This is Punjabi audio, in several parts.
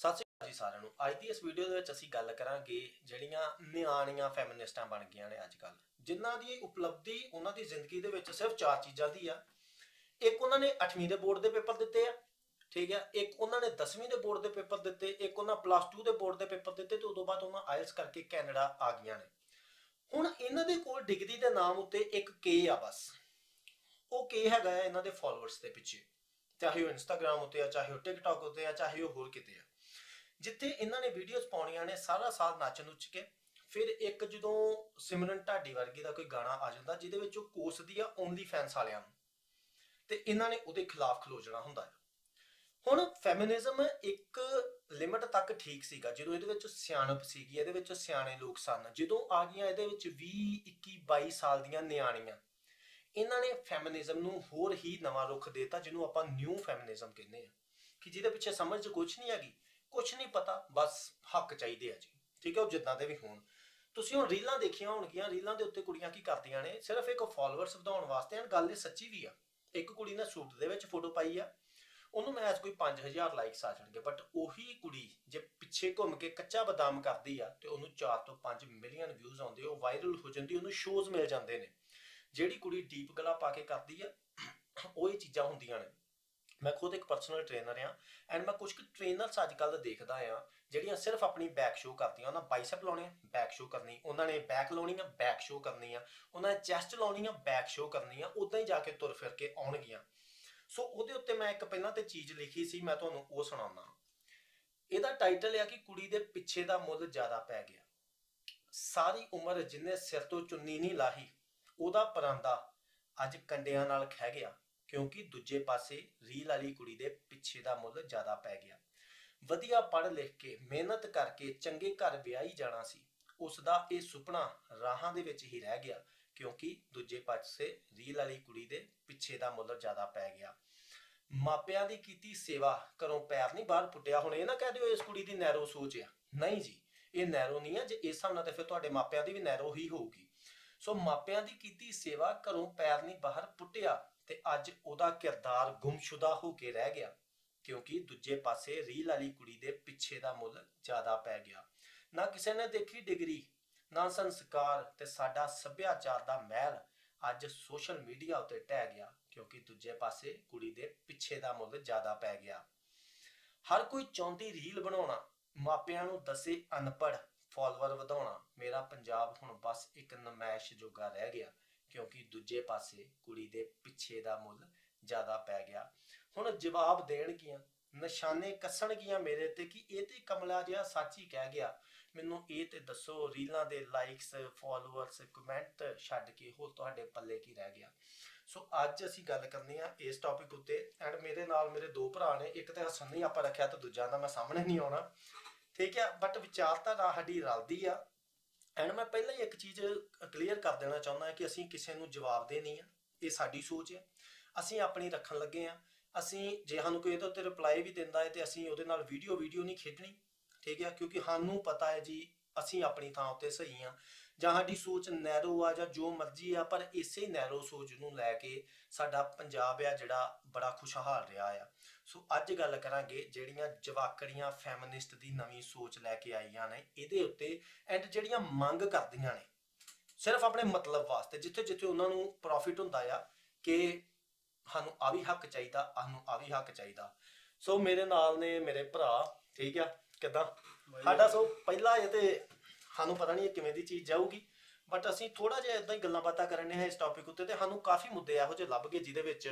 ਸਤਿ ਸ਼੍ਰੀ ਅਕਾਲ ਜੀ ਸਾਰਿਆਂ ਨੂੰ। ਅੱਜ ਦੀ ਇਸ ਵੀਡੀਓ ਦੇ ਵਿੱਚ ਅਸੀਂ ਗੱਲ ਕਰਾਂਗੇ ਜਿਹੜੀਆਂ ਨਿਆਣੀਆਂ ਫੈਮਿਨਿਸਟਾਂ ਬਣ ਗਈਆਂ ਨੇ ਅੱਜ ਕੱਲ, ਜਿਨ੍ਹਾਂ ਦੀ ਉਪਲਬਧੀ ਉਹਨਾਂ ਦੀ ਜ਼ਿੰਦਗੀ ਦੇ ਵਿੱਚ ਸਿਰਫ 4 ਚੀਜ਼ਾਂ ਦੀ ਆ। ਇੱਕ ਉਹਨਾਂ ਨੇ 8ਵੀਂ ਦੇ ਬੋਰਡ ਦੇ ਪੇਪਰ ਦਿੱਤੇ ਆ, ਠੀਕ ਹੈ। ਇੱਕ ਉਹਨਾਂ ਨੇ 10ਵੀਂ ਦੇ ਬੋਰਡ ਦੇ ਪੇਪਰ ਦਿੱਤੇ। ਇੱਕ ਉਹਨਾਂ +2 ਦੇ ਬੋਰਡ ਦੇ ਪੇਪਰ ਦਿੱਤੇ ਤੇ ਉਦੋਂ ਬਾਅਦ ਉਹਨਾਂ ਆਇਲਸ ਕਰਕੇ ਕੈਨੇਡਾ ਆ ਗਈਆਂ ਨੇ। ਹੁਣ ਇਹਨਾਂ ਦੇ ਕੋਲ ਡਿਗਰੀ ਦੇ ਨਾਮ ਉੱਤੇ ਇੱਕ ਕੇ ਆ ਬਸ। ਉਹ ਕੇ ਹੈਗਾ ਆ ਇਹਨਾਂ ਦੇ ਫਾਲੋਅਰਸ ਦੇ ਪਿੱਛੇ, ਚਾਹੇ ਉਹ ਇੰਸਟਾਗ੍ਰਾਮ ਉੱਤੇ ਆ, ਚਾਹੇ ਉਹ ਟਿਕਟੌਕ ਉੱਤੇ ਆ, ਚਾਹੇ ਉਹ ਹੋਰ ਕਿਤੇ ਆ। ਜਿੱਥੇ ਇਹਨਾਂ ਨੇ ਵੀਡੀਓਜ਼ ਪਾਉਣੀਆਂ ਨੇ ਸਾਰਾ ਸਾਲ ਨੱਚ ਨੁੱਚ ਕੇ, ਫਿਰ ਇੱਕ ਜਦੋਂ ਸਿਮਰਨ ਢਾਡੀ ਵਰਗੀ ਦਾ ਕੋਈ ਗਾਣਾ ਆ ਜਾਂਦਾ ਜਿਹਦੇ ਵਿੱਚ ਉਹ ਕੋਸਦੀ ਆ ਓਨਲੀ ਫੈਨਸ ਵਾਲਿਆਂ ਨੂੰ, ਤੇ ਇਹਨਾਂ ਨੇ ਉਹਦੇ ਖਿਲਾਫ ਖਲੋ ਜਾਣਾ ਹੁੰਦਾ ਹੈ। ਹੁਣ ਫੈਮਿਨਿਜ਼ਮ ਇੱਕ ਲਿਮਟ ਤੱਕ ਠੀਕ ਸੀਗਾ, ਜਦੋਂ ਇਹਦੇ ਵਿੱਚ ਸਿਆਣਪ ਸੀਗੀ, ਇਹਦੇ ਵਿੱਚ ਸਿਆਣੇ ਲੋਕ ਸਨ। ਜਦੋਂ ਆ ਗਈਆਂ ਇਹਦੇ ਵਿੱਚ 20, 21, 22 ਸਾਲ ਦੀਆਂ ਨਿਆਣੀਆਂ, ਇਹਨਾਂ ਨੇ ਫੈਮਿਨਿਜ਼ਮ ਨੂੰ ਹੋਰ ਹੀ ਨਵਾਂ ਰੁੱਖ ਦੇਤਾ, ਜਿਹਨੂੰ ਆਪਾਂ ਨਿਊ ਫੈਮਿਨਿਜ਼ਮ ਕਹਿੰਦੇ ਆ, ਕਿ ਜਿਹਦੇ ਪਿੱਛੇ ਸਮਝ ਕੁਛ ਨਹੀਂ ਹੈਗੀ, ਕੁਛ ਨਹੀਂ ਪਤਾ, ਬਸ ਹੱਕ ਚਾਹੀਦੇ ਆ ਜੀ, ਠੀਕ ਹੈ। ਉਹ ਜਿੱਦਾਂ ਦੇ ਵੀ ਹੋਣ। ਤੁਸੀਂ ਹੁਣ ਰੀਲਾਂ ਦੇਖੀਆਂ ਹੋਣਗੀਆਂ, ਰੀਲਾਂ ਦੇ ਉੱਤੇ ਕੁੜੀਆਂ ਕੀ ਕਰਦੀਆਂ ਨੇ, ਸਿਰਫ ਇੱਕ ਫਾਲੋਅਰਸ ਵਧਾਉਣ ਵਾਸਤੇ। ਐਂਡ ਗੱਲ ਇਹ ਸੱਚੀ ਵੀ ਆ। ਇੱਕ ਕੁੜੀ ਨੇ ਸੂਟ ਦੇ ਵਿੱਚ ਫੋਟੋ ਪਾਈ ਆ, ਉਹਨੂੰ ਮੈਚ ਕੋਈ 5000 ਲਾਈਕਸ ਆ ਜਾਣਗੇ, ਬਟ ਉਹੀ ਕੁੜੀ ਜੇ ਪਿੱਛੇ ਘੁੰਮ ਕੇ ਕੱਚਾ ਬਦਾਮ ਕਰਦੀ ਆ ਤੇ ਉਹਨੂੰ 4 ਤੋਂ 5 ਮਿਲੀਅਨ ਵਿਊਜ਼ ਆਉਂਦੇ, ਉਹ ਵਾਇਰਲ ਹੋ ਜਾਂਦੀ, ਉਹਨੂੰ ਸ਼ੋਜ਼ ਮਿਲ ਜਾਂਦੇ ਨੇ। ਜਿਹੜੀ ਕੁੜੀ ਡੀਪ ਗਲਾ ਪਾ ਕੇ ਕਰਦੀ ਆ, ਉਹ ਇਹ ਚੀਜ਼ਾਂ ਹੁੰਦੀਆਂ ਨੇ। ਮੈਂ ਖੁਦ ਇੱਕ ਪਰਸਨਲ ਟ੍ਰੇਨਰ ਆ, ਐਂਡ ਮੈਂ ਕੁਝ ਕੁ ਟ੍ਰੇਨਰਸ ਅੱਜ ਕੱਲ੍ਹ ਦੇਖਦਾ ਆ ਜਿਹੜੀਆਂ ਸਿਰਫ ਆਪਣੀ ਬੈਕ ਸ਼ੋ ਕਰਦੀਆਂ। ਉਹਨਾਂ ਬਾਈਸੈਪ ਲਾਉਣੇ ਆ, ਬੈਕ ਸ਼ੋ ਕਰਨੀ, ਉਹਨਾਂ ਨੇ ਬੈਕ ਲਾਉਣੀ ਆ, ਬੈਕ ਸ਼ੋ ਕਰਨੀ ਆ, ਉਹਨਾਂ ਨੇ ਚੈਸਟ ਲਾਉਣੀ ਆ, ਬੈਕ ਸ਼ੋ ਕਰਨੀ ਆ, ਉੱਦਾਂ ਹੀ ਜਾ ਕੇ ਤੁਰ ਫਿਰ ਕੇ ਆਉਣਗੀਆਂ। ਸੋ ਉਹਦੇ ਉੱਤੇ ਮੈਂ ਇੱਕ ਪਹਿਲਾਂ ਤੇ ਚੀਜ਼ ਲਿਖੀ ਸੀ, ਮੈਂ ਤੁਹਾਨੂੰ ਉਹ ਸੁਣਾਉਣਾ। ਇਹਦਾ ਟਾਈਟਲ ਆ ਕਿ ਕੁੜੀ ਦੇ ਪਿੱਛੇ ਦਾ ਮੁੱਲ ਜ਼ਿਆਦਾ ਪੈ ਗਿਆ। ਸਾਰੀ ਉਮਰ ਜਿਹਨੇ ਸਿਰ ਤੋਂ ਚੁੰਨੀ ਨਹੀਂ ਲਾਹੀ, ਉਹਦਾ ਪਰਾਂਦਾ ਅੱਜ ਕੰਡਿਆਂ ਨਾਲ ਖਹਿ ਗਿਆ, ਕਿਉਂਕਿ ਦੂਜੇ ਪਾਸੇ ਰੀਲ ਵਾਲੀ ਕੁੜੀ ਦੇ ਪਿੱਛੇ ਦਾ ਮੁੱਲ ਜ਼ਿਆਦਾ ਪੈ ਗਿਆ। ਵਧੀਆ ਪੜ੍ਹ ਲਿਖ ਕੇ ਮਿਹਨਤ ਕਰਕੇ ਚੰਗੇ ਘਰ ਵਿਆਹੀ ਜਾਣਾ ਸੀ, ਉਸ ਦਾ ਇਹ ਸੁਪਨਾ ਰਾਹਾਂ ਦੇ ਵਿੱਚ ਹੀ ਰਹਿ ਗਿਆ, ਕਿਉਂਕਿ ਦੂਜੇ ਪਾਸੇ ਰੀਲ ਵਾਲੀ ਕੁੜੀ ਦੇ ਪਿੱਛੇ ਦਾ ਮੁੱਲ ਜ਼ਿਆਦਾ ਪੈ ਗਿਆ। ਮਾਪਿਆਂ ਦੀ ਕੀਤੀ ਸੇਵਾ, ਘਰੋਂ ਪੈਰ ਨਹੀਂ ਬਾਹਰ ਪੁੱਟਿਆ। ਹੁਣ ਇਹ ਨਾ ਕਹਿ ਦਿਓ ਇਸ ਕੁੜੀ ਦੀ ਨੈਰੋ ਸੋਚ ਆ, ਨਹੀਂ ਜੀ, ਇਹ ਨੈਰੋ ਨਹੀਂ ਆ। ਜੇ ਇਸ ਹਿਸਾਬ ਨਾਲ ਤੇ ਫਿਰ ਤੁਹਾਡੇ ਮਾਪਿਆਂ ਦੀ ਵੀ ਨੈਰੋ ਹੀ ਹੋਊਗੀ। ਸੋ ਮਾਪਿਆਂ ਦੀ ਕੀਤੀ ਸੇਵਾ, ਘਰੋਂ ਪੈਰ ਨਹੀਂ ਬਾਹਰ ਪੁੱਟਿਆ, ਤੇ ਅੱਜ ਉਹਦਾ ਕਿਰਦਾਰ ਗੁੰਮਸ਼ੁਦਾ ਹੋ ਕੇ ਰਹਿ ਗਿਆ, ਕਿਉਂਕਿ ਦੂਜੇ ਪਾਸੇ ਰੀਲ ਵਾਲੀ ਕੁੜੀ ਦੇ ਪਿੱਛੇ ਦਾ ਮੁੱਲ ਜ਼ਿਆਦਾ ਪੈ ਗਿਆ। ਨਾ ਕਿਸੇ ਨੇ ਦੇਖੀ ਡਿਗਰੀ, ਨਾ ਸੰਸਕਾਰ, ਤੇ ਸਾਡਾ ਸੱਭਿਆਚਾਰ ਦਾ ਮਹਿਲ ਅੱਜ ਸੋਸ਼ਲ ਮੀਡੀਆ ਉੱਤੇ ਢਹਿ ਗਿਆ, ਕਿਉਂਕਿ ਦੂਜੇ ਪਾਸੇ ਕੁੜੀ ਦੇ ਪਿੱਛੇ ਦਾ ਮੁੱਲ ਜ਼ਿਆਦਾ ਪੈ ਗਿਆ। ਹਰ ਕੋਈ ਚਾਹੁੰਦੀ ਰੀਲ ਬਣਾਉਣਾ, ਮਾਪਿਆਂ ਨੂੰ ਦੱਸੇ ਅਨਪੜ੍ਹ, ਫਾਲੋਅਰ ਵਧਾਉਣਾ। ਮੇਰਾ ਪੰਜਾਬ ਹੁਣ ਬਸ ਇੱਕ ਨਮਾਇਸ਼ ਜੋਗਾ ਰਹਿ ਗਿਆ, ਕਿਉਂਕਿ ਦੂਜੇ ਪਾਸੇ ਕੁੜੀ ਦੇ ਪਿੱਛੇ ਦਾ ਮੁੱਲ ਜ਼ਿਆਦਾ ਪੈ ਗਿਆ। ਹੁਣ ਜਵਾਬ ਦੇਣਗੀਆਂ, ਨਿਸ਼ਾਨੇ ਕੱਸਣਗੀਆਂ ਮੇਰੇ ਤੇ ਕਿ ਇਹ ਤੇ ਕਮਲਾ ਜਿਹਾ ਸੱਚ ਹੀ ਕਹਿ ਗਿਆ। ਮੈਨੂੰ ਇਹ ਤੇ ਦੱਸੋ, ਰੀਲਾਂ ਦੇ ਲਾਈਕਸ, ਫਾਲੋਅਰਸ, ਕਮੈਂਟ ਛੱਡ ਕੇ ਹੋਰ ਤੁਹਾਡੇ ਪੱਲੇ ਕੀ ਰਹਿ ਗਿਆ? ਸੋ ਅੱਜ ਅਸੀਂ ਗੱਲ ਕਰਨੀ ਆ ਇਸ ਟੌਪਿਕ ਉੱਤੇ। ਐਂਡ ਮੇਰੇ ਨਾਲ ਮੇਰੇ 2 ਭਰਾ ਨੇ, ਇੱਕ ਤਾਂ ਹਸਨ ਨਹੀਂ ਆਪਾਂ ਰੱਖਿਆ ਤੇ ਦੂਜਾ ਦਾ ਮੈਂ ਸਾਹਮਣੇ ਨਹੀਂ ਆਉਣਾ, ਠੀਕ ਹੈ। ਬਟ ਵਿਚਾਰਧਾਰਾ ਸਾਡੀ ਰਲਦੀ ਆ। ਐਂਡ ਮੈਂ ਪਹਿਲਾਂ ਹੀ ਇੱਕ ਚੀਜ਼ ਕਲੀਅਰ ਕਰ ਦੇਣਾ ਚਾਹੁੰਦਾ ਕਿ ਅਸੀਂ ਕਿਸੇ ਨੂੰ ਜਵਾਬ ਦੇ ਨਹੀਂ ਆ, ਇਹ ਸਾਡੀ ਸੋਚ ਹੈ, ਅਸੀਂ ਆਪਣੀ ਰੱਖਣ ਲੱਗੇ ਆ। ਅਸੀਂ ਜੇ ਸਾਨੂੰ ਕੋਈ ਇਹਦੇ ਉੱਤੇ ਰਿਪਲਾਈ ਵੀ ਦਿੰਦਾ ਹੈ ਤੇ ਅਸੀਂ ਉਹਦੇ ਨਾਲ ਵੀਡੀਓ ਨਹੀਂ ਖੇਡਣੀ, ਠੀਕ ਹੈ, ਕਿਉਂਕਿ ਸਾਨੂੰ ਪਤਾ ਹੈ ਜੀ ਅਸੀਂ ਆਪਣੀ ਥਾਂ ਉੱਤੇ ਸਹੀ ਆ। ਜਾਂ ਸਾਡੀ ਸੋਚ ਨੈਰੋ ਆ ਜਾਂ ਜੋ ਮਰਜ਼ੀ ਆ, ਪਰ ਇਸੇ ਨੈਰੋ ਸੋਚ ਨੂੰ ਲੈ ਕੇ ਸਾਡਾ ਪੰਜਾਬ ਆ ਜਿਹੜਾ ਬੜਾ ਖੁਸ਼ਹਾਲ ਰਿਹਾ ਆ। ਸੋ ਅੱਜ ਗੱਲ ਕਰਾਂਗੇ ਜਿਹੜੀਆਂ ਜਵਾਕੜੀਆਂ ਫੈਮਿਨਿਸਟ ਦੀ ਨਵੀਂ ਸੋਚ ਲੈ ਕੇ ਆਈਆਂ ਨੇ ਇਹਦੇ ਉੱਤੇ, ਐਂਡ ਜਿਹੜੀਆਂ ਮੰਗ ਕਰਦੀਆਂ ਨੇ ਸਿਰਫ ਆਪਣੇ ਮਤਲਬ ਵਾਸਤੇ, ਜਿੱਥੇ ਜਿੱਥੇ ਉਹਨਾਂ ਨੂੰ ਪ੍ਰੋਫਿਟ ਹੁੰਦਾ ਆ ਕਿ ਸਾਨੂੰ ਆ ਵੀ ਹੱਕ ਚਾਹੀਦਾ, ਸਾਨੂੰ ਆ ਵੀ ਹੱਕ ਚਾਹੀਦਾ। ਸੋ ਮੇਰੇ ਨਾਲ ਨੇ ਮੇਰੇ ਭਰਾ, ਠੀਕ ਆ। ਕਿੱਦਾਂ ਸਾਡਾ? ਸੋ ਪਹਿਲਾਂ ਇਹ ਤੇ ਸਾਨੂੰ ਪਤਾ ਨਹੀਂ ਕਿਵੇਂ ਦੀ ਚੀਜ਼ ਜਾਊਗੀ, ਬਟ ਅਸੀਂ ਥੋੜਾ ਜਿਹਾ ਇਦਾਂ ਹੀ ਗੱਲਾਂ ਬਾਤਾਂ ਕਰਨੇ ਆ ਇਸ ਟੌਪਿਕ ਉੱਤੇ, ਤੇ ਸਾਨੂੰ ਕਾਫੀ ਮੁੱਦੇ ਇਹੋ ਜਿਹੇ ਲੱਭ ਗਏ ਜਿਹਦੇ ਵਿੱਚ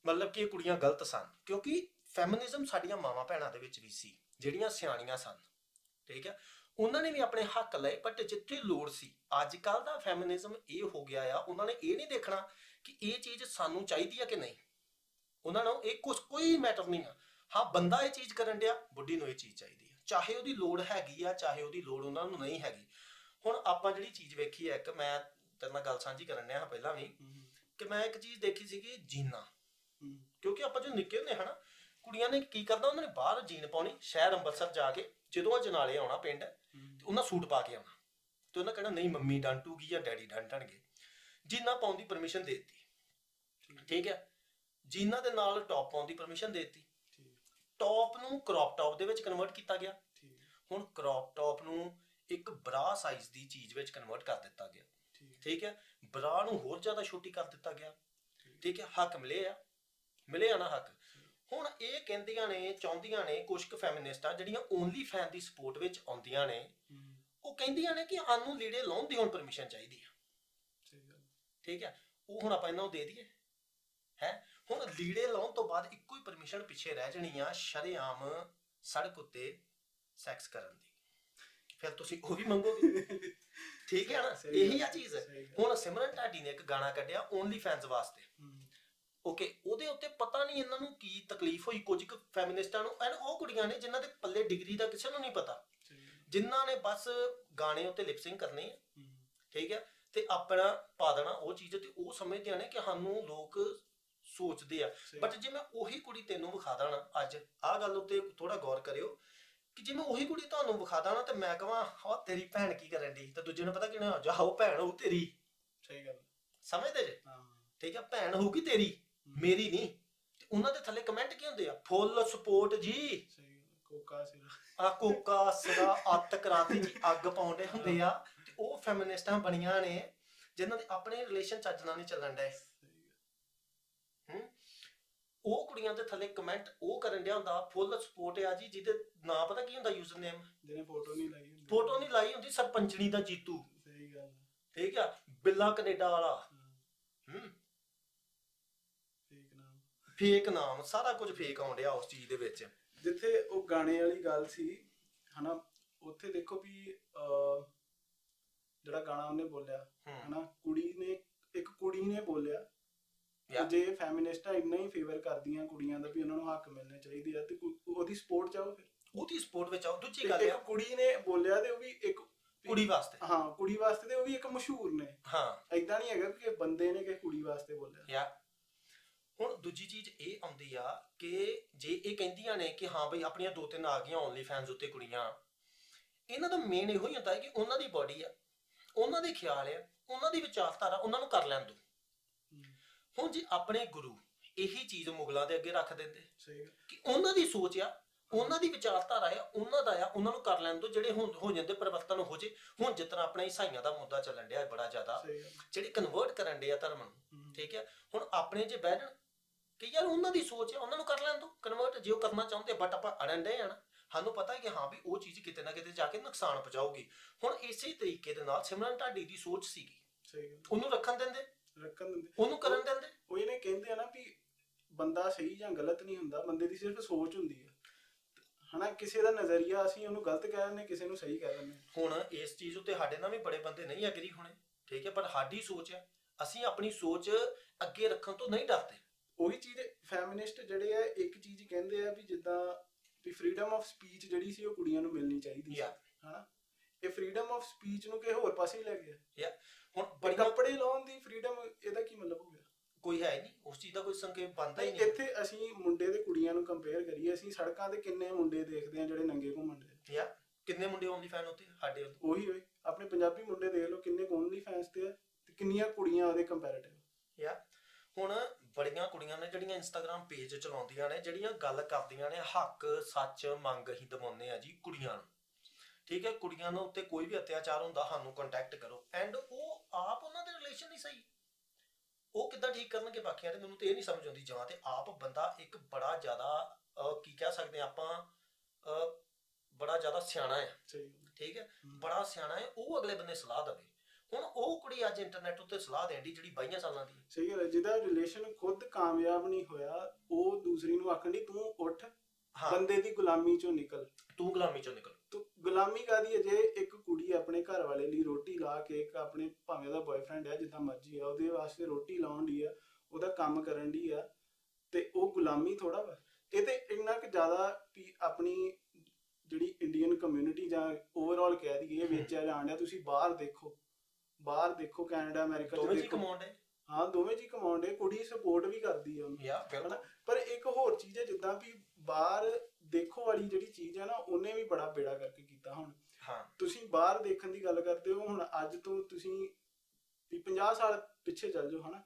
ਮਤਲਬ ਕਿ ਇਹ ਕੁੜੀਆਂ ਗਲਤ ਸਨ। ਕਿਉਂਕਿ ਫੈਮਿਨਿਜ਼ਮ ਸਾਡੀਆਂ ਮਾਵਾਂ ਭੈਣਾਂ ਦੇ ਵਿੱਚ ਵੀ ਸੀ, ਜਿਹੜੀਆਂ ਸਿਆਣੀਆਂ ਸਨ, ਠੀਕ ਹੈ, ਉਹਨਾਂ ਨੇ ਵੀ ਆਪਣੇ ਹੱਕ ਲਏ, ਬਟ ਜਿੱਥੇ ਲੋੜ ਸੀ। ਅੱਜ ਕੱਲ੍ਹ ਦਾ ਫੈਮਿਨਿਜ਼ਮ ਇਹ ਹੋ ਗਿਆ ਆ, ਉਹਨਾਂ ਨੇ ਇਹ ਨਹੀਂ ਦੇਖਣਾ ਕਿ ਇਹ ਚੀਜ਼ ਸਾਨੂੰ ਚਾਹੀਦੀ ਆ ਕਿ ਨਹੀਂ, ਉਹਨਾਂ ਨੂੰ ਇਹ ਕੋਈ ਮੈਟਰ ਨਹੀਂ ਆ। ਹਾਂ, ਬੰਦਾ ਇਹ ਚੀਜ਼ ਕਰਨ ਡਿਆ, ਬੁੱਢੀ ਨੂੰ ਇਹ ਚੀਜ਼ ਚਾਹੀਦੀ ਆ, ਚਾਹੇ ਉਹਦੀ ਲੋੜ ਹੈਗੀ ਆ, ਚਾਹੇ ਉਹਦੀ ਲੋੜ ਉਹਨਾਂ ਨੂੰ ਨਹੀਂ ਹੈਗੀ। ਹੁਣ ਆਪਾਂ ਜਿਹੜੀ ਚੀਜ਼ ਵੇਖੀ ਹੈ, ਇੱਕ ਮੈਂ ਤੇਰੇ ਨਾਲ ਗੱਲ ਸਾਂਝੀ ਕਰਨ ਡਿਆ ਪਹਿਲਾਂ ਵੀ, ਕਿ ਮੈਂ ਇੱਕ ਚੀਜ਼ ਦੇਖੀ ਸੀਗੀ, ਜੀਨਾਂ। ਕਿਉਂਕਿ ਆਪਾਂ ਜੋ ਨਿੱਕੇ ਹੁੰਦੇ ਹਨਾ, ਕੁੜੀਆਂ ਨੇ ਕੀ ਕਰਨਾ, ਉਹਨਾਂ ਨੇ ਬਾਹਰ ਜੀਨ ਪਾਉਣੀ, ਸ਼ਹਿਰ ਅੰਮ੍ਰਿਤਸਰ ਜਾ ਕੇ, ਜਦੋਂ ਅਜਨਾਲੇ ਆਉਣਾ ਪਿੰਡ, ਤੇ ਉਹਨਾਂ ਸੂਟ ਪਾ ਕੇ ਆਉਣਾ, ਤੇ ਉਹਨਾਂ ਕਹਿਣਾ ਨਹੀਂ ਮੰਮੀ ਡਾਂਟੂਗੀ ਜਾਂ ਡੈਡੀ ਡਾਂਟਣਗੇ। ਜੀਨਾਂ ਪਾਉਣ ਦੀ ਪਰਮਿਸ਼ਨ ਦੇ ਦਿੱਤੀ, ਠੀਕ ਹੈ। ਜੀਨਾਂ ਦੇ ਨਾਲ ਟੌਪ ਪਾਉਣ ਦੀ ਪਰਮਿਸ਼ਨ ਦੇ ਦਿੱਤੀ। ਟੌਪ ਨੂੰ ਕ੍ਰੌਪ ਟੌਪ ਦੇ ਵਿੱਚ ਕਨਵਰਟ ਕੀਤਾ ਗਿਆ। ਹੁਣ ਕ੍ਰੌਪ ਟੌਪ ਨੂੰ ਇੱਕ ਬਰਾ ਸਾਈਜ਼ ਦੀ ਚੀਜ਼ ਵਿੱਚ ਕਨਵਰਟ ਕਰ ਦਿੱਤਾ ਗਿਆ। ਠੀਕ ਹੈ, ਬਰਾ ਨੂੰ ਹੋਰ ਜ਼ਿਆਦਾ ਛੋਟੀ ਕਰ ਦਿੱਤਾ ਗਿਆ। ਠੀਕ ਹੈ, ਹੱਕ ਮਿਲੇ ਆ ਨਾ ਹੱਕ। ਹੁਣ ਇਹ ਕਹਿੰਦੀਆਂ ਨੇ, ਚਾਹੁੰਦੀਆਂ ਨੇ ਕੁਝ ਕੁ ਫੈਮਿਨਿਸਟਾਂ ਜਿਹੜੀਆਂ ਓਨਲੀ ਫੈਨ ਦੀ ਸਪੋਰਟ ਵਿੱਚ ਆਉਂਦੀਆਂ ਨੇ, ਉਹ ਕਹਿੰਦੀਆਂ ਨੇ ਕਿ ਸਾਨੂੰ ਲੀੜੇ ਲਾਉਣ ਦੀ ਹੁਣ ਪਰਮਿਸ਼ਨ ਚਾਹੀਦੀ ਆ। ਠੀਕ ਹੈ, ਉਹ ਹੁਣ ਆਪਾਂ ਇਹਨਾਂ ਨੂੰ ਦੇ ਦਈਏ ਹੈ। ਹੁਣ ਲੀੜੇ ਲਾਉਣ ਤੋਂ ਬਾਅਦ ਇੱਕੋ ਹੀ ਪਰਮਿਸ਼ਨ ਪਿੱਛੇ ਰਹਿ ਜਾਣੀ ਆ, ਸ਼ਰੇਆਮ ਸੜਕ ਉੱਤੇ ਸੈਕਸ ਕਰਨ ਦੀ। ਫਿਰ ਤੁਸੀਂ ਉਹ ਵੀ ਮੰਗੋਗੇ। ਠੀਕ ਹੈ ਨਾ, ਇਹੀ ਆ ਚੀਜ਼। ਹੁਣ ਸਿਮਰਨ ਢਾਡੀ ਨੇ ਇੱਕ ਗਾਣਾ ਕੱਢਿਆ ਓਨਲੀ ਫੈਨਸ ਵਾਸਤੇ। ਓਕੇ, ਉਹਦੇ ਉੱਤੇ ਪਤਾ ਨਹੀਂ ਇਹਨਾਂ ਨੂੰ ਕੀ ਤਕਲੀਫ ਹੋਈ ਕੁਝ ਕੁ ਫੈਮਿਨਿਸਟਾਂ ਨੂੰ। ਐਂਡ ਉਹ ਕੁੜੀਆਂ ਨੇ ਜਿਨ੍ਹਾਂ ਦੇ ਪੱਲੇ ਡਿਗਰੀ ਦਾ ਕਿਸੇ ਨੂੰ ਨਹੀਂ ਪਤਾ, ਜਿਨ੍ਹਾਂ ਨੇ ਬਸ ਗਾਣੇ ਉੱਤੇ ਲਿਪਸਿੰਗ ਕਰਨੀ ਹੈ। ਠੀਕ ਹੈ, ਤੇ ਆਪਣਾ ਪਾ ਦੇਣਾ ਉਹ ਚੀਜ਼, ਤੇ ਉਹ ਸਮਝਦੇ ਨੇ ਕਿ ਸਾਨੂੰ ਲੋਕ ਸੋਚਦੇ ਆ। ਬਟ ਜੇ ਮੈਂ ਉਹੀ ਕੁੜੀ ਤੈਨੂੰ ਵਿਖਾ ਦੇਣਾ, ਅੱਜ ਆਹ ਗੱਲ ਉੱਤੇ ਥੋੜਾ ਗੌਰ ਕਰਿਓ ਕਿ ਜੇ ਮੈਂ ਉਹੀ ਕੁੜੀ ਤੁਹਾਨੂੰ ਵਿਖਾ ਦੇਣਾ ਤੇ ਮੈਂ ਕਹਾਂ ਹਾਂ ਤੇਰੀ ਭੈਣ ਕੀ ਕਰਨ ਦੀ, ਤੇ ਦੂਜੇ ਨੂੰ ਪਤਾ ਕਿਹਨੇ ਜਾ ਉਹ ਭੈਣ ਹੋਊ ਤੇਰੀ। ਸਹੀ ਗੱਲ, ਸਮਝਦੇ ਜੇ? ਠੀਕ ਹੈ, ਭੈਣ ਹੋਊਗੀ ਤੇਰੀ, ਮੇਰੀ ਨਹੀਂ। ਤੇ ਉਹਨਾਂ ਦੇ ਥੱਲੇ ਕਮੈਂਟ ਕੀ ਹੁੰਦੇ ਆ? ਫੁੱਲ ਸਪੋਰਟ ਜੀ, ਕੋਕਾ ਸਿਰਾ ਅੱਤ ਕਰਾਤੀ ਜੀ, ਅੱਗ ਪਾਉਂਦੇ ਹੁੰਦੇ ਆ। ਤੇ ਉਹ ਫੈਮਿਨਿਸਟਾਂ ਬਣੀਆਂ ਨੇ ਜਿਨ੍ਹਾਂ ਦੇ ਆਪਣੇ ਰਿਲੇਸ਼ਨ ਚੱਜ ਨਾਲ ਨਹੀਂ ਚੱਲਣ ਡਏ। ਉਹ ਕੁੜੀਆਂ ਦੇ ਥੱਲੇ ਕਮੈਂਟ ਉਹ ਕਰਨ ਡਿਆ ਹੁੰਦਾ ਫੁੱਲ ਸਪੋਰਟ ਆ ਜੀ, ਜਿਹਦੇ ਨਾਂ ਪਤਾ ਕੀ ਹੁੰਦਾ, ਯੂਜ਼ਰ ਨੇਮ, ਜਿਹਨੇ ਫੋਟੋ ਨਹੀਂ ਲਾਈ ਹੁੰਦੀ, ਸਰਪੰਚਣੀ ਦਾ ਜੀਤੂ। ਸਹੀ ਗੱਲ। ਠੀਕ ਆ, ਬਿੱਲਾ ਕੈਨੇਡਾ ਵਾਲਾ, ਫੇਕ ਨਾਮ, ਸਾਰਾ ਕੁਝ ਫੇਕ ਆਉਣ ਡਿਆ ਉਸ ਚੀਜ਼ ਦੇ ਵਿੱਚ। ਜਿੱਥੇ ਉਹ ਗਾਣੇ ਵਾਲੀ ਗੱਲ ਸੀ ਹਨਾ, ਉੱਥੇ ਦੇਖੋ ਵੀ ਜਿਹੜਾ ਗਾਣਾ ਉਹਨੇ ਬੋਲਿਆ ਹਨਾ, ਇੱਕ ਕੁੜੀ ਨੇ ਬੋਲਿਆ, ਜੇ ਫੈਮਿਨਿਸਟਾਂ ਇੰਨਾ ਹੀ ਫੇਵਰ ਕਰਦੀਆਂ ਕੁੜੀਆਂ ਦਾ ਵੀ ਉਹਨਾਂ ਨੂੰ ਹੱਕ ਮਿਲਣੇ ਚਾਹੀਦੇ ਆ, ਤੇ ਉਹਦੀ ਸਪੋਰਟ ਚਾਹੋ, ਫਿਰ ਉਹਦੀ ਸਪੋਰਟ ਵਿੱਚ ਆਓ। ਦੂਜੀ ਗੱਲ ਆ, ਕੁੜੀ ਨੇ ਬੋਲਿਆ ਤੇ ਉਹ ਵੀ ਇੱਕ ਕੁੜੀ ਵਾਸਤੇ, ਹਾਂ ਕੁੜੀ ਵਾਸਤੇ, ਤੇ ਉਹ ਵੀ ਇੱਕ ਮਸ਼ਹੂਰ ਨੇ। ਹਾਂ, ਏਦਾਂ ਨਹੀਂ ਹੈਗਾ ਕਿ ਬੰਦੇ ਨੇ ਕਿ ਕੁੜੀ ਵਾਸਤੇ ਬੋਲਿਆ। ਹੁਣ ਦੂਜੀ ਚੀਜ਼ ਇਹ ਆਉਂਦੀ ਆ ਕਿ ਜੇ ਇਹ ਕਹਿੰਦੀਆਂ ਨੇ ਕਿ ਹਾਂ ਬਈ ਆਪਣੀਆਂ 2-3 ਆ ਗਈਆਂ ਓਨਲੀ ਫੈਨਸ ਉੱਤੇ ਕੁੜੀਆਂ, ਇਹਨਾਂ ਦਾ ਮੇਨ ਇਹੋ ਹੀ ਹੁੰਦਾ ਹੈ ਕਿ ਉਹਨਾਂ ਦੀ ਬੋਡੀ ਆ, ਉਹਨਾਂ ਦੇ ਖਿਆਲ ਆ, ਉਹਨਾਂ ਦੀ ਵਿਚਾਰਧਾਰਾ, ਉਹਨਾਂ ਨੂੰ ਕਰ ਲੈਣ ਦਿਓ। ਹੁਣ ਜੇ ਆਪਣੇ ਗੁਰੂ ਇਹੀ ਚੀਜ਼ ਮੁਗਲਾਂ ਦੇ ਅੱਗੇ ਰੱਖ ਦਿੰਦੇ ਕਿ ਉਹਨਾਂ ਦੀ ਸੋਚ ਆ, ਉਹਨਾਂ ਦੀ ਵਿਚਾਰਧਾਰਾ ਆ, ਉਹਨਾਂ ਦਾ ਆ, ਉਹਨਾਂ ਨੂੰ ਕਰ ਲੈਣ ਦਿਓ, ਜਿਹੜੇ ਹੁਣ ਹੋ ਜਾਂਦੇ ਪਰਿਵਰਤਨ ਹੋ ਜੇ। ਹੁਣ ਜਿਸ ਤਰ੍ਹਾਂ ਆਪਣਾ ਈਸਾਈਆਂ ਦਾ ਮੁੱਦਾ ਚੱਲਣ ਡਿਆ ਬੜਾ ਜ਼ਿਆਦਾ, ਜਿਹੜੇ ਕਨਵਰਟ ਕਰਨ ਡੇ ਆ ਧਰਮ ਨੂੰ। ਠੀਕ ਹੈ, ਹੁਣ ਆਪਣੇ ਜੇ ਬਹਿ ਜਾਣ ਕਿ ਯਾਰ ਉਹਨਾਂ ਦੀ ਸੋਚ ਹੈ, ਉਹਨਾਂ ਨੂੰ ਕਰ ਲੈਣ ਦਿਓ ਕਨਵਰਟ, ਜੇ ਉਹ ਕਰਨਾ ਚਾਹੁੰਦੇ। ਬਟ ਆਪਾਂ ਅੜਨ ਡਏ ਆ ਨਾ, ਸਾਨੂੰ ਪਤਾ ਹੈ ਕਿ ਹਾਂ ਵੀ ਉਹ ਚੀਜ਼ ਕਿਤੇ ਨਾ ਕਿਤੇ ਜਾ ਕੇ ਨੁਕਸਾਨ ਪਹੁੰਚਾਊਗੀ। ਹੁਣ ਇਸੇ ਤਰੀਕੇ ਦੇ ਨਾਲ ਸਿਮਰਨ ਢਾਡੀ ਦੀ ਸੋਚ ਸੀਗੀ, ਉਹਨੂੰ ਰੱਖਣ ਦਿੰਦੇ, ਉਹਨੂੰ ਕਰਨ ਦਿੰਦੇ। ਉਹ ਇਹਨੇ ਕਹਿੰਦੇ ਆ ਨਾ ਵੀ ਬੰਦਾ ਸਹੀ ਜਾਂ ਗਲਤ ਨਹੀਂ ਹੁੰਦਾ, ਬੰਦੇ ਦੀ ਸਿਰਫ ਸੋਚ ਹੁੰਦੀ ਹੈ ਹਨਾ। ਕਿਸੇ ਦਾ ਨਜ਼ਰੀਆ ਅਸੀਂ ਉਹਨੂੰ ਗਲਤ ਕਹਿ ਦਿੰਦੇ, ਕਿਸੇ ਨੂੰ ਸਹੀ ਕਹਿ ਦਿੰਦੇ। ਹੁਣ ਇਸ ਚੀਜ਼ ਉੱਤੇ ਸਾਡੇ ਨਾਲ ਵੀ ਬੜੇ ਬੰਦੇ ਨਹੀਂ ਐਗਰੀ ਹੋਣੇ, ਠੀਕ ਹੈ, ਪਰ ਸਾਡੀ ਸੋਚ ਹੈ, ਅਸੀਂ ਆਪਣੀ ਸੋਚ ਅੱਗੇ ਰੱਖਣ ਤੋਂ ਨਹੀਂ ਡਰਦੇ। ਉਹੀ ਚੀਜ਼ ਫੈਮਿਨਿਸਟ ਜਿਹੜੇ ਆ ਇੱਕ ਚੀਜ਼ ਕਹਿੰਦੇ ਆ ਵੀ ਜਿੱਦਾਂ ਵੀ ਫਰੀडम ਆਫ ਸਪੀਚ ਜਿਹੜੀ ਸੀ ਉਹ ਕੁੜੀਆਂ ਨੂੰ ਮਿਲਣੀ ਚਾਹੀਦੀ ਹੈ ਹਨਾ। ਇਹ ਫਰੀडम ਆਫ ਸਪੀਚ ਨੂੰ ਕਿਸੇ ਹੋਰ ਪਾਸੇ ਲੈ ਗਿਆ। ਹੁਣ ਕੱਪੜੇ ਲਾਉਣ ਦੀ ਫਰੀडम, ਇਹਦਾ ਕੀ ਮਤਲਬ ਹੋ ਗਿਆ? ਕੋਈ ਹੈ ਨਹੀਂ, ਉਸ ਚੀਜ਼ ਦਾ ਕੋਈ ਸੰਕੇਤ ਬਣਦਾ ਹੀ ਨਹੀਂ। ਇੱਥੇ ਅਸੀਂ ਮੁੰਡੇ ਤੇ ਕੁੜੀਆਂ ਨੂੰ ਕੰਪੇਅਰ ਕਰੀਏ, ਅਸੀਂ ਸੜਕਾਂ ਤੇ ਕਿੰਨੇ ਮੁੰਡੇ ਦੇਖਦੇ ਆ ਜਿਹੜੇ ਨੰਗੇ ਘੁੰਮਣ ਦੇ। ਕਿੰਨੇ ਮੁੰਡੇ ਓਨਲੀ ਫੈਨ ਹੁੰਦੇ ਸਾਡੇ? ਉਹੀ ਹੋਏ ਆਪਣੇ ਪੰਜਾਬੀ ਮੁੰਡੇ ਦੇਖ ਲਓ ਕਿੰਨੇ ਓਨਲੀ ਫੈਨਸ ਤੇ ਆ, ਤੇ ਕਿੰਨੀਆਂ ਕੁੜੀਆਂ ਉਹਦੇ ਕੰਪੈਰੀਟਿਵ। ਹੁਣ ਬੜੀਆਂ ਕੁੜੀਆਂ ਨੇ ਜਿਹੜੀਆਂ ਇੰਸਟਾਗ੍ਰਾਮ ਪੇਜ ਚਲਾਉਂਦੀਆਂ ਨੇ, ਜਿਹੜੀਆਂ ਗੱਲ ਕਰਦੀਆਂ ਨੇ ਹੱਕ ਸੱਚ ਮੰਗ ਹੀ ਦਵਾਉਂਦੇ ਆ ਜੀ ਕੁੜੀਆਂ ਨੂੰ। ਠੀਕ ਹੈ, ਕੁੜੀਆਂ ਨੂੰ ਉੱਤੇ ਕੋਈ ਵੀ ਅਤਿਆਚਾਰ ਹੁੰਦਾ ਸਾਨੂੰ ਕੰਟੈਕਟ ਕਰੋ। ਐਂਡ ਉਹ ਆਪ ਉਹਨਾਂ ਦੇ ਰਿਲੇਸ਼ਨ ਨਹੀਂ ਸਹੀ, ਉਹ ਕਿੱਦਾਂ ਠੀਕ ਕਰਨਗੇ ਬਾਕੀਆਂ ਦੇ? ਮੈਨੂੰ ਤੇ ਇਹ ਨਹੀਂ ਸਮਝ ਆਉਂਦੀ। ਜਾਂ ਤੇ ਆਪ ਬੰਦਾ ਇੱਕ ਬੜਾ ਜ਼ਿਆਦਾ ਕੀ ਕਹਿ ਸਕਦੇ ਆਪਾਂ, ਬੜਾ ਜ਼ਿਆਦਾ ਸਿਆਣਾ ਹੈ, ਠੀਕ ਹੈ, ਬੜਾ ਸਿਆਣਾ ਹੈ, ਉਹ ਅਗਲੇ ਬੰਦੇ ਸਲਾਹ ਦੇਵੇ। ਹੁਣ ਉਹ ਕੁੜੀ ਅੱਜ ਇੰਟਰਨੈਟ ਉੱਤੇ ਸਲਾਹ ਦੇਣ ਦੀ ਜਿਹੜੀ 22 ਸਾਲਾਂ ਦੀ। ਸਹੀ ਗੱਲ ਹੈ, ਜਿਹਦਾ ਰਿਲੇਸ਼ਨ ਖੁਦ ਕਾਮਯਾਬ ਨਹੀਂ ਹੋਇਆ, ਉਹ ਦੂਸਰੀ ਨੂੰ ਆਖਣ ਦੀ ਤੂੰ ਉੱਠ, ਬੰਦੇ ਦੀ ਗੁਲਾਮੀ ਚੋਂ ਨਿਕਲ, ਤੂੰ ਗੁਲਾਮੀ ਚੋਂ ਨਿਕਲ। ਤੂੰ ਗੁਲਾਮੀ ਕਾਹਦੀ ਹੈ? ਜੇ ਇੱਕ ਕੁੜੀ ਆਪਣੇ ਘਰ ਵਾਲੇ ਲਈ ਰੋਟੀ ਲਾ ਕੇ, ਇੱਕ ਆਪਣੇ ਭਾਵੇਂ ਉਹਦਾ ਬॉयਫ੍ਰੈਂਡ ਹੈ ਜਿੱਦਾਂ ਮਰਜ਼ੀ ਆ, ਉਹਦੇ ਵਾਸਤੇ ਰੋਟੀ ਲਾਉਣ ਦੀ ਆ, ਉਹਦਾ ਕੰਮ ਕਰਨ ਦੀ ਆ, ਤੇ ਉਹ ਗੁਲਾਮੀ ਥੋੜਾ ਵਾ। ਇਹ ਤੇ ਇੰਨਾ ਕੁ ਜ਼ਿਆਦਾ ਵੀ ਆਪਣੀ ਜਿਹੜੀ ਇੰਡੀਅਨ ਕਮਿਊਨਿਟੀ ਜਾਂ ਓਵਰਆਲ ਕਹਿ ਦਈਏ ਵੇਚਿਆ ਜਾਣ ਡਿਆ। ਤੁਸੀਂ ਬਾਹਰ ਦੇਖੋ ਕੈਨੇਡਾ ਅਮਰੀਕਾ ਚ ਦੇਖੋ, ਹਾਂ ਦੋਵੇਂ ਜੀ ਕਮਾਉਂਦੇ, ਕੁੜੀ ਸਪੋਰਟ ਵੀ ਕਰਦੀ ਆ ਉਹਨੂੰ। ਪਰ ਇੱਕ ਹੋਰ ਚੀਜ਼ ਹੈ, ਜਿੱਦਾਂ ਵੀ ਬਾਹਰ ਦੇਖੋ ਵਾਲੀ ਜਿਹੜੀ ਚੀਜ਼ ਹੈ ਨਾ, ਉਹਨੇ ਵੀ ਬੜਾ ਬੇੜਾ ਕਰਕੇ ਕੀਤਾ। ਹੁਣ ਤੁਸੀਂ ਬਾਹਰ ਦੇਖਣ ਦੀ ਗੱਲ ਕਰਦੇ ਹੋ, ਹੁਣ ਅੱਜ ਤੋਂ ਤੁਸੀਂ 50 ਸਾਲ ਪਿੱਛੇ ਚੱਲ ਜਾਓ ਹਨਾ,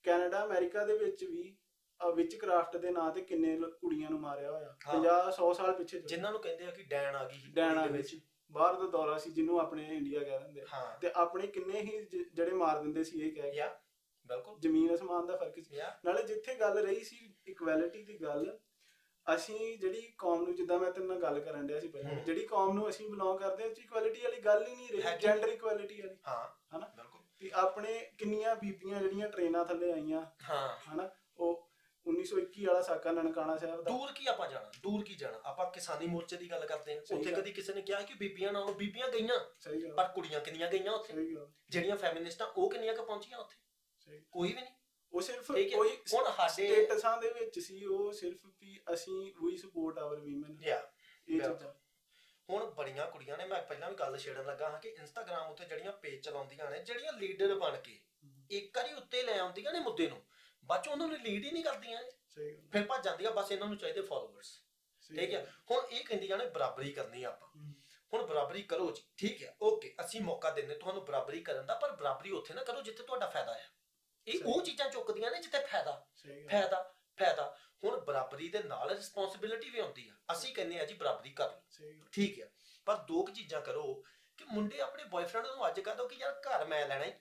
ਕੈਨੇਡਾ ਅਮਰੀਕਾ ਦੇ ਵਿੱਚ ਵੀ ਵਿਚ ਕਰਾਫਟ ਦੇ ਨਾਂ ਤੇ ਕਿੰਨੇ ਕੁੜੀਆਂ ਨੂੰ ਮਾਰਿਆ ਹੋਇਆ, ਹਾਂ। 50-100 ਸਾਲ ਪਿੱਛੇ ਜਿਨ੍ਹਾਂ ਨੂੰ ਕਹਿੰਦੇ ਆ ਕਿ ਡੈਣ ਆ ਗਈ ਸੀ ਡੈਣ ਕੁੜੀ ਆ ਦੇ ਗਈ ਵਿੱਚ। ਸੀ, ਬਾਹਰ ਦਾ ਦੌਰਾ ਸੀ ਜਿਹਨੂੰ ਆਪਣੇ ਇੰਡੀਆ ਕਹਿ ਦਿੰਦੇ, ਹਾਂ ਤੇ ਆਪਣੇ ਕਿੰਨੇ ਹੀ ਜਿਹੜੇ ਮਾਰ ਦਿੰਦੇ ਸੀ ਇਹ ਕਹਿ ਕੇ। ਯਾ ਬਿਲਕੁਲ ਜ਼ਮੀਨ ਅਸਮਾਨ ਦਾ ਫਰਕ ਸੀ। ਯਾ ਨਾਲੇ ਜਿੱਥੇ ਗੱਲ ਰਹੀ ਸੀ ਇਕੁਐਲਿਟੀ ਦੀ ਗੱਲ, ਅਸੀਂ ਜਿਹੜੀ ਕੌਮ ਨੂੰ, ਜਿੱਦਾਂ ਮੈਂ ਤੇਰੇ ਨਾਲ ਗੱਲ ਕਰਨ ਡਿਆ ਸੀ ਪਹਿਲਾਂ, ਜਿਹੜੀ ਕੌਮ ਨੂੰ ਅਸੀਂ ਬਿਲੋਂਗ ਕਰਦੇ ਹਾਂ ਉਹ 'ਚ ਇਕੁਐਲਿਟੀ ਵਾਲੀ ਗੱਲ ਹੀ ਨਹੀਂ ਰਹੀ, ਜੈਂਡਰ ਇਕੁਐਲਿਟੀ ਵਾਲੀ। ਹਾਂ ਹਨਾ, ਬਿਲਕੁਲ। ਵੀ ਆਪਣੇ ਕਿੰਨੀਆਂ ਬੀਬੀਆਂ ਜਿਹੜੀਆਂ ਟ੍ਰੇਨਾਂ ਥੱਲੇ ਆਈਆਂ, ਹਾਂ ਹਨਾ, ਉਹ 1921 ਵਾਲਾ ਸਾਕਾ ਨਨਕਾਣਾ ਸਾਹਿਬ ਦਾ। ਦੂਰ ਕੀ ਆਪਾਂ ਜਾਣਾ, ਦੂਰ ਕੀ ਜਾਣਾ, ਆਪਾਂ ਕਿਸਾਨੀ ਮੋਰਚੇ ਦੀ ਗੱਲ ਕਰਦੇ ਹਾਂ। ਸਹੀ ਉੱਥੇ ਗੱਲ। ਕਦੀ ਕਿਸੇ ਨੇ ਕਿਹਾ ਕਿ ਬੀਬੀਆਂ ਨਾਲ, ਬੀਬੀਆਂ ਗਈਆਂ ਸਹੀ ਗੱਲ, ਪਰ ਕੁੜੀਆਂ ਕਿੰਨੀਆਂ ਗਈਆਂ ਉੱਥੇ? ਸਹੀ ਗੱਲ, ਜਿਹੜੀਆਂ ਫੈਮਿਨਿਸਟਾਂ ਉਹ ਕਿੰਨੀਆਂ ਕੁ ਪਹੁੰਚੀਆਂ ਉੱਥੇ? ਸਹੀ। ਕੋਈ ਵੀ ਨਹੀਂ। ਉਹ ਸਿਰਫ ਠੀਕ ਹੈ। ਕੋਈ ਹੁਣ ਸਾਡੇ ਸਟੇਟਸਾਂ ਦੇ ਵਿੱਚ ਸੀ, ਉਹ ਸਿਰਫ ਵੀ ਅਸੀਂ ਵੀ ਸਪੋਰਟ ਆਵਰ ਵੀਮਨ, ਯਾ ਇਹ ਬਿਲਕੁਲ। ਚੀਜ਼ਾਂ। ਹੁਣ ਬੜੀਆਂ ਕੁੜੀਆਂ ਨੇ, ਮੈਂ ਪਹਿਲਾਂ ਵੀ ਗੱਲ ਛੇੜਨ ਲੱਗਾ ਹਾਂ ਕਿ ਇੰਸਟਾਗ੍ਰਾਮ ਉੱਤੇ ਜਿਹੜੀਆਂ ਪੇਜ ਚਲਾਉਂਦੀਆਂ ਨੇ, ਜਿਹੜੀਆਂ ਲੀਡਰ ਬਣ ਕੇ ਇੱਕ ਵਾਰੀ ਉੱਤੇ ਲੈ ਆਉਂਦੀਆਂ ਨੇ ਮੁੱਦੇ ਨੂੰ, ਬਾਅਦ ਚ ਉਹਨਾਂ ਨੂੰ ਲੀਡ ਹੀ ਨਹੀਂ ਕਰਦੀਆਂ, ਸਹੀ ਗੱਲ, ਫਿਰ ਭੱਜ ਜਾਂਦੀਆਂ। ਬਸ ਇਹਨਾਂ ਨੂੰ ਚਾਹੀਦੇ ਫਾਲੋਅਰਸ। ਸਹੀ ਠੀਕ ਹੈ। ਗੱਲ। ਹੁਣ ਇਹ ਕਹਿੰਦੀਆਂ ਨੇ ਬਰਾਬਰੀ ਕਰਨੀ ਆ ਆਪਾਂ। ਹੁਣ ਬਰਾਬਰੀ ਕਰੋ ਜੀ, ਠੀਕ ਹੈ, ਓਕੇ, ਅਸੀਂ ਮੌਕਾ ਦਿੰਦੇ ਤੁਹਾਨੂੰ ਬਰਾਬਰੀ ਕਰਨ ਦਾ, ਪਰ ਬਰਾਬਰੀ ਉੱਥੇ ਨਾ ਕਰੋ ਜਿੱਥੇ ਤੁਹਾਡਾ ਫਾਇਦਾ ਹੈ। ਇਹ ਉਹ ਚੀਜ਼ਾਂ ਚੁੱਕਦੀਆਂ ਨੇ ਜਿੱਥੇ ਫਾਇਦਾ ਸਹੀ ਗੱਲ, ਫਾਇਦਾ ਫਾਇਦਾ। ਹੁਣ ਬਰਾਬਰੀ ਦੇ ਨਾਲ ਰਿਸਪੌਂਸਿਬਿਲਿਟੀ ਵੀ ਆਉਂਦੀ ਆ। ਅਸੀਂ ਕਹਿੰਦੇ ਆ ਜੀ ਬਰਾਬਰੀ ਕਰ ਲਓ, ਸਹੀ ਗੱਲ, ਠੀਕ ਹੈ, ਪਰ ਦੋ ਕੁ ਚੀਜ਼ਾਂ ਕਰੋ ਕਿ ਮੁੰਡੇ ਆਪਣੇ ਬॉयਫ੍ਰੈਂਡ ਨੂੰ ਅੱਜ ਕਹਿ ਦੋ ਕਿ ਯਾਰ ਘਰ ਮੈਂ ਲੈਣਾ ਈ,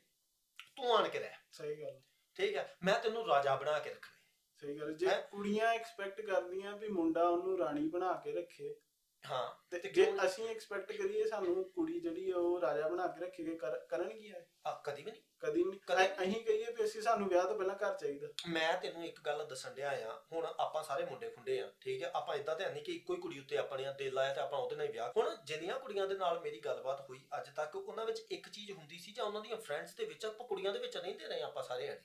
ਤੂੰ ਆਣ ਕੇ ਰਹਿ, ਸਹੀ ਗੱਲ, ਠੀਕ ਹੈ, ਮੈਂ ਤੈਨੂੰ ਰਾਜਾ ਬਣਾ ਕੇ ਰੱਖਣਾ। ਸਹੀ ਗੱਲ। ਜੇ ਕੁੜੀਆਂ ਐਕਸਪੈਕਟ ਕਰਦੀਆਂ ਵੀ ਮੁੰਡਾ ਉਹਨੂੰ ਰਾਣੀ ਬਣਾ ਕੇ ਰੱਖੇ, ਹਾਂ, ਤੇ ਤੇ ਜੇ ਕਿਉਂ ਅਸੀਂ ਐਕਸਪੈਕਟ ਕਰੀਏ ਸਾਨੂੰ ਕੁੜੀ ਜਿਹੜੀ ਉਹ ਰਾਜਾ ਬਣਾ ਕੇ ਰੱਖੇਗੀ, ਕਰਨਗੀ ਇਹ? ਕਦੀ ਵੀ ਨਹੀਂ। ਕਦੀ ਨਹੀਂ। ਕਦੀ ਨਹੀਂ। ਅਸੀਂ ਕਹੀਏ ਵੀ ਅਸੀਂ, ਸਾਨੂੰ ਵਿਆਹ ਤੋਂ ਪਹਿਲਾਂ ਘਰ ਚਾਹੀਦਾ। ਮੈਂ ਤੈਨੂੰ ਇੱਕ ਗੱਲ ਦੱਸਣ ਡਿਆ ਆ, ਹੁਣ ਆਪਾਂ ਸਾਰੇ ਮੁੰਡੇ ਖੁੰਡੇ ਆ, ਠੀਕ ਹੈ, ਆਪਾਂ ਇਦਾਂ ਤੇ ਨਹੀਂ ਕਿ ਇੱਕੋ ਹੀ ਕੁੜੀ ਉੱਤੇ ਆਪਣੇ ਦਿਲ ਆਇਆ ਤੇ ਆਪਾਂ ਉਹਦੇ ਨਾਲ ਹੀ ਵਿਆਹ। ਹੁਣ ਜਿੰਨੀਆਂ ਕੁੜੀਆਂ ਦੇ ਨਾਲ ਮੇਰੀ ਗੱਲਬਾਤ ਹੋਈ ਅੱਜ ਤੱਕ, ਉਹਨਾਂ ਵਿੱਚ ਇੱਕ ਚੀਜ਼ ਹੁੰਦੀ ਸੀ, ਜਾਂ ਉਹਨਾਂ ਦੀਆਂ ਫਰੈਂਡਸ ਦੇ ਵਿੱਚ, ਆਪਾਂ ਕੁੜੀਆਂ ਦੇ ਵਿੱਚ ਰਹਿੰਦੇ ਰਹੇ ਆਪਾਂ ਸਾਰੇ ਜਾਣੇ,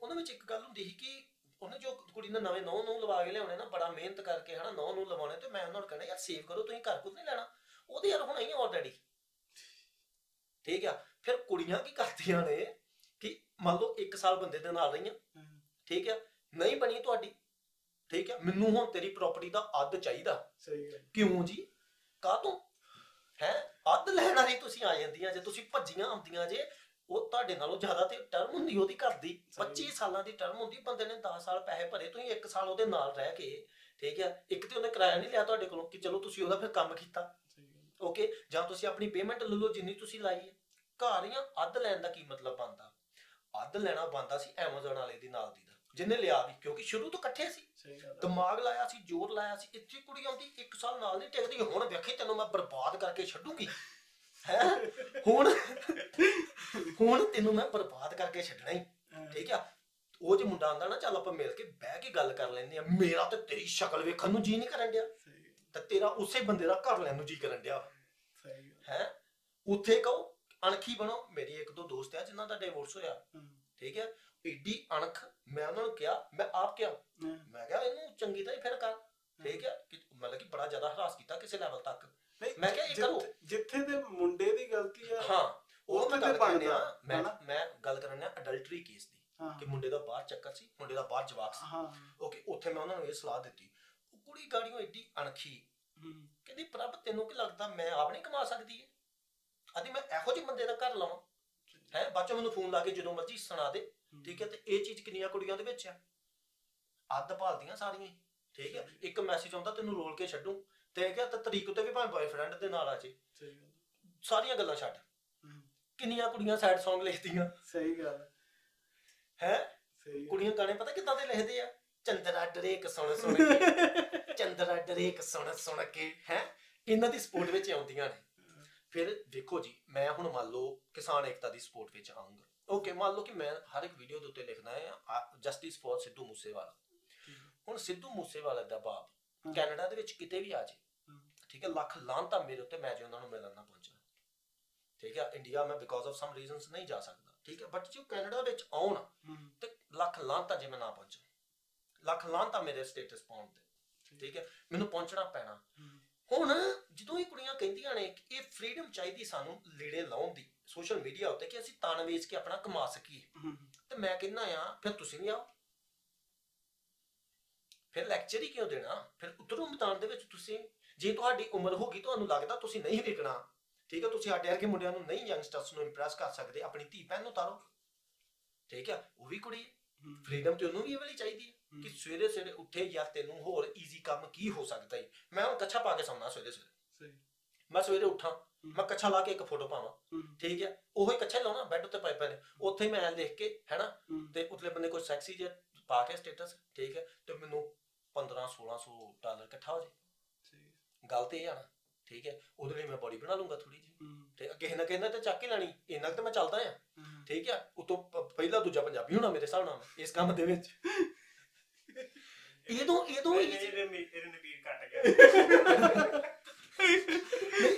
ਉਹਨਾਂ ਵਿੱਚ ਇੱਕ ਗੱਲ ਹੁੰਦੀ ਸੀ ਕਿ ਉਹਨੇ ਜੋ ਕੁੜੀ ਨੇ ਨਵੇਂ ਨੌਂ ਨੂੰ ਲਵਾ ਕੇ ਲਿਆਉਣੇ ਨਾ, ਬੜਾ ਮਿਹਨਤ ਕਰਕੇ ਹਨਾ ਨੌਂ ਨੂੰ ਲਵਾਉਣੇ, ਤੇ ਮੈਂ ਉਹਨਾਂ ਨੂੰ ਕਹਿਣਾ ਯਾਰ ਸੇਵ ਕਰੋ, ਤੁਸੀਂ ਘਰ ਕੁਝ ਨਹੀਂ ਲੈਣਾ, ਉਹਦੇ ਯਾਰ ਹੁਣ ਹੀ ਆਲਰੇਡੀ, ਠੀਕ ਆ। ਫਿਰ ਕੁੜੀਆਂ ਕੀ ਕਰਦੀਆਂ ਨੇ ਕਿ ਮੰਨ ਲਓ 1 ਸਾਲ ਬੰਦੇ ਦੇ ਨਾਲ ਰਹੀਆਂ, ਠੀਕ ਆ, ਨਹੀਂ ਬਣੀ ਤੁਹਾਡੀ, ਠੀਕ ਆ, ਮੈਨੂੰ ਹੁਣ ਤੇਰੀ ਪ੍ਰਾਪਰਟੀ ਦਾ ਅੱਧ ਚਾਹੀਦਾ। ਸਹੀ ਗੱਲ। ਕਿਉਂ ਜੀ, ਕਾਹਤੋਂ ਹੈ? ਅੱਧ ਲੈਣ ਵਾਲੀ ਤੁਸੀਂ ਆ ਜਾਂਦੀਆਂ ਜੇ, ਤੁਸੀਂ ਭੱਜੀਆਂ ਆਉਂਦੀਆਂ ਜੇ। ਉਹ ਤੁਹਾਡੇ ਨਾਲੋਂ ਜ਼ਿਆਦਾ ਤੇ ਟਰਮ ਹੁੰਦੀ ਉਹਦੀ ਘਰ ਦੀ, 25 ਸਾਲਾਂ ਦੀ ਟਰਮ ਹੁੰਦੀ। ਬੰਦੇ ਨੇ 10 ਸਾਲ ਪੈਸੇ ਭਰੇ, ਤੁਸੀਂ 1 ਸਾਲ ਉਹਦੇ ਨਾਲ ਰਹਿ ਕੇ, ਠੀਕ ਆ, ਇੱਕ ਤੇ ਉਹਨੇ ਕਿਰਾਇਆ ਨਹੀਂ ਲਿਆ ਤੁਹਾਡੇ ਕੋਲੋਂ ਕਿ ਚਲੋ ਤੁਸੀਂ ਉਹਦਾ ਫਿਰ ਕੰਮ ਕੀਤਾ, ਓਕੇ, ਜਾਂ ਤੁਸੀਂ ਆਪਣੀ ਪੇਮੈਂਟ ਲੈ ਲਓ ਜਿੰਨੀ ਤੁਸੀਂ ਲਾਈ ਹੈ। ਘਰ ਜਾਂ ਅੱਧ ਲੈਣ ਦਾ ਕੀ ਮਤਲਬ ਬਣਦਾ? ਅੱਧ ਲੈਣਾ ਬਣਦਾ ਸੀ ਐਮਾਜ਼ਨ ਵਾਲੇ ਦੀ ਨਾਲ ਦੀ ਦਾ, ਜਿਹਨੇ ਲਿਆ ਵੀ, ਕਿਉਂਕਿ ਸ਼ੁਰੂ ਤੋਂ ਇਕੱਠੇ ਸੀ, ਦਿਮਾਗ ਲਾਇਆ ਸੀ, ਜ਼ੋਰ ਲਾਇਆ ਸੀ। ਇੱਥੇ ਕੁੜੀ ਆਉਂਦੀ 1 ਸਾਲ ਨਾਲ ਨਹੀਂ ਟਿਕਦੀ, ਹੁਣ ਵੇਖੀ ਤੈਨੂੰ ਮੈਂ ਬਰਬਾਦ ਕਰਕੇ ਛੱਡੂਗੀ ਹੈ, ਹੁਣ ਤੈਨੂੰ ਮੈਂ ਬਰਬਾਦ ਕਰਕੇ ਛੱਡਣਾ ਹੀ, ਠੀਕ ਆ। ਉਹ ਜੇ ਮੁੰਡਾ ਆਂਦਾ ਨਾ, ਚੱਲ ਆਪਾਂ ਮਿਲ ਕੇ ਬਹਿ ਕੇ ਗੱਲ ਕਰ ਲੈਂਦੇ ਆ, ਮੇਰਾ ਤੇ ਤੇਰੀ ਸ਼ਕਲ ਵੇਖਣ ਨੂੰ ਜੀ ਨਹੀਂ ਕਰਨ ਡਿਆ, ਤੇ ਤੇਰਾ ਉਸੇ ਬੰਦੇ ਦਾ ਘਰ ਲੈਣ ਨੂੰ ਜੀ ਕਰਨ ਡਿਆ ਹੈ। ਉੱਥੇ ਕਹੋ ਅਣਖੀ ਬਣੋ। ਮੇਰੀ 1-2 ਦੋਸਤ ਆ ਜਿਨ੍ਹਾਂ ਦਾ ਡਿਵੋਰਸ ਹੋਇਆ, ਠੀਕ ਹੈ, ਏਡੀ ਅਣਖ। ਮੈਂ ਉਹਨਾਂ ਨੂੰ ਕਿਹਾ, ਮੈਂ ਆਪ ਕਿਹਾ, ਮੈਂ ਕਿਹਾ ਇਹਨੂੰ ਚੰਗੀ ਤਰ੍ਹਾਂ ਹੀ ਫਿਰ ਕਰ, ਠੀਕ ਹੈ, ਮਤਲਬ ਕਿ ਬੜਾ ਜ਼ਿਆਦਾ ਹਰਾਸ ਕੀਤਾ ਕਿਸੇ ਲੈਵਲ ਤੱਕ। ਮੈਂ ਕਿਹਾ ਇਹ ਕਰੋ ਜਿੱਥੇ ਤੇ ਮੁੰਡੇ ਦੀ ਗਲਤੀ ਆ, ਹਾਂ, ਉਹ ਮੈਂ ਗੱਲ ਕਰਨੀ ਆ, ਮੈਂ ਗੱਲ ਕਰਨੀ ਆ ਅਡਲਟਰੀ ਕੇਸ ਦੀ, ਕਿ ਮੁੰਡੇ ਦਾ ਬਾਹਰ ਚੱਕਰ ਸੀ, ਮੁੰਡੇ ਦਾ ਬਾਹਰ ਜਵਾਕ ਸੀ, ਓਕੇ। ਉੱਥੇ ਮੈਂ ਉਹਨਾਂ ਨੂੰ ਇਹ ਸਲਾਹ ਦਿੱਤੀ, ਉਹ ਕੁੜੀ ਗਾੜੀਆਂ ਏਡੀ ਅਣਖੀ, ਕਹਿੰਦੀ ਪ੍ਰਭ ਤੈਨੂੰ ਕੀ ਲੱਗਦਾ ਮੈਂ ਆਪ ਨਹੀਂ ਕਮਾ ਸਕਦੀ ਹੈ? ਆਦੀ ਮੈਂ ਇਹੋ ਜਿਹੇ ਬੰਦੇ ਦਾ ਘਰ ਲਾਵਾਂ ਹੈ? ਬਾਅਦ ਚੋਂ ਮੈਨੂੰ ਫੋਨ ਲਾ ਕੇ ਜਦੋਂ ਮਰਜ਼ੀ ਸੁਣਾ ਦੇ, ਠੀਕ ਹੈ। ਤੇ ਇਹ ਚੀਜ਼ ਕਿੰਨੀਆਂ ਕੁੜੀਆਂ ਦੇ ਵਿੱਚ ਆ, ਅੱਧ ਭਾਲਦੀਆਂ ਸਾਰੀਆਂ, ਠੀਕ ਹੈ। ਇੱਕ ਮੈਸੇਜ ਆਉਂਦਾ ਤੈਨੂੰ ਰੋਲ ਕੇ ਛੱਡੂ, ਤੇ ਕਿਹਾ ਤਾਂ ਤਰੀਕ ਉੱਤੇ ਵੀ ਭਾਵੇਂ ਬॉयਫ੍ਰੈਂਡ ਦੇ ਨਾਲ ਆ ਜੇ, ਸਾਰੀਆਂ ਗੱਲਾਂ ਛੱਡ। ਕਿੰਨੀਆਂ ਕੁੜੀਆਂ ਸੈਡ ਸੌਂਗ ਲਿਖਦੀਆਂ, ਸਹੀ ਗੱਲ ਹੈ। ਕੁੜੀਆਂ ਗਾਣੇ ਪਤਾ ਕਿੱਦਾਂ ਦੇ ਲਿਖਦੇ ਆ? ਚੰਦਰਾ ਡਰੇਕ ਸੁਣ ਸੁਣ ਕੇ, ਚੰਦਰਾ ਡਰੇਕ ਸੁਣ ਸੁਣ ਕੇ, ਹੈ, ਇਹਨਾਂ ਦੀ ਸਪੋਰਟ ਵਿੱਚ ਆਉਂਦੀਆਂ ਨੇ। ਫਿਰ ਦੇਖੋ ਜੀ, ਮੈਂ ਹੁਣ ਮੰਨ ਲਓ ਕਿਸਾਨ ਏਕਤਾ ਦੀ ਸਪੋਰਟ ਵਿੱਚ ਆਉਂਗਾ, ਓਕੇ। ਮੰਨ ਲਓ ਕਿ ਮੈਂ ਹਰ ਇੱਕ ਵੀਡੀਓ ਦੇ ਉੱਤੇ ਲਿਖਦਾ ਹੈ ਜਸਟਿਸ ਫॉर ਸਿੱਧੂ ਮੂਸੇਵਾਲਾ। ਹੁਣ ਸਿੱਧੂ ਮੂਸੇਵਾਲਾ ਦਾ ਬਾਪ ਕੈਨੇਡਾ ਦੇ ਵਿੱਚ ਕਿਤੇ ਵੀ ਆ ਜੇ, ਠੀਕ ਹੈ, ਲੱਖ ਲਾਹਨਤਾਂ ਮੇਰੇ ਉੱਤੇ, ਮੈਂ ਜੇ ਉਹਨਾਂ ਨੂੰ ਮਿਲਣ ਨਾ ਪਹੁੰਚਾਂ, ਠੀਕ ਹੈ। ਇੰਡੀਆ ਮੈਂ ਬਿਕੋਜ਼ ਆਫ ਸਮ ਰੀਜ਼ਨਸ ਨਹੀਂ ਜਾ ਸਕਦਾ, ਠੀਕ ਹੈ, ਬਟ ਜੇ ਕੈਨੇਡਾ ਵਿੱਚ ਆਉਣ ਤੇ ਲੱਖ ਲਾਹਨਤਾਂ ਜੇ ਮੈਂ ਨਾ ਪਹੁੰਚਾਂ, ਲੱਖ ਲਾਹਨਤਾਂ ਮੇਰੇ ਸਟੇਟਸ ਪਾਉਣ ਤੇ, ਠੀਕ ਹੈ, ਮੈਨੂੰ ਪਹੁੰਚਣਾ ਪੈਣਾ। ਹੁਣ ਜਦੋਂ ਇਹ ਕੁੜੀਆਂ ਕਹਿੰਦੀਆਂ ਨੇ ਕਿ ਇਹ ਫਰੀडम ਚਾਹੀਦੀ ਸਾਨੂੰ ਲੀੜੇ ਲਾਉਣ ਦੀ ਸੋਸ਼ਲ ਮੀਡੀਆ ਉੱਤੇ, ਕਿ ਅਸੀਂ ਤਨ ਵੇਚ ਕੇ ਆਪਣਾ ਕਮਾ ਸਕੀਏ, ਤੇ ਮੈਂ ਕਹਿੰਦਾ ਆ ਫਿਰ ਤੁਸੀਂ ਵੀ ਆਓ, ਫਿਰ ਲੈਕਚਰ ਹੀ ਕਿਉਂ ਦੇਣਾ? ਫਿਰ ਉਤਰੋ ਮੈਦਾਨ ਦੇ ਵਿੱਚ ਤੁਸੀਂ। ਜੇ ਤੁਹਾਡੀ ਉਮਰ ਹੋ ਗਈ, ਤੁਹਾਨੂੰ ਲੱਗਦਾ ਤੁਸੀਂ ਨਹੀਂ ਵਿਕਣਾ, ਠੀਕ ਹੈ, ਤੁਸੀਂ ਸਾਡੇ ਵਰਗੇ ਮੁੰਡਿਆਂ ਨੂੰ ਨਹੀਂ, ਯੰਗਸਟਰਸ ਨੂੰ ਇੰਪ੍ਰੈਸ ਕਰ ਸਕਦੇ, ਆਪਣੀ ਧੀ ਭੈਣ ਨੂੰ ਉਤਾਰੋ, ਠੀਕ ਹੈ। ਉਹ ਵੀ ਕੁੜੀ ਹੈ, ਫਰੀडम ਤੇ ਉਹਨੂੰ ਵੀ ਇਹ ਵਾਲੀ ਚਾਹੀਦੀ ਹੈ, ਕਿ ਸਵੇਰੇ ਸਵੇਰੇ ਉੱਠੇ ਯਾਰ ਤੈਨੂੰ ਹੋਰ ਈਜ਼ੀ ਕੰਮ ਕੀ ਹੋ ਸਕਦਾ ਹੈ। ਮੈਂ ਹੁਣ ਕੱਛਾ ਪਾ ਕੇ ਸੌਣਾ ਸਵੇਰੇ ਸਵੇਰੇ, ਮੈਂ ਸਵੇਰੇ ਉੱਠਾਂ ਮੈਂ ਕੱਛਾ ਲਾ ਕੇ ਇੱਕ ਫੋਟੋ ਪਾਵਾਂ, ਠੀਕ ਹੈ, ਉਹੀ ਕੱਛਾ ਲਾਉਣਾ ਬੈੱਡ ਉੱਤੇ ਪਾਏ ਨੇ, ਉੱਥੇ ਮੈਂ ਲਿਖ ਕੇ ਹੈਨਾ ਤੇ ਉਤਲੇ ਬੰਦੇ ਕੋਈ ਸੈਕਸੀ ਜਿਹਾ ਪਾ ਕੇ ਸਟੇਟਸ, ਠੀਕ ਹੈ, ਤੇ ਮੈਨੂੰ $1500-1600 ਇਕੱਠਾ ਹੋ ਜੇ। ਗੱਲ ਤੇ ਇਹ ਆ ਨਾ, ਠੀਕ ਹੈ, ਉਹਦੇ ਲਈ ਮੈਂ ਬੋਡੀ ਬਣਾ ਲੂੰਗਾ ਥੋੜੀ ਜਿਹੀ, ਠੀਕ, ਕਿਸੇ ਨਾ ਕਿਸੇ ਨੇ ਤੇ ਚੱਕ ਹੀ ਲੈਣੀ, ਇੰਨਾ ਤੇ ਮੈਂ ਚੱਲਦਾ ਆ, ਠੀਕ ਹੈ, ਉਤੋਂ ਪਹਿਲਾ ਦੂਜਾ ਪੰਜਾਬੀ ਹੋਣਾ ਮੇਰੇ ਹਿਸਾਬ ਨਾਲ ਇਸ ਕੰਮ ਦੇ ਵਿੱਚ।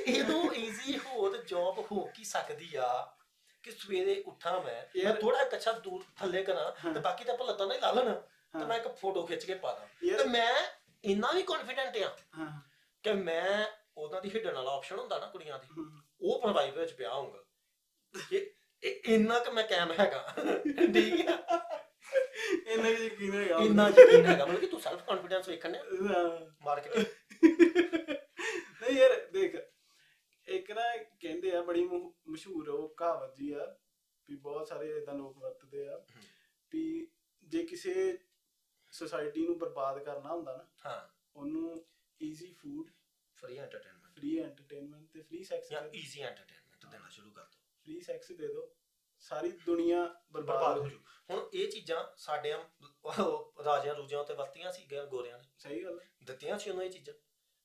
ਇਹਦੋਂ ਈਜ਼ੀ ਹੋਰ ਜੌਬ ਹੋ ਕੀ ਸਕਦੀ ਆ ਕਿ ਸਵੇਰੇ ਉੱਠਾਂ ਮੈਂ ਥੋੜਾ ਕੱਛਾ ਦੂਰ ਥੱਲੇ ਕਰਾਂ ਤੇ ਬਾਕੀ ਤਾਂ ਆਪਾਂ ਲੱਤਾਂ ਨਾਲ ਹੀ ਲਾ ਲੈਣਾ ਤੇ ਮੈਂ ਇੱਕ ਫੋਟੋ ਖਿੱਚ ਕੇ ਪਾ ਦਾਂ। ਤੇ ਮੈਂ ਇੰਨਾ ਵੀ ਕੌਨਫੀਡੈਂਟ ਆ ਕਿ ਮੈਂ ਉਹਨਾਂ ਦੀ ਹਿੱਡਣ ਵਾਲਾ ਆਪਸ਼ਨ ਹੁੰਦਾ ਨਾ ਕੁੜੀਆਂ ਦੀ, ਉਹ ਪ੍ਰੋਵਾਈਡ ਵਿੱਚ ਪਿਆ ਹੋਊਗਾ, ਇੰਨਾ ਕਿ ਮੈਂ ਕਾਇਮ ਹੈਗਾ, ਠੀਕ ਆ, ਇੰਨਾ ਯਕੀਨ ਹੈਗਾ ਮਤਲਬ ਕਿ ਤੂੰ ਸੈਲਫ ਕੌਨਫੀਡੈਂਸ ਵੇਖਣ ਡਿਆ ਮਾਰਕੀਟਿੰਗ। ਨਹੀਂ ਯਾਰ ਦੇਖ, ਇੱਕ ਨਾ ਕਹਿੰਦੇ ਆ ਬੜੀ ਮਸ਼ਹੂਰ ਉਹ ਕਹਾਵਤ ਜੀ ਆ ਵੀ ਬਹੁਤ ਸਾਰੇ ਏਦਾਂ ਲੋਕ ਵਰਤਦੇ ਆ ਵੀ ਜੇ ਕਿਸੇ ਸੋਸਾਇਟੀ ਨੂੰ ਬਰਬਾਦ ਕਰਨਾ ਹੁੰਦਾ ਨਾ, ਉਹਨੂੰ ਈਜ਼ੀ ਫੂਡ, ਫ੍ਰੀ ਐਂਟਰਟੇਨਮੈਂਟ ਤੇ ਫ੍ਰੀ ਸੈਕਸ ਜਾਂ ਈਜ਼ੀ ਐਂਟਰਟੇਨਮੈਂਟ ਦੇਣਾ ਸ਼ੁਰੂ ਕਰ ਦੋ, ਫ੍ਰੀ ਸੈਕਸ ਦੇ ਦੋ, ਸਾਰੀ ਦੁਨੀਆ ਬਰਬਾਦ ਹੋ ਜੂ। ਹੁਣ ਇਹ ਚੀਜ਼ਾਂ ਸਾਡੇ ਰਾਜਿਆਂ ਰੂਜਿਆਂ ਉੱਤੇ ਵਰਤੀਆਂ ਸੀ ਗੋਰਿਆਂ ਨੇ, ਸਹੀ ਗੱਲ ਦਿੱਤੀਆਂ ਸੀ ਉਹਨਾਂ ਇਹ ਚੀਜ਼ਾਂ,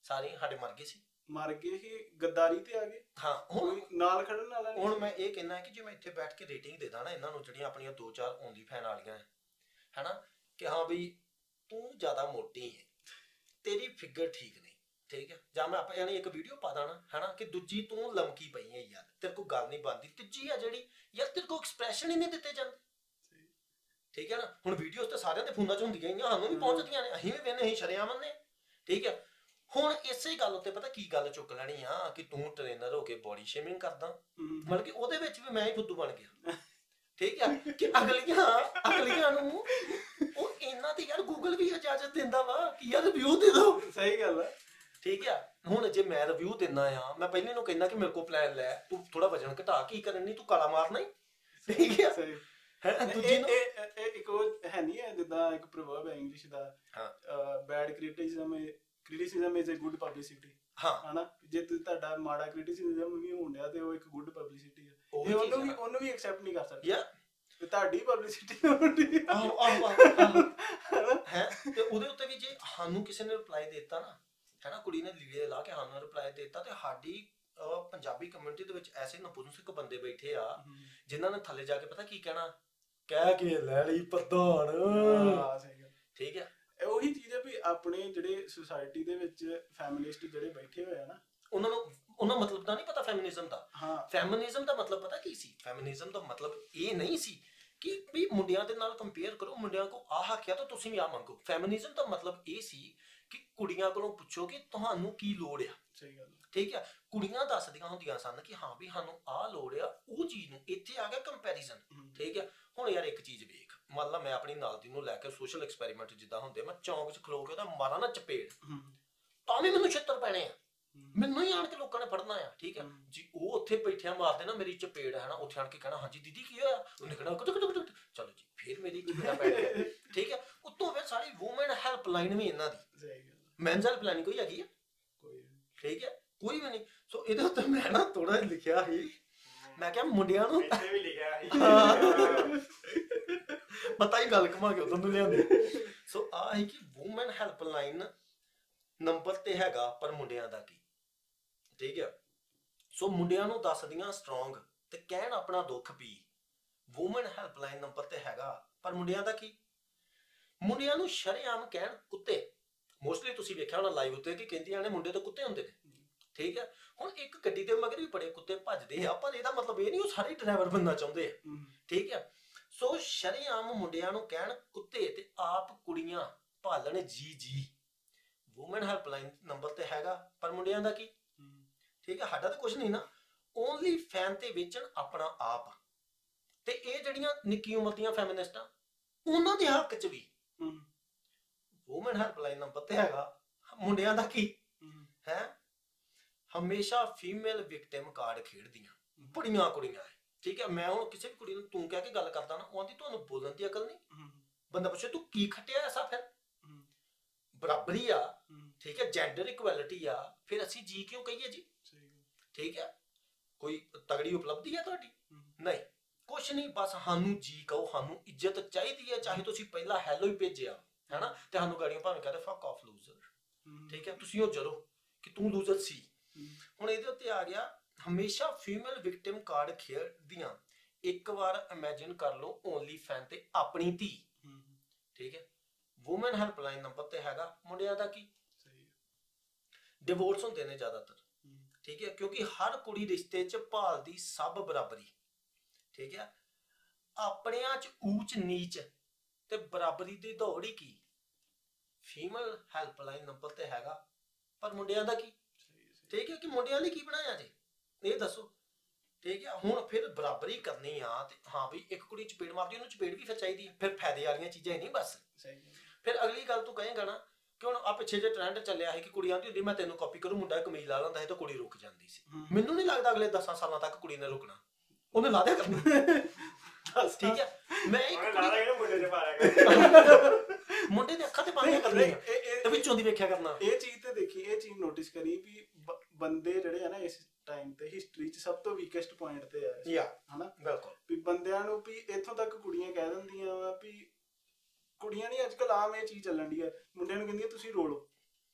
ਸਾਰੇ ਸਾਡੇ ਮਰ ਗਏ ਸੀ, ਮਰ ਗਏ ਹੀ ਗੱਦਾਰੀ ਤੇ ਆ ਗਏ। ਹਾਂ ਹੁਣ ਨਾਲ ਖੜਨ ਵਾਲਾ ਹੁਣ ਮੈਂ ਇਹ ਕਹਿੰਦਾ ਕਿ ਜੇ ਮੈਂ ਇੱਥੇ ਬੈਠ ਕੇ ਰੇਟਿੰਗ ਦੇ ਦਾਂ ਨਾ ਇਹਨਾਂ ਨੂੰ, ਜਿਹੜੀਆਂ ਆਪਣੀਆਂ 2-4 ਓਨਲੀ ਫੈਨ ਵਾਲੀਆਂ ਹੈ ਨਾ, ਕਿ ਹਾਂ ਵੀ ਤੂੰ ਜ਼ਿਆਦਾ ਮੋਟੀ ਹੈ, ਤੇਰੀ ਫਿਗਰ ਠੀਕ ਨਹੀਂ, ਠੀਕ ਹੈ, ਜਾਂ ਮੈਂ ਆਪਾਂ ਯਾਨੀ ਇੱਕ ਵੀਡੀਓ ਪਾ ਦਾਂ ਹੈ ਨਾ ਕਿ ਦੂਜੀ ਤੂੰ ਲਮਕੀ ਪਈ ਹੈ ਯਾਰ, ਤੇਰੇ ਕੋਲ ਗੱਲ ਨਹੀਂ ਬਣਦੀ, ਤੀਜੀ ਆ ਜਿਹੜੀ ਯਾਰ ਤੇਰੇ ਕੋਲ ਐਕਸਪ੍ਰੈਸ਼ਨ ਹੀ ਨਹੀਂ ਦਿੱਤੇ ਜਾਂਦੇ, ਠੀਕ ਹੈ ਨਾ। ਹੁਣ ਵੀਡੀਓਜ਼ ਤਾਂ ਸਾਰਿਆਂ ਦੇ ਫੋਨਾਂ 'ਚ ਹੁੰਦੀਆਂ ਹੀ, ਸਾਨੂੰ ਵੀ ਪਹੁੰਚਦੀਆਂ ਨੇ, ਅਸੀਂ ਵੀ ਵੇਖਦੇ, ਅਸੀਂ ਸ਼ਰੇਆਮ ਨੇ, ਠੀਕ ਹੈ। ਹੁਣ ਇਸੇ ਗੱਲ ਉੱਤੇ ਪਤਾ ਕੀ ਗੱਲ ਚੁੱਕ ਲੈਣੀ ਆ ਕਿ ਤੂੰ ਟ੍ਰੇਨਰ ਹੋ ਕੇ ਬੋਡੀ ਸ਼ੇਮਿੰਗ ਕਰਦਾ, ਮਤਲਬ ਕਿ ਉਹਦੇ ਵਿੱਚ ਵੀ ਮੈਂ ਹੀ ਫੁੱਦੂ ਬਣ ਗਿਆ, ਠੀਕ ਹੈ, ਕਿ ਅਗਲੀਆਂ ਨੂੰ ਉਹ ਇਹਨਾਂ ਦੀ ਯਾਰ ਗੂਗਲ ਵੀ ਇਜਾਜ਼ਤ ਦਿੰਦਾ ਵਾ ਕਿ ਯਾਰ ਰਿਵਿਊ ਦੇ ਦਿਓ। ਸਹੀ ਗੱਲ ਆ, ਠੀਕ ਆ। ਹੁਣ ਜੇ ਮੈਂ ਰਿਵਿਊ ਦਿੰਦਾ ਆ, ਮੈਂ ਪਹਿਲੇ ਨੂੰ ਕਹਿੰਦਾ ਕਿ ਮੇਰੇ ਕੋਲ ਪਲਾਨ ਲੈ, ਤੂੰ ਥੋੜਾ ਵਜਨ ਘਟਾ, ਕੀ ਕਰਨ ਨਹੀਂ ਤੂੰ ਕਾਲਾ ਮਾਰਨਾ ਹੀ, ਠੀਕ ਆ। ਇੱਕ ਉਹ ਹੈ ਨਹੀਂ ਹੈ ਜਿੱਦਾਂ ਇੱਕ ਪ੍ਰੋਵਰਬ ਹੈ ਇੰਗਲਿਸ਼ ਦਾ, bad criticism is a good publicity, ਹਨਾ, ਜੇ ਤੁਹਾਡਾ ਮਾੜਾ ਕ੍ਰਿਟਿਸਿਜ਼ਮ ਵੀ ਹੋਣ ਡਿਆ ਤੇ ਉਹ ਇੱਕ ਗੁੱਡ ਪਬਲਿਸਿਟੀ ਹੈ, ਉਹਨੂੰ ਵੀ ਐਕਸੈਪਟ ਨਹੀਂ ਕਰ ਸਕਦੇ, ਤੇ ਤੁਹਾਡੀ ਪਬਲਿਸਿਟੀ ਹੁੰਦੀ ਹੈ। ਤੇ ਉਹਦੇ ਉੱਤੇ ਵੀ ਜੇ ਸਾਨੂੰ ਕਿਸੇ ਨੇ ਰਿਪਲਾਈ ਦਿੱਤਾ ਨਾ, ਹੈ ਨਾ, ਕੁੜੀ ਨੇ ਲੀੜੇ ਲਾ ਕੇ ਸਾਨੂੰ ਰਿਪਲਾਈ ਦਿੱਤਾ, ਤੇ ਸਾਡੀ ਪੰਜਾਬੀ ਕਮਿਊਨਿਟੀ ਦੇ ਵਿੱਚ ਐਸੇ ਨਪੁੰਸਕ ਬੰਦੇ ਬੈਠੇ ਆ ਜਿਨ੍ਹਾਂ ਨੇ ਥੱਲੇ ਜਾ ਕੇ ਪਤਾ ਕੀ ਕਹਿਣਾ, ਕਹਿ ਕੇ ਲੈ ਲਈ ਪ੍ਰਧਾਨ, ਠੀਕ ਹੈ। ਉਹੀ ਚੀਜ਼ ਹੈ ਵੀ ਆਪਣੇ ਜਿਹੜੇ ਸੁਸਾਇਟੀ ਦੇ ਵਿੱਚ ਫੈਮਿਨਿਸਟ ਜਿਹੜੇ ਬੈਠੇ ਹੋਏ ਆ ਨਾ, ਉਹਨਾਂ ਮਤਲਬ ਦਾ ਨਹੀਂ ਪਤਾ ਫੈਮਿਨਿਜ਼ਮ ਦਾ। ਫੈਮਿਨਿਜ਼ਮ ਦਾ ਮਤਲਬ ਪਤਾ ਕੀ ਸੀ? ਫੈਮਿਨਿਜ਼ਮ ਦਾ ਮਤਲਬ ਇਹ ਨਹੀਂ ਸੀ ਕਿ ਵੀ ਮੁੰਡਿਆਂ ਦੇ ਨਾਲ ਕੰਪੇਅਰ ਕਰੋ, ਮੁੰਡਿਆਂ ਕੋ ਆਹ ਹੱਕ ਆ ਤਾਂ ਤੁਸੀਂ ਵੀ ਆ ਮੰਗੋ। ਫੈਮਿਨਿਜ਼ਮ ਦਾ ਮਤਲਬ ਇਹ ਸੀ ਕਿ ਕੁੜੀਆਂ ਕੋਲੋਂ ਪੁੱਛੋ ਕਿ ਤੁਹਾਨੂੰ ਕੀ ਲੋੜ ਆ, ਸਹੀ ਗੱਲ, ਠੀਕ ਆ। ਕੁੜੀਆਂ ਦੱਸਦੀਆਂ ਹੁੰਦੀਆਂ ਸਨ ਕਿ ਹਾਂ ਵੀ ਸਾਨੂੰ ਆਹ ਲੋੜ ਆ, ਉਹ ਚੀਜ਼ ਨੂੰ ਇੱਥੇ ਆ ਗਿਆ ਕੰਪੈਰੀਜ਼ਨ, ਠੀਕ ਆ। ਹੁਣ ਯਾਰ ਇੱਕ ਚੀਜ਼ ਵੇਖ, ਮੰਨ ਲਾ ਮੈਂ ਆਪਣੀ ਨਾਲ ਦੀ ਨੂੰ ਲੈ ਕੇ ਸੋਸ਼ਲ ਐਕਸਪੈਰੀਮੈਂਟ ਜਿੱਦਾਂ ਹੁੰਦੇ, ਮੈਂ ਚੌਂਕ 'ਚ ਖਲੋ ਕੇ ਉਹਦਾ ਮਾਰਾ ਨਾ ਚਪੇੜ, ਤਾਂ ਵੀ ਮੈਨੂੰ ਛਿੱਤਰ ਪੈਣੇ ਆ, ਮੈਨੂੰ ਹੀ ਆਣ ਕੇ ਲੋਕਾਂ ਨੇ ਫੜਨਾ ਆ, ਠੀਕ ਹੈ ਜੀ। ਉਹ ਉੱਥੇ ਬੈਠਿਆ ਮਾਰਦੇ ਨਾ ਮੇਰੀ ਚਪੇੜ, ਹੈ ਨਾ, ਉੱਥੇ ਆਣ ਕੇ ਕਹਿਣਾ ਹਾਂਜੀ ਦੀਦੀ ਕੀ ਹੋਇਆ, ਉਹਨੇ ਕਹਿਣਾ ਚਲੋ ਜੀ ਫਿਰ ਮੇਰੀ ਚਪੇੜਾ ਪੈ ਗਈ, ਠੀਕ ਹੈ। ਉੱਤੋਂ ਫਿਰ ਸਾਰੀ ਵੂਮਨ ਹੈਲਪਲਾਈਨ ਵੀ ਇਹਨਾਂ ਦੀ, ਮੈਨਸ ਹੈਲਪਲਾਈਨ ਕੋਈ ਹੈਗੀ ਆ? ਠੀਕ ਹੈ, ਕੋਈ ਵੀ ਨਹੀਂ। ਸੋ ਇਹਦੇ ਉੱਤੇ ਮੈਂ ਨਾ ਥੋੜਾ ਜਿਹਾ ਲਿਖਿਆ ਸੀ, ਮੈਂ ਕਿਹਾ ਮੁੰਡਿਆਂ ਨੂੰ ਵੀ ਲਿਖਿਆ ਸੀ, ਪਤਾ ਹੀ ਗੱਲ ਘੁਮਾ ਕੇ ਉਦੋਂ ਨੂੰ ਲਿਆਂਦੀ। ਸੋ ਆਹ ਹੈ ਕਿ ਵੂਮਨ ਹੈਲਪਲਾਈਨ ਨੰਬਰ ਤੇ ਹੈਗਾ, ਪਰ ਮੁੰਡਿਆਂ ਦਾ ਕੀ, ਠੀਕ ਹੈ। ਸੋ ਮੁੰਡਿਆਂ ਨੂੰ ਦੱਸਦੀਆਂ ਸਟਰੋਂਗ ਤੇ ਕਹਿਣ ਆਪਣਾ ਦੁੱਖ ਵੀ, ਵੂਮਨ ਹੈਲਪਲਾਈਨ ਨੰਬਰ ਤੇ ਹੈਗਾ, ਪਰ ਮੁੰਡਿਆਂ ਦਾ ਕੀ? ਮੁੰਡਿਆਂ ਨੂੰ ਸ਼ਰੇਆਮ ਕਹਿਣ ਕੁੱਤੇ, ਮੋਸਟਲੀ ਤੁਸੀਂ ਵੇਖਿਆ ਹੋਣਾ ਲਾਈਵ ਉੱਤੇ ਕਿ ਕਹਿੰਦੀਆਂ ਨੇ ਮੁੰਡੇ ਤਾਂ ਕੁੱਤੇ ਹੁੰਦੇ ਨੇ, ਠੀਕ ਹੈ। ਹੁਣ ਇੱਕ ਗੱਡੀ ਦੇ ਮਗਰ ਵੀ ਬੜੇ ਕੁੱਤੇ ਭੱਜਦੇ ਆ, ਪਰ ਇਹਦਾ ਮਤਲਬ ਇਹ ਨਹੀਂ ਉਹ ਸਾਰੇ ਡਰਾਈਵਰ ਬਣਨਾ ਚਾਹੁੰਦੇ ਆ, ਠੀਕ ਹੈ। ਸੋ ਸ਼ਰੇਆਮ ਮੁੰਡਿਆਂ ਨੂੰ ਕਹਿਣ ਕੁੱਤੇ ਤੇ ਆਪ ਕੁੜੀਆਂ ਭਾਲਣ ਜੀ। ਵੂਮਨ ਹੈਲਪਲਾਈਨ ਨੰਬਰ ਤੇ ਹੈਗਾ, ਪਰ ਮੁੰਡਿਆਂ ਦਾ ਕੀ, ਠੀਕ ਹੈ। ਸਾਡਾ ਤਾਂ ਕੁਝ ਨਹੀਂ ਨਾ, ਓਨਲੀ ਫੈਨ ਤੇ ਵੇਚਣ ਆਪਣਾ ਆਪ। ਤੇ ਇਹ ਜਿਹੜੀਆਂ ਨਿੱਕੀ ਉਮਰ ਦੀਆਂ ਫੈਮਿਨਿਸਟਾਂ, ਉਹਨਾਂ ਦੇ ਹੱਕ 'ਚ ਵੀ ਵੂਮਨ ਹੈਲਪਲਾਈਨ ਨੰਬਰ ਤੇ ਹੈਗਾ, ਮੁੰਡਿਆਂ ਦਾ ਕੀ ਹੈ। ਹਮੇਸ਼ਾ ਫੀਮੇਲ ਵਿਕਟਿਮ ਕਾਰਡ ਖੇਡਦੀਆਂ ਬੜੀਆਂ ਕੁੜੀਆਂ ਹੈ, ਠੀਕ ਹੈ। ਮੈਂ ਹੁਣ ਕਿਸੇ ਵੀ ਕੁੜੀ ਨੂੰ ਤੂੰ ਕਹਿ ਕੇ ਗੱਲ ਕਰਦਾ ਨਾ, ਉਹ ਆਂਦੀ ਤੁਹਾਨੂੰ ਬੋਲਣ ਦੀ ਅਕਲ ਨਹੀਂ, ਬੰਦਾ ਪੁੱਛੇ ਤੂੰ ਕੀ ਖੱਟਿਆ ਐਸਾ ਫਿਰ ਹਮ, ਬਰਾਬਰੀ ਆ ਹਮ, ਠੀਕ ਹੈ ਜੈਂਡਰ ਇਕੁਐਲਿਟੀ ਆ ਫਿਰ ਅਸੀਂ ਜੀ ਕਿਉਂ ਕਹੀਏ ਜੀ ਸਹੀ ਗੱਲ। ਠੀਕ ਹੈ ਕੋਈ ਤਗੜੀ ਉਪਲਬਧੀ ਹੈ ਤੁਹਾਡੀ ਹਮ, ਨਹੀਂ ਕੁਛ ਨਹੀਂ ਬਸ ਸਾਨੂੰ ਜੀ ਕਹੋ ਸਾਨੂੰ ਇੱਜ਼ਤ ਚਾਹੀਦੀ ਹੈ ਚਾਹੇ ਤੁਸੀਂ ਪਹਿਲਾਂ ਹੈਲੋ ਹੀ ਭੇਜਿਆ ਹੈਨਾ ਤੇ ਸਾਨੂੰ ਗਾੜੀਆਂ ਭਾਵੇਂ ਕਹਦੇ ਫੱਕ ਆਫ ਲੂਜ਼ਰ ਹਮ, ਠੀਕ ਹੈ ਤੁਸੀਂ ਉਹ ਜਰੋ ਕਿ ਤੂੰ ਲੂਜ਼ਰ ਸੀ ਹਮ, ਹੁਣ ਇਹਦੇ ਉੱਤੇ ਆ ਗਿਆ ਹਮੇਸ਼ਾ ਫੀਮੇਲ ਵਿਕਟਿਮ ਕਾਰਡ ਖੇਡਦੀਆਂ ਇੱਕ ਵਾਰ ਇਮੇਜਿਨ ਕਰ ਲਓ ਓਨਲੀ ਫੈਨ ਤੇ ਆਪਣੀ ਧੀ ਹਮ, ਠੀਕ ਹੈ ਵੂਮਨ ਹੈਲਪਲਾਈਨ ਨੰਬਰ ਤੇ ਹੈਗਾ ਮੁੰਡਿਆਂ ਦਾ ਕੀ ਸਹੀ ਹੈ। ਡਿਵੋਰਸ ਹੁੰਦੇ ਨੇ ਜ਼ਿਆਦਾਤਰ ਹਮ, ਠੀਕ ਹੈ ਕਿਉਂਕਿ ਹਰ ਕੁੜੀ ਰਿਸ਼ਤੇ 'ਚ ਭਾਲਦੀ ਸਭ ਬਰਾਬਰੀ ਠੀਕ ਹੈ ਆਪਣਿਆਂ 'ਚ ਊਚ ਨੀਚ ਤੇ ਬਰਾਬਰੀ ਦੀ ਦੌੜ ਹੀ ਕੀ ਫੀਮੇਲ ਹੈਲਪਲਾਈਨ ਨੰਬਰ ਤੇ ਹੈਗਾ ਪਰ ਮੁੰਡਿਆਂ ਦਾ ਕੀ ਸਹੀ ਹੈ, ਸਹੀ ਠੀਕ ਹੈ ਕਿ ਮੁੰਡਿਆਂ ਲਈ ਕੀ ਬਣਾਇਆ ਜੇ ਇਹ ਦੱਸੋ ਠੀਕ ਹੈ ਹੁਣ ਫਿਰ ਬਰਾਬਰੀ ਕਰਨੀ ਆ ਤੇ ਹਾਂ ਵੀ ਇੱਕ ਕੁੜੀ ਚਪੇੜ ਮਾਰਦੀ ਉਹਨੂੰ ਚਪੇੜ ਵੀ ਫਿਰ ਚਾਹੀਦੀ ਹੈ ਫਿਰ ਫਾਇਦੇ ਵਾਲੀਆਂ ਚੀਜ਼ਾਂ ਹੀ ਨਹੀਂ ਬਸ ਸਹੀ ਗੱਲ। ਫਿਰ ਅਗਲੀ ਗੱਲ ਤੂੰ ਕਹੇਗਾ ਨਾ ਕਿ ਹੁਣ ਆ ਪਿੱਛੇ ਜੇ ਟ੍ਰੈਂਡ ਚੱਲਿਆ ਹੈ ਕਿ ਕੁੜੀਆਂ ਦੀ ਹੁੰਦੀ ਮੈਂ ਤੈਨੂੰ ਕਾਪੀ ਕਰੂੰ ਮੁੰਡਾ ਕਮੀਜ਼ ਲਾ ਲੈਂਦਾ ਹੈ ਤਾਂ ਕੁੜੀ ਰੁਕ ਜਾਂਦੀ ਸੀ ਹਮ, ਮੈਨੂੰ ਨਹੀਂ ਲੱਗਦਾ ਅਗਲੇ 10 ਸਾਲਾਂ ਤੱਕ ਕੁੜੀ ਨੇ ਰੁਕਣਾ ਉਹਨੇ ਲਾ ਦਿਆ ਕਰਨਾ ਦੱਸ ਠੀਕ ਹੈ ਮੈਂ ਇੱਕ ਉਹਨੇ ਕੁੜੀ ਲਾਲਾ ਇਹਨੂੰ ਮੁੰਡੇ 'ਚ ਮਾਰਿਆ ਕਰ ਮੁੰਡੇ ਦੇ ਅੱਖਾਂ ਤੇ ਪਾਣੀਆਂ ਕਰਨੀਆਂ ਤੇ ਵਿੱਚੋਂ ਦੀ ਵੇਖਿਆ ਕਰਨਾ ਇਹ ਚੀਜ਼ ਤੇ ਦੇਖੀ ਇਹ ਚੀਜ਼ ਨੋਟਿਸ ਕਰੀ ਵੀ ਬੰਦੇ ਜਿਹੜੇ ਆ ਨਾ ਇਸ ਟਾਈਮ ਤੇ ਹਿਸਟਰੀ 'ਚ ਸਭ ਤੋਂ ਵੀਕੈਸਟ ਪੁਆਇੰਟ ਤੇ ਆ ਯਾ ਹਨਾ ਬਿਲਕੁਲ ਵੀ ਬੰਦਿਆਂ ਨੂੰ ਵੀ ਇੱਥੋਂ ਤੱਕ ਕੁੜੀਆਂ ਕਹਿ ਦਿੰਦੀਆਂ ਵਾ ਵੀ ਕੁੜੀਆਂ ਨਹੀਂ ਅੱਜਕੱਲ ਆਮ ਇਹ ਚੀਜ਼ ਚੱਲਣ ਦੀ ਆ ਮੁੰਡਿਆਂ ਨੂੰ ਕਹਿੰਦੀਆਂ ਤੁਸੀਂ ਰੋ ਲਓ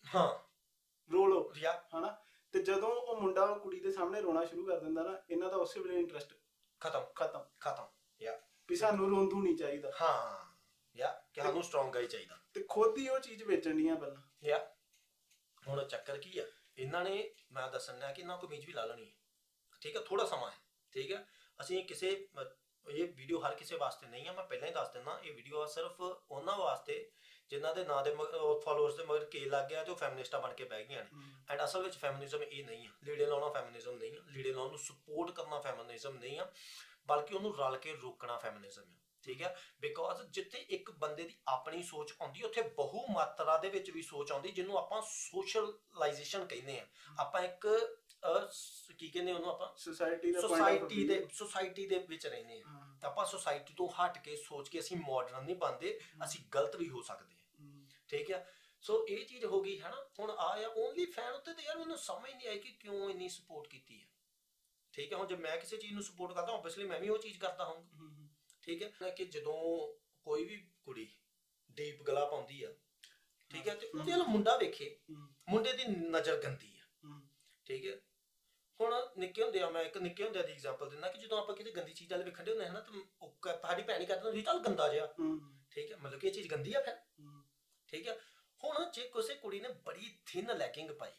ਹਾਂ ਰੋ ਲਓ ਯਾ ਹਨਾ ਤੇ ਜਦੋਂ ਉਹ ਮੁੰਡਾ ਉਹ ਕੁੜੀ ਦੇ ਸਾਹਮਣੇ ਰੋਣਾ ਸ਼ੁਰੂ ਕਰ ਦਿੰਦਾ ਨਾ ਇਹਨਾਂ ਦਾ ਉਸੇ ਵੇਲੇ ਇੰਟਰਸਟ ਖਤਮ ਖਤਮ ਖਤਮ ਯਾ ਵੀ ਸਾਨੂੰ ਰੋਂਦੂ ਨਹੀਂ ਚਾਹੀਦਾ ਹਾਂ ਯਾ ਕਿ ਸਾਨੂੰ ਸਟਰੋਂਗ ਗਾਈ ਚਾਹੀਦਾ ਤੇ ਖੁਦ ਹੀ ਉਹ ਚੀਜ਼ ਵੇਚਣ ਦੀਆਂ ਪਹਿਲਾਂ ਯਾ ਹੁਣ ਚੱਕਰ ਕੀ ਆ ਇਹਨਾਂ ਨੇ ਮੈਂ ਦੱਸਣਾ ਕਿ ਇਹਨਾਂ ਕਮੀਜ਼ ਵੀ ਲਾ ਲੈਣੀ ਹੈ ਠੀਕ ਹੈ ਥੋੜਾ ਸਮਾਂ ਹੈ ਠੀਕ ਹੈ ਅਸੀਂ ਕਿਸੇ ਇਹ ਵੀਡੀਓ ਹਰ ਕਿਸੇ ਵਾਸਤੇ ਨਹੀਂ ਆ ਮੈਂ ਪਹਿਲਾਂ ਹੀ ਦੱਸ ਦਿੰਦਾ ਇਹ ਵੀਡੀਓ ਆ ਸਿਰਫ ਉਹਨਾਂ ਵਾਸਤੇ ਜਿਨ੍ਹਾਂ ਦੇ ਨਾਂ ਦੇ ਫਾਲੋਅਰਸ ਦੇ ਮਗਰ ਕੇ ਲੱਗ ਗਿਆ ਤੇ ਉਹ ਫੈਮਿਨਿਸਟਾਂ ਬਣ ਕੇ ਬਹਿ ਗਈਆਂ ਨੇ ਐਂਡ ਅਸਲ ਵਿੱਚ ਫੈਮਿਨਿਜ਼ਮ ਇਹ ਨਹੀਂ ਆ ਲੀੜੇ ਲਾਉਣਾ ਫੈਮਿਨਿਜ਼ਮ ਨਹੀਂ ਆ ਲੀੜੇ ਲਾਉਣ ਨੂੰ ਸਪੋਰਟ ਕਰਨਾ ਫੈਮਿਨਿਜ਼ਮ ਨਹੀਂ ਆ ਬਲਕਿ ਉਹਨੂੰ ਰਲ ਕੇ ਰੋਕਣਾ ਫੈਮਿਨਿਜ਼ਮ ਹੈ ਠੀਕ ਹੈ ਬਿਕੋਜ਼ ਜਿੱਥੇ ਇੱਕ ਬੰਦੇ ਦੀ ਆਪਣੀ ਸੋਚ ਆਉਂਦੀ ਉੱਥੇ ਬਹੁ ਮਾਤਰਾ ਦੇ ਵਿੱਚ ਵੀ ਸੋਚ ਆਉਂਦੀ ਜਿਹਨੂੰ ਆਪਾਂ ਸੋਸ਼ਲਾਈਜੇਸ਼ਨ ਕਹਿੰਦੇ ਆ ਆਪਾਂ ਇੱਕ ਕੀ ਕਹਿੰਦੇ ਉਹਨੂੰ ਆਪਾਂ ਸੋਸਾਇਟੀ ਦੇ ਵਿੱਚ ਰਹਿੰਦੇ ਆ ਆਪਾਂ ਸੋਸਾਇਟੀ ਤੋਂ ਹਟ ਕੇ ਸੋਚ ਕੇ ਅਸੀਂ ਮਾਡਰਨ ਨਹੀਂ ਬਣਦੇ ਅਸੀਂ ਗਲਤ ਵੀ ਹੋ ਸਕਦੇ ਹਾਂ ਠੀਕ ਹੈ ਸੋ ਇਹ ਚੀਜ਼ ਹੋ ਗਈ ਹੈ ਨਾ ਹੁਣ ਆ ਓਨਲੀ ਫੈਨ ਉੱਤੇ ਤੇ ਯਾਰ ਮੈਨੂੰ ਸਮਝ ਨਹੀਂ ਆਈ ਕਿ ਕਿਉਂ ਇੰਨੀ ਸਪੋਰਟ ਕੀਤੀ ਹੈ ਠੀਕ ਹੈ ਹੁਣ ਜੇ ਮੈਂ ਕਿਸੇ ਚੀਜ਼ ਨੂੰ ਸਪੋਰਟ ਕਰਦਾ ਆਬਵੀਅਸਲੀ ਮੈਂ ਵੀ ਉਹ ਚੀਜ਼ ਕਰਦਾ ਹਾਂ ਠੀਕ ਹੈ ਕਿ ਜਦੋਂ ਕੋਈ ਵੀ ਕੁੜੀ ਡੀਪ ਗਲਾ ਪਾਉਂਦੀ ਆ ਠੀਕ ਹੈ ਤੇ ਉਹਦੇ ਨਾਲ ਮੁੰਡਾ ਵੇਖੇ ਮੁੰਡੇ ਦੀ ਨਜ਼ਰ ਗੰਦੀ ਆ ਠੀਕ ਹੈ ਹੁਣ ਨਿੱਕੇ ਹੁੰਦੇ ਆ ਮੈਂ ਇੱਕ ਨਿੱਕੇ ਹੁੰਦੇ ਦੀ ਐਗਜ਼ਾਮਪਲ ਦਿੰਦਾ ਕਿ ਜਦੋਂ ਆਪਾਂ ਕਿਤੇ ਗੰਦੀ ਚੀਜ਼ ਵਾਲੇ ਵੇਖਣ ਦੇ ਹੁੰਦੇ ਹਨ ਤਾਂ ਸਾਡੀ ਭੈਣ ਹੀ ਕਹਿੰਦੀ ਹੁੰਦੀ ਚੱਲ ਗੰਦਾ ਜਿਹਾ ਠੀਕ ਹੈ ਮਤਲਬ ਕਿ ਇਹ ਚੀਜ਼ ਗੰਦੀ ਆ ਫਿਰ ਠੀਕ ਹੈ ਹੁਣ ਜੇ ਕਿਸੇ ਕੁੜੀ ਨੇ ਬੜੀ ਥਿਨ ਲੈਗਿੰਗ ਪਾਈ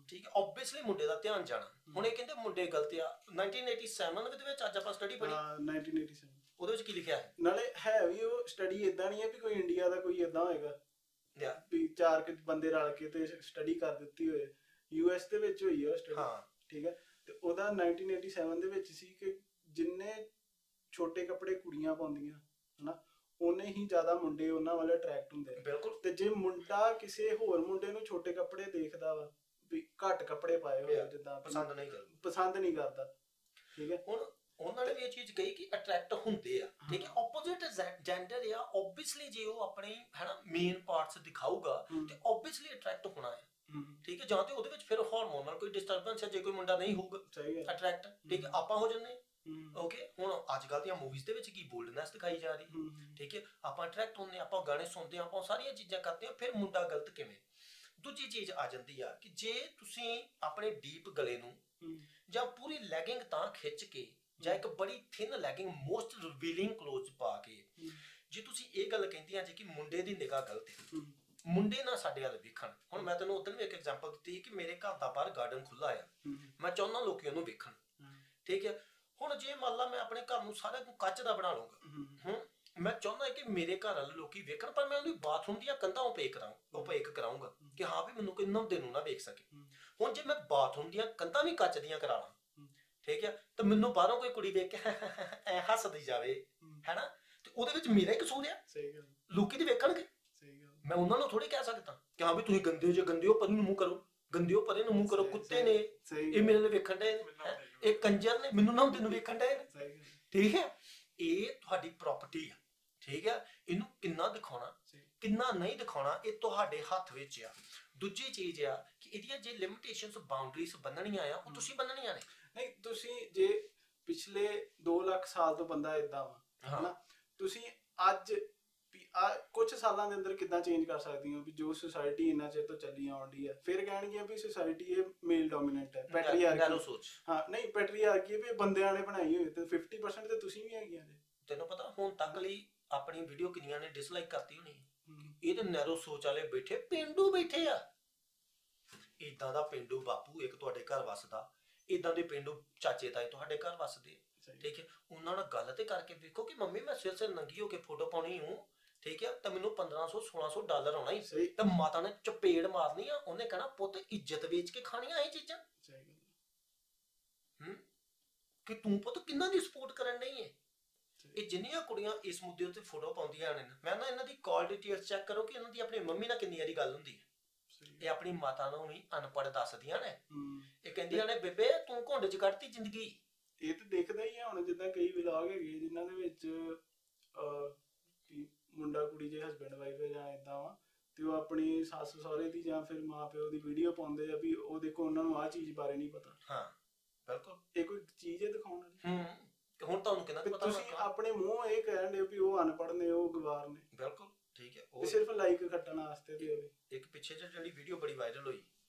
ਠੀਕ ਹੈ ਆਬਵੀਅਸਲੀ ਮੁੰਡੇ ਦਾ ਧਿਆਨ ਜਾਣਾ ਹੁਣ ਇਹ ਕਹਿੰਦੇ ਮੁੰਡੇ ਗਲਤ ਆ 1987 ਦੇ ਵਿੱਚ ਅੱਜ ਆਪਾਂ ਸਟੱਡੀ ਪੜ੍ਹੀ 1987 ਉਹਦੇ ਵਿੱਚ ਕੀ ਲਿਖਿਆ ਹੈ ਨਾਲੇ ਹੈ ਵੀ ਉਹ ਸਟੱਡੀ ਇਦਾਂ ਨਹੀਂ ਹੈ ਵੀ ਕੋਈ ਇੰਡੀਆ ਦਾ ਕੋਈ ਇਦਾਂ ਹੋਏਗਾ ਵੀ ਚਾਰ ਕਿ ਬੰਦੇ ਰਲ ਕੇ ਤੇ ਸਟੱਡੀ ਕਰ ਦਿੱਤੀ ਹੋਏ ਯੂਐਸ ਦੇ ਵਿੱਚ ਹੋਈ ਹੈ ਸਟੱਡੀ ਹਾਂ ਠੀਕ ਹੈ ਤੇ ਉਹਦਾ 1987 ਦੇ ਵਿੱਚ ਸੀ ਕਿ ਜਿੰਨੇ ਛੋਟੇ ਕੱਪੜੇ ਕੁੜੀਆਂ ਪਾਉਂਦੀਆਂ ਹਨਾ ਉਹਨੇ ਹੀ ਜ਼ਿਆਦਾ ਮੁੰਡੇ ਉਹਨਾਂ ਵੱਲ ਅਟਰੈਕਟ ਹੁੰਦੇ ਬਿਲਕੁਲ ਤੇ ਜੇ ਮੁੰਡਾ ਕਿਸੇ ਹੋਰ ਮੁੰਡੇ ਨੂੰ ਛੋਟੇ ਕੱਪੜੇ ਦੇਖਦਾ ਵਾ ਵੀ ਘੱਟ ਕੱਪੜੇ ਪਾਏ ਹੋਏ ਜਿੱਦਾਂ ਪਸੰਦ ਨਹੀਂ ਕਰਦਾ ਠੀਕ ਹੈ ਹੁਣ ਉਹਨਾਂ ਨੇ ਵੀ ਇਹ ਚੀਜ਼ ਕਹੀ ਕਿ ਅਟਰੈਕਟ ਹੁੰਦੇ ਆ ਠੀਕ ਹੈ ਆਪੋਜ਼ਿਟ ਜੈਂਡਰ ਆ ਆਬਵੀਅਸਲੀ ਜੇ ਉਹ ਆਪਣੇ ਹੈਨਾ ਮੇਨ ਪਾਰਟਸ ਦਿਖਾਊਗਾ ਤੇ ਆਬਵੀਅਸਲੀ ਅਟਰੈਕਟ ਹੋਣਾ ਹੈ ਠੀਕ ਹੈ ਜਾਂ ਤੇ ਉਹਦੇ ਵਿੱਚ ਫਿਰ ਹਾਰਮੋਨਲ ਕੋਈ ਡਿਸਟਰਬੈਂਸ ਹੈ ਜੇ ਕੋਈ ਮੁੰਡਾ ਨਹੀਂ ਹੋਊਗਾ ਅਟਰੈਕਟ ਠੀਕ ਹੈ ਆਪਾਂ ਹੋ ਜੰਨੇ ਓਕੇ ਹੁਣ ਅੱਜ ਕੱਲ੍ਹ ਦੀਆਂ ਮੂਵੀਜ਼ ਦੇ ਵਿੱਚ ਕੀ ਬੋਲਡਨੈਸ ਦਿਖਾਈ ਜਾ ਰਹੀ ਠੀਕ ਹੈ ਆਪਾਂ ਅਟਰੈਕਟ ਹੁੰਦੇ ਆਪਾਂ ਗਾਣੇ ਸੁਣਦੇ ਆਪਾਂ ਸਾਰੀਆਂ ਚੀਜ਼ਾਂ ਕਰਦੇ ਆ ਫਿਰ ਮੁੰਡਾ ਗਲਤ ਕਿਵੇਂ ਦੂਜੀ ਚੀਜ਼ ਆ ਜਾਂਦੀ ਆ ਕਿ ਜੇ ਤੁਸੀਂ ਆਪਣੇ ਡੀਪ ਗਲੇ ਨੂੰ ਜਾਂ ਪੂਰੀ ਲੈਗਿੰਗ ਤਾਂ ਖਿੱਚ ਕੇ ਜਾਂ ਇੱਕ ਬੜੀ thin legging most revealing cloth ਪਾ ਕੇ ਜੇ ਤੁਸੀਂ ਇਹ ਗੱਲ ਕਹਿੰਦੀਆਂ ਜੇ ਕਿ ਮੁੰਡੇ ਦੀ ਨਿਗਾਹ ਗਲਤ ਹੈ ਮੁੰਡੇ ਨਾ ਸਾਡੇ ਵੱਲ ਵੇਖਣ ਹੁਣ ਮੈਂ ਤੈਨੂੰ ਉਦੋਂ ਵੀ ਇੱਕ ਐਗਜ਼ਾਮਪਲ ਦਿੱਤੀ ਕਿ ਮੇਰੇ ਘਰ ਦਾ ਬਾਹਰ ਗਾਰਡਨ ਖੁੱਲਾ ਆ ਮੈਂ ਚਾਹੁੰਦਾ ਲੋਕੀ ਉਹਨੂੰ ਵੇਖਣ ਠੀਕ ਹੈ ਹੁਣ ਜੇ ਮੰਨ ਲਾ ਮੈਂ ਆਪਣੇ ਘਰ ਨੂੰ ਸਾਰਾ ਕੁਝ ਕੱਚ ਦਾ ਬਣਾ ਲਊਂਗਾ ਮੈਂ ਚਾਹੁੰਦਾ ਕਿ ਮੇਰੇ ਘਰ ਵਾਲੇ ਲੋਕੀ ਵੇਖਣ ਪਰ ਮੈਂ ਉਹਦੀ ਬਾਥਰੂਮ ਦੀਆਂ ਕੰਧਾਂ ਓਪੇਕ ਕਰਾਉਂਗਾ ਕਿ ਹਾਂ ਵੀ ਮੈਨੂੰ ਕੋਈ ਨੰਦੇ ਨੂੰ ਨਾ ਵੇਖ ਸਕੇ ਹੁਣ ਜੇ ਮੈਂ ਬਾਥਰੂਮ ਦੀਆਂ ਕੰਧਾਂ ਵੀ ਕੱਚ ਦੀਆਂ ਕਰਾ ਲਾਂ ਠੀਕ ਹੈ ਤਾਂ ਮੈਨੂੰ ਬਾਹਰੋਂ ਕੋਈ ਕੁੜੀ ਵੇਖ ਕੇ ਐ ਹੱਸਦੀ ਜਾਵੇ ਹੈਨਾ ਤੇ ਉਹਦੇ ਵਿੱਚ ਮੇਰਾ ਹੀ ਕਸੂਰ ਆ ਲੋਕੀ ਤੇ ਵੇਖਣਗੇ ਮੈਂ ਉਹਨਾਂ ਨੂੰ ਥੋੜੀ ਕਹਿ ਸਕਦਾ ਕਿ ਹਾਂ ਵੀ ਤੁਸੀਂ ਗੰਦੇ ਹੋ ਪਰੇ ਨੂੰ ਮੂੰਹ ਕਰੋ ਗੰਦੇ ਹੋ ਪਰੇ ਨੂੰ ਮੂੰਹ ਕਰੋ ਕੁੱਤੇ ਨੇ ਇਹ ਮੇਰੇ ਨਾਲ ਵੇਖਣ ਡਏ ਨੇ ਇਹ ਕੰਜਰ ਨੇ ਮੈਨੂੰ ਨਾ ਤੈਨੂੰ ਵੇਖਣ ਡਏ ਨੇ ਠੀਕ ਹੈ ਇਹ ਤੁਹਾਡੀ ਪ੍ਰਾਪਰਟੀ ਆ ਠੀਕ ਹੈ, ਇਹਨੂੰ ਕਿੰਨਾ ਦਿਖਾਉਣਾ ਕਿੰਨਾ ਨਹੀਂ ਦਿਖਾਉਣਾ ਇਹ ਤੁਹਾਡੇ ਹੱਥ ਵਿੱਚ ਆ। ਦੂਜੀ ਚੀਜ਼ ਆ ਕਿ ਇਹਦੀਆਂ ਜੇ ਲਿਮਿਟੇਸ਼ਨਸ ਬਾਉਂਡਰੀਜ਼ ਬੰਨਣੀਆਂ ਆ ਉਹ ਤੁਸੀਂ ਬੰਨਣੀਆਂ ਨੇ। ਨਹੀਂ ਤੁਸੀਂ ਜੇ ਪਿਛਲੇ 2 ਲੱਖ ਸਾਲ ਤੋਂ ਬੰਦਾ ਇਦਾਂ ਵਾ ਹਨਾ, ਤੁਸੀਂ ਅੱਜ ਕੁਝ ਸਾਲਾਂ ਦੇ ਅੰਦਰ ਕਿੱਦਾਂ ਚੇਂਜ ਕਰ ਸਕਦੇ ਹੋ ਵੀ ਜੋ ਸੁਸਾਇਟੀ ਇੰਨਾ ਚਿਰ ਤੋਂ ਚੱਲੀ ਆਉਂਦੀ ਹੈ। ਫਿਰ ਕਹਿਣਗੇ ਵੀ ਸੁਸਾਇਟੀ ਇਹ ਮੇਲ ਡੋਮੀਨੈਂਟ ਹੈ, ਪੈਟਰੀਆਰਕੀ ਸੋਚ। ਹਾਂ ਨਹੀਂ ਪੈਟਰੀਆਰਕੀ ਵੀ ਬੰਦਿਆਂ ਨੇ ਬਣਾਈ ਹੋਈ ਤੇ 50% ਤੇ ਤੁਸੀਂ ਵੀ ਹੈਗੀਆਂ ਜੀ। ਤੈਨੂੰ ਪਤਾ ਹੁਣ ਤੱਕ ਲਈ ਆਪਣੀ ਵੀਡੀਓ ਕਿੰਨੀਆਂ ਨੇ ਡਿਸਲਾਈਕ ਕਰਤੀ ਹੋਣੀ। ਇਹ ਤੇ ਨੈਰੋ ਸੋਚ ਵਾਲੇ ਬੈਠੇ ਪਿੰਡੂ ਬੈਠੇ ਆ। ਇਦਾਂ ਦਾ ਪਿੰਡੂ ਬਾਪੂ ਇੱਕ ਤੁਹਾਡੇ ਘਰ ਵਸਦਾ, ਇਦਾਂ ਦੇ ਪਿੰਡੂ ਚਾਚੇ ਤਾਏ ਤੁਹਾਡੇ ਘਰ ਵਸਦੇ, ਠੀਕ ਹੈ। ਉਹਨਾਂ ਨਾਲ ਗੱਲ ਤੇ ਕਰਕੇ ਵੇਖੋ ਕਿ ਮੰਮੀ ਮੈਂ ਸਿਰ ਨੰਗੀ ਹੋ ਕੇ ਫੋਟੋ ਪਾਉਣੀ ਹੂੰ, ਠੀਕ ਹੈ, ਤਾਂ ਮੈਨੂੰ $1500-1600 ਆਉਣਾ ਹੀ। ਤਾਂ ਮਾਤਾ ਨੇ ਚਪੇੜ ਮਾਰਨੀ ਆ, ਉਹਨੇ ਕਹਿਣਾ ਪੁੱਤ ਇੱਜ਼ਤ ਵੇਚ ਕੇ ਖਾਣੀਆਂ ਇਹ ਚੀਜ਼ਾਂ। ਕਿ ਤੂੰ ਪੁੱਤ ਕਿੰਨਾ ਦੀ ਸਪੋਰਟ ਕਰਨ ਨਹੀਂ ਹੈ। ਇਹ ਜਿੰਨੀਆਂ ਕੁੜੀਆਂ ਇਸ ਮੁੱਦੇ ਉੱਤੇ ਫੋਟੋ ਪਾਉਂਦੀਆਂ ਨੇ, ਮੈਂ ਨਾ ਇਹਨਾਂ ਦੀ ਕਾਲ ਡਿਟੇਲਸ ਚੈੱਕ ਕਰੋ ਕਿ ਇਹਨਾਂ ਦੀ ਆਪਣੀ ਮੰਮੀ ਨਾਲ ਕਿੰਨੀ ਵਾਰੀ ਗੱਲ ਹੁੰਦੀ ਹੈ। ਇਹ ਆਪਣੀ ਮਾਤਾ ਨੂੰ ਵੀ ਅਨਪੜ੍ਹ ਦੱਸਦੀਆਂ ਨੇ। ਇਹ ਕਹਿੰਦੀਆਂ ਨੇ ਬੇਬੇ ਤੂੰ ਘੁੰਡ ਚ ਕੱਢਤੀ ਜ਼ਿੰਦਗੀ। ਇਹ ਤਾਂ ਦੇਖਦਾ ਹੀ ਆ ਹੁਣ, ਜਿੱਦਾਂ ਕਈ ਵਲੌਗ ਹੈਗੇ ਜਿਨ੍ਹਾਂ ਦੇ ਵਿੱਚ ਮੁੰਡਾ ਕੁੜੀ ਜੇ ਹਸਬੈਂਡ ਵਾਈਫ ਹੈ ਜਾਂ ਇਦਾਂ ਵਾ, ਤੇ ਉਹ ਆਪਣੀ ਸੱਸ ਸਹੁਰੇ ਦੀ ਜਾਂ ਫਿਰ ਮਾਂ ਪਿਓ ਦੀ ਵੀਡੀਓ ਪਾਉਂਦੇ ਆ ਵੀ ਉਹ ਦੇਖੋ ਉਹਨਾਂ ਨੂੰ ਆਹ ਚੀਜ਼ ਬਾਰੇ ਨਹੀਂ ਪਤਾ। ਹਾਂ ਬਿਲਕੁਲ, ਇਹ ਕੋਈ ਚੀਜ਼ ਹੈ ਦਿਖਾਉਣ ਵਾਲੀ। ਹੁਣ ਤੁਹਾਨੂੰ ਕਿੰਨਾ ਪਤਾ, ਤੁਸੀਂ ਆਪਣੇ ਮੂੰਹ ਇਹ ਕਹਿਣ ਦੇ ਵੀ ਉਹ ਅਨਪੜ੍ਹ ਨੇ, ਉਹ ਗਵਾਰ ਨੇ। ਬਿਲਕੁਲ ਠੀਕ ਹੈ, ਉਹ ਸਿਰਫ ਲਾਈਕ ਖੱਟਣ ਵਾਸਤੇ ਤੇ ਹੋਵੇ। ਇੱਕ ਪਿੱਛੇ ਜਿਹੜੀ ਵੀਡੀਓ ਬੜੀ ਵਾਇਰਲ ਹੋਈ,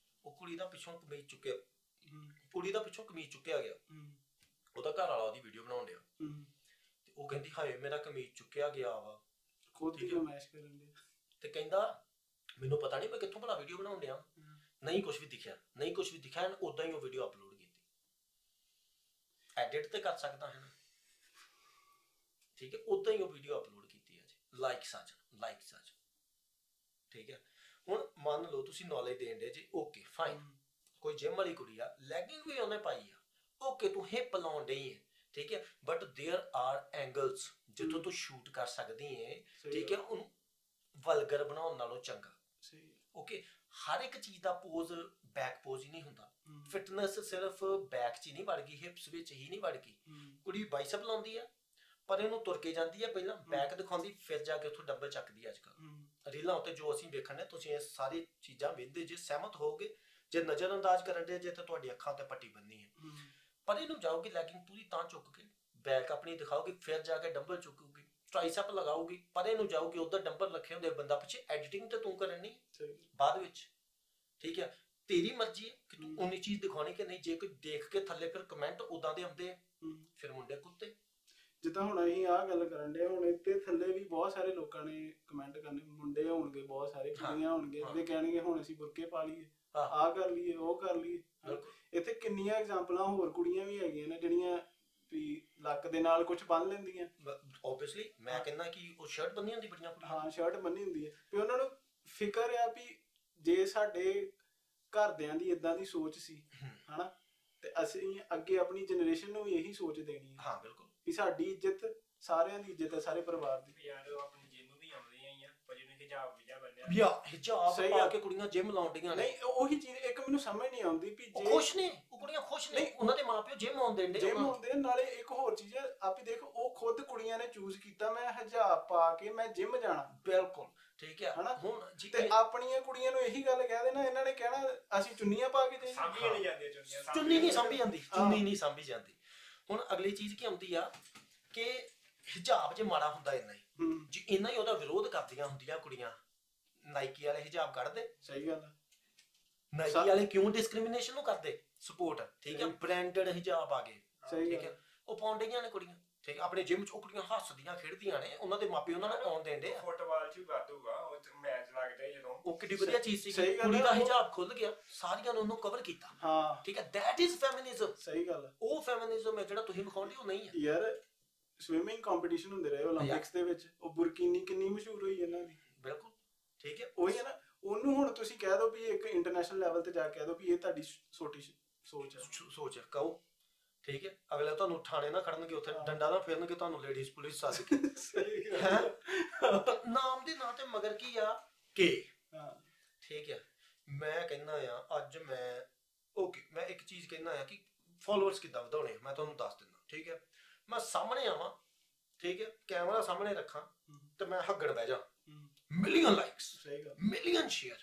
ਉਹ ਕੁੜੀ ਦਾ ਪਿੱਛੋਂ ਕਮੀਜ਼ ਚੁੱਕਿਆ, ਕੁੜੀ ਦਾ ਪਿੱਛੋਂ ਕਮੀਜ਼ ਚੁੱਕਿਆ ਗਿਆ, ਉਹਦਾ ਘਰ ਵਾਲਾ ਉਹਦੀ ਵੀਡੀਓ ਬਣਾਉਣ ਡਿਆ ਤੇ ਉਹ ਕਹਿੰਦੀ ਹਾਏ ਮੇਰਾ ਕਮੀਜ਼ ਚੁੱਕਿਆ ਗਿਆ ਵਾ, ਖੁਦ ਹੀ ਨਮਾਇਸ਼ ਕਰਨ ਦੇ। ਤੇ ਕਹਿੰਦਾ ਮੈਨੂੰ ਪਤਾ ਨਹੀਂ ਮੈਂ ਕਿੱਥੋਂ ਭਲਾ ਵੀਡੀਓ ਬਣਾਉਣ ਡਿਆ, ਨਹੀਂ ਕੁਝ ਵੀ ਦਿਖਿਆ, ਨਹੀਂ ਕੁਝ ਵੀ ਦਿਖਿਆ। ਉਦਾਂ ਹੀ ਉਹ ਵੀਡੀਓ ਅਪਲੋਡ ਕੀਤੀ, ਐਡਿਟ ਤੇ ਕਰ ਸਕਦਾ ਹੈ, ਠੀਕ ਹੈ, ਉਦਾਂ ਹੀ ਉਹ ਵੀਡੀਓ ਅਪਲੋਡ ਕੀਤੀ ਹੈ ਜੀ। ਲਾਈਕ ਸਾਜਨ ਠੀਕ ਹੈ। ਹੁਣ ਮੰਨ ਲਓ ਤੁਸੀਂ ਨੌਲੇਜ ਦੇਣ ਦੇ ਜੀ, ਓਕੇ ਫਾਈਨ, ਕੋਈ ਜਿਮ ਵਾਲੀ ਕੁੜੀ ਆ, ਲੈਗਿੰਗ ਵੀ ਉਹਨੇ ਪਾਈ ਆ, ਓਕੇ ਤੂੰ ਹਿਪ ਲਾਉਣ ਡਈ ਹੈ, ਠੀਕ ਹੈ, ਬਟ देयर आर ਐਂਗਲਸ ਜਿੱਥੋਂ ਤੂੰ ਸ਼ੂਟ ਕਰ ਸਕਦੀ ਹੈ, ਠੀਕ ਹੈ, ਉਹਨੂੰ ਵਲਗਰ ਬਣਾਉਣ ਨਾਲੋਂ ਚੰਗਾ। ਓਕੇ ਹਰ ਇੱਕ ਚੀਜ਼ ਦਾ ਪੋਜ਼ ਬੈਕ ਪੋਜ਼ ਹੀ ਨਹੀਂ ਹੁੰਦਾ। ਫਿਟਨੈਸ ਸਿਰਫ ਬੈਕ 'ਚ ਹੀ ਨਹੀਂ ਵੜ ਗਈ, ਹਿਪਸ ਵਿੱਚ ਹੀ ਨਹੀਂ ਵੜ ਗਈ। ਕੁੜੀ ਬਾਈਸੈਪ ਲਾਉਂਦੀ ਆ ਪਰ ਇਹਨੂੰ ਤੁਰ ਕੇ ਜਾਂਦੀ ਆ, ਪਹਿਲਾਂ ਬੈਕ ਦਿਖਾਉਂਦੀ ਫਿਰ ਜਾ ਕੇ ਉੱਥੋਂ ਡੰਬਲ ਚੱਕਦੀ। ਅੱਜ ਕੱਲ੍ਹ ਰੀਲਾਂ ਉੱਤੇ ਜੋ ਅਸੀਂ ਵੇਖਣ ਨੇ, ਤੁਸੀਂ ਇਹ ਸਾਰੀ ਚੀਜ਼ਾਂ ਵੇਖਦੇ ਜੇ ਸਹਿਮਤ ਹੋਗੇ, ਜੇ ਨਜ਼ਰ ਅੰਦਾਜ਼ ਕਰਨ ਦੇ ਜੇ ਤਾਂ ਤੁਹਾਡੀ ਅੱਖਾਂ ਤੇ ਪੱਟੀ ਬੰਨੀ ਹੈ। ਪਰ ਇਹਨੂੰ ਜਾਓਗੇ ਲੈਗਿੰਗ ਪੂਰੀ ਤਾਂ ਚੁੱਕ ਕੇ ਬੈਕ ਆਪਣੀ ਦਿਖਾਓਗੇ, ਫਿਰ ਜਾ ਕੇ ਡੰਬਲ ਚੁੱਕੂਗੀ, ਟ੍ਰਾਈਸੈਪ ਲਗਾਓਗੀ, ਪਰ ਇਹਨੂੰ ਜਾਓਗੇ ਉਧਰ ਡੰਬਲ ਰੱਖੇ ਹੁੰਦੇ ਬੰਦਾ ਪਿੱਛੇ, ਐਡੀਟਿੰਗ ਤੇ ਤੂੰ ਕਰਨੀ ਬਾਅਦ ਵਿੱਚ, ਠੀਕ ਹੈ। ਤੇਰੀ ਮਰਜ਼ੀ ਹੈ ਕਿ ਤੂੰ ਉਨੀ ਚੀਜ਼ ਦਿਖਾਉਣੀ ਕਿ ਨਹੀਂ। ਜੇ ਕੋਈ ਦੇਖ ਕੇ ਥੱਲੇ ਫਿਰ ਕਮੈਂਟ ਉਦਾਂ ਦੇ ਆਉਂਦੇ ਆ, ਫਿਰ ਮੁੰਡੇ ਕੁੱਤੇ। ਜਿੱਦਾਂ ਹੁਣ ਅਸੀਂ ਆਹ ਗੱਲ ਕਰਨ ਦੇ, ਹੁਣ ਇੱਥੇ ਥੱਲੇ ਵੀ ਬਹੁਤ ਸਾਰੇ ਲੋਕਾਂ ਨੇ ਕਮੈਂਟ ਕਰਨੇ, ਮੁੰਡੇ ਹੋਣਗੇ ਬਹੁਤ ਸਾਰੇ, ਕੁੜੀਆਂ ਹੋਣਗੇ, ਜਿਹੜੇ ਕਹਿਣਗੇ ਹੁਣ ਅਸੀਂ ਬੁਰਕੇ ਪਾ ਲਈਏ, ਆਹ ਕਰ ਲਈਏ, ਉਹ ਕਰ ਲਈਏ। ਇੱਥੇ ਕਿੰਨੀਆਂ ਐਗਜ਼ਾਮਪਲਾਂ ਹੋਰ ਕੁੜੀਆਂ ਵੀ ਹੈਗੀਆਂ ਨੇ ਜਿਹੜੀਆਂ ਵੀ ਲੱਕ ਦੇ ਨਾਲ ਕੁਝ ਬੰਨ ਲੈਂਦੀਆਂ। ਓਬਵੀਅਸਲੀ ਮੈਂ ਕਹਿੰਦਾ ਕਿ ਉਹ ਸ਼ਰਟ ਬੰਨੀ ਹੁੰਦੀ ਬੜੀਆਂ ਕੁੜੀਆਂ, ਹਾਂ ਸ਼ਰਟ ਬੰਨੀ ਹੁੰਦੀ ਹੈ ਵੀ ਉਹਨਾਂ ਨੂੰ ਫਿਕਰ ਆ ਵੀ ਜੇ ਸਾਡੇ ਘਰਦਿਆਂ ਦੀ ਇਦਾਂ ਦੀ ਸੋਚ ਸੀ ਹਨਾ, ਤੇ ਅਸੀਂ ਅੱਗੇ ਆਪਣੀ ਜਨਰੇਸ਼ਨ ਨੂੰ ਵੀ ਇਹੀ ਸੋਚ ਦੇਣੀ ਹੈ। ਹਾਂ ਬਿਲਕੁਲ, ਵੀ ਸਾਡੀ ਇੱਜ਼ਤ ਸਾਰਿਆਂ ਦੀ ਇੱਜ਼ਤ ਹੈ, ਸਾਰੇ ਪਰਿਵਾਰ ਦੀ। ਯਾਰ ਆਪਣੀ ਜਿਮ ਵੀ ਆਉਂਦੀਆਂ ਹੀ ਆ, ਪਰ ਜਿਹਨੇ ਹਿਜਾਬ ਵੀ ਜਾ ਬੰਨਿਆ ਯਾ ਹਿਜਾਬ ਪਾ ਕੇ ਕੁੜੀਆਂ ਜਿਮ ਲਾਉਂਦੀਆਂ ਨੇ। ਨਹੀਂ ਉਹੀ ਚੀਜ਼ ਇੱਕ ਮੈਨੂੰ ਸਮਝ ਨਹੀਂ ਆਉਂਦੀ ਵੀ ਜੇ ਖੁਸ਼ ਨੇ ਉਹ ਕੁੜੀਆਂ, ਖੁਸ਼ ਨੇ, ਉਹਨਾਂ ਦੇ ਮਾਪਿਓ ਜਿਮ ਆਉਂਦੇ ਨੇ, ਜਿਮ ਆਉਂਦੇ। ਨਾਲੇ ਇੱਕ ਹੋਰ ਚੀਜ਼ ਹੈ, ਆਪੇ ਦੇਖੋ ਉਹ ਖੁਦ ਕੁੜੀਆਂ ਨੇ ਚੂਜ਼ ਕੀਤਾ ਮੈਂ ਹਿਜਾਬ ਪਾ ਕੇ ਮੈਂ ਜਿਮ ਜਾਣਾ। ਬਿਲਕੁਲ ਠੀਕ ਹੈ ਹਨਾ, ਹੁਣ ਤੇ ਆਪਣੀਆਂ ਕੁੜੀਆਂ ਨੂੰ ਇਹੀ ਗੱਲ ਕਹਿ ਦੇਣਾ, ਇਹਨਾਂ ਨੇ ਕਹਿਣਾ ਅਸੀਂ ਚੁੰਨੀਆਂ ਪਾ ਕੇ ਜਾਈਏ। ਸਾਂਭੀਆਂ ਨਹੀਂ ਜਾਂਦੀਆਂ ਚੁੰਨੀਆਂ, ਚੁੰਨੀ ਨਹੀਂ ਸਾਂਭੀ ਜਾਂਦੀ, ਚੁੰਨੀ ਨਹੀਂ ਸਾਂਭੀ ਜਾਂਦੀ। ਹੁਣ ਅਗਲੀ ਚੀਜ਼ ਕੀ ਆਉਂਦੀ ਆ ਕਿ ਹਿਜਾਬ ਜੇ ਮਾੜਾ ਹੁੰਦਾ ਇੰਨਾ ਹੀ, ਜੀ ਇੰਨਾ ਹੀ ਉਹਦਾ ਵਿਰੋਧ ਕਰਦੀਆਂ ਹੁੰਦੀਆਂ ਕੁੜੀਆਂ। ਨਾਈਕੀ ਵਾਲੇ ਹਿਜਾਬ ਕੱਢਦੇ, ਸਹੀ ਗੱਲ ਹੈ। ਨਾਈਕੀ ਵਾਲੇ ਕਿਉਂ ਡਿਸਕ੍ਰਿਮੀਨੇਸ਼ਨ ਨੂੰ ਕਰਦੇ ਸਪੋਰਟ, ਠੀਕ ਹੈ, ਬ੍ਰਾਂਡਡ ਹਿਜਾਬ ਆ ਗਏ, ਠੀਕ ਹੈ, ਉਹ ਪਾਉਂਦੀਆਂ ਨੇ ਕੁੜੀਆਂ, ਠੀਕ ਆਪਣੇ ਜਿਮ 'ਚ ਉਹ ਕੁੜੀਆਂ ਹੱਸਦੀਆਂ ਖੇਡਦੀਆਂ ਨੇ, ਉਹਨਾਂ ਦੇ ਮਾਪੇ ਉਹਨਾਂ ਨੂੰ ਆਉਣ ਦੇਂਦੇ ਆ। ਫੁੱਟਬਾਲ 'ਚ ਵੀ ਵਾਧੂਗਾ, ਉਹ ਮੈਚ ਲੱਗਦੇ ਜਦੋਂ, ਉਹ ਕਿੱਡੀ ਵਧੀਆ ਚੀਜ਼ ਸੀ, ਕੁੜੀ ਦਾ ਹਿਜਾਬ ਖੁੱਲ ਗਿਆ, ਸਾਰੀਆਂ ਨੇ ਉਹਨੂੰ ਕਵਰ ਕੀਤਾ। ਹਾਂ ਠੀਕ ਹੈ, ਦੈਟ ਇਜ਼ ਫੈਮਿਨਿਜ਼ਮ। ਸਹੀ ਗੱਲ ਹੈ, ਉਹ ਫੈਮਿਨਿਜ਼ਮ ਹੈ ਜਿਹੜਾ ਤੁਸੀਂ ਵਿਖਾਉਂਦੇ ਹੋ ਨਹੀਂ ਹੈ। ਯਾਰ ਸਵਿਮਿੰਗ ਕੰਪੀਟੀਸ਼ਨ ਹੁੰਦੇ ਰਹੇ 올림픽ਸ ਦੇ ਵਿੱਚ, ਉਹ ਬੁਰਕੀਨੀ ਕਿੰਨੀ ਮਸ਼ਹੂਰ ਹੋਈ ਇਹਨਾਂ ਦੀ। ਬਿਲਕੁਲ ਠੀਕ ਹੈ, ਉਹੀ ਹੈ ਨਾ, ਉਹਨੂੰ ਹੁਣ ਤੁਸੀਂ ਕਹਿ ਦਿਓ ਵੀ ਇੱਕ ਇੰਟਰਨੈਸ਼ਨਲ ਲੈਵਲ ਤੇ ਜਾ ਕੇ ਕਹਿ ਦਿਓ ਵੀ ਇਹ ਤੁਹਾਡੀ ਛੋਟੀ ਸੋਚ ਹੈ, ਕਹੋ ਠੀਕ ਹੈ, ਅਗਲੇ ਤੁਹਾਨੂੰ ਥਾਣੇ ਨਾ ਖੜਨਗੇ, ਉੱਥੇ ਡੰਡਾ ਨਾ ਫੇਰਨਗੇ ਤੁਹਾਨੂੰ, ਲੇਡੀਜ਼ ਪੁਲਿਸ ਸੱਦ ਕੇ। ਨਾਮ ਦੇ ਨਾਂ ਤੇ ਮਗਰ ਕੀ ਆ ਕੇ, ਠੀਕ ਹੈ। ਮੈਂ ਕਹਿੰਦਾ ਆ ਅੱਜ ਮੈਂ ਇੱਕ ਚੀਜ਼ ਕਹਿੰਦਾ ਆ ਕਿ ਫੋਲੋਅਰਸ ਕਿੱਦਾਂ ਵਧਾਉਣੇ, ਮੈਂ ਤੁਹਾਨੂੰ ਦੱਸ ਦਿੰਦਾ, ਠੀਕ ਹੈ। ਮੈਂ ਸਾਹਮਣੇ ਆਵਾਂ, ਠੀਕ ਹੈ, ਕੈਮਰਾ ਸਾਹਮਣੇ ਰੱਖਾਂ, ਤੇ ਮੈਂ ਹੱਗੜ ਬਹਿ ਜਾ, ਹੂੰ, ਮਿਲੀਅਨ ਲਾਈਕਸ, ਸਹੀ ਗੱਲ। ਮਿਲੀਅਨ ਸ਼ੇਅਰ,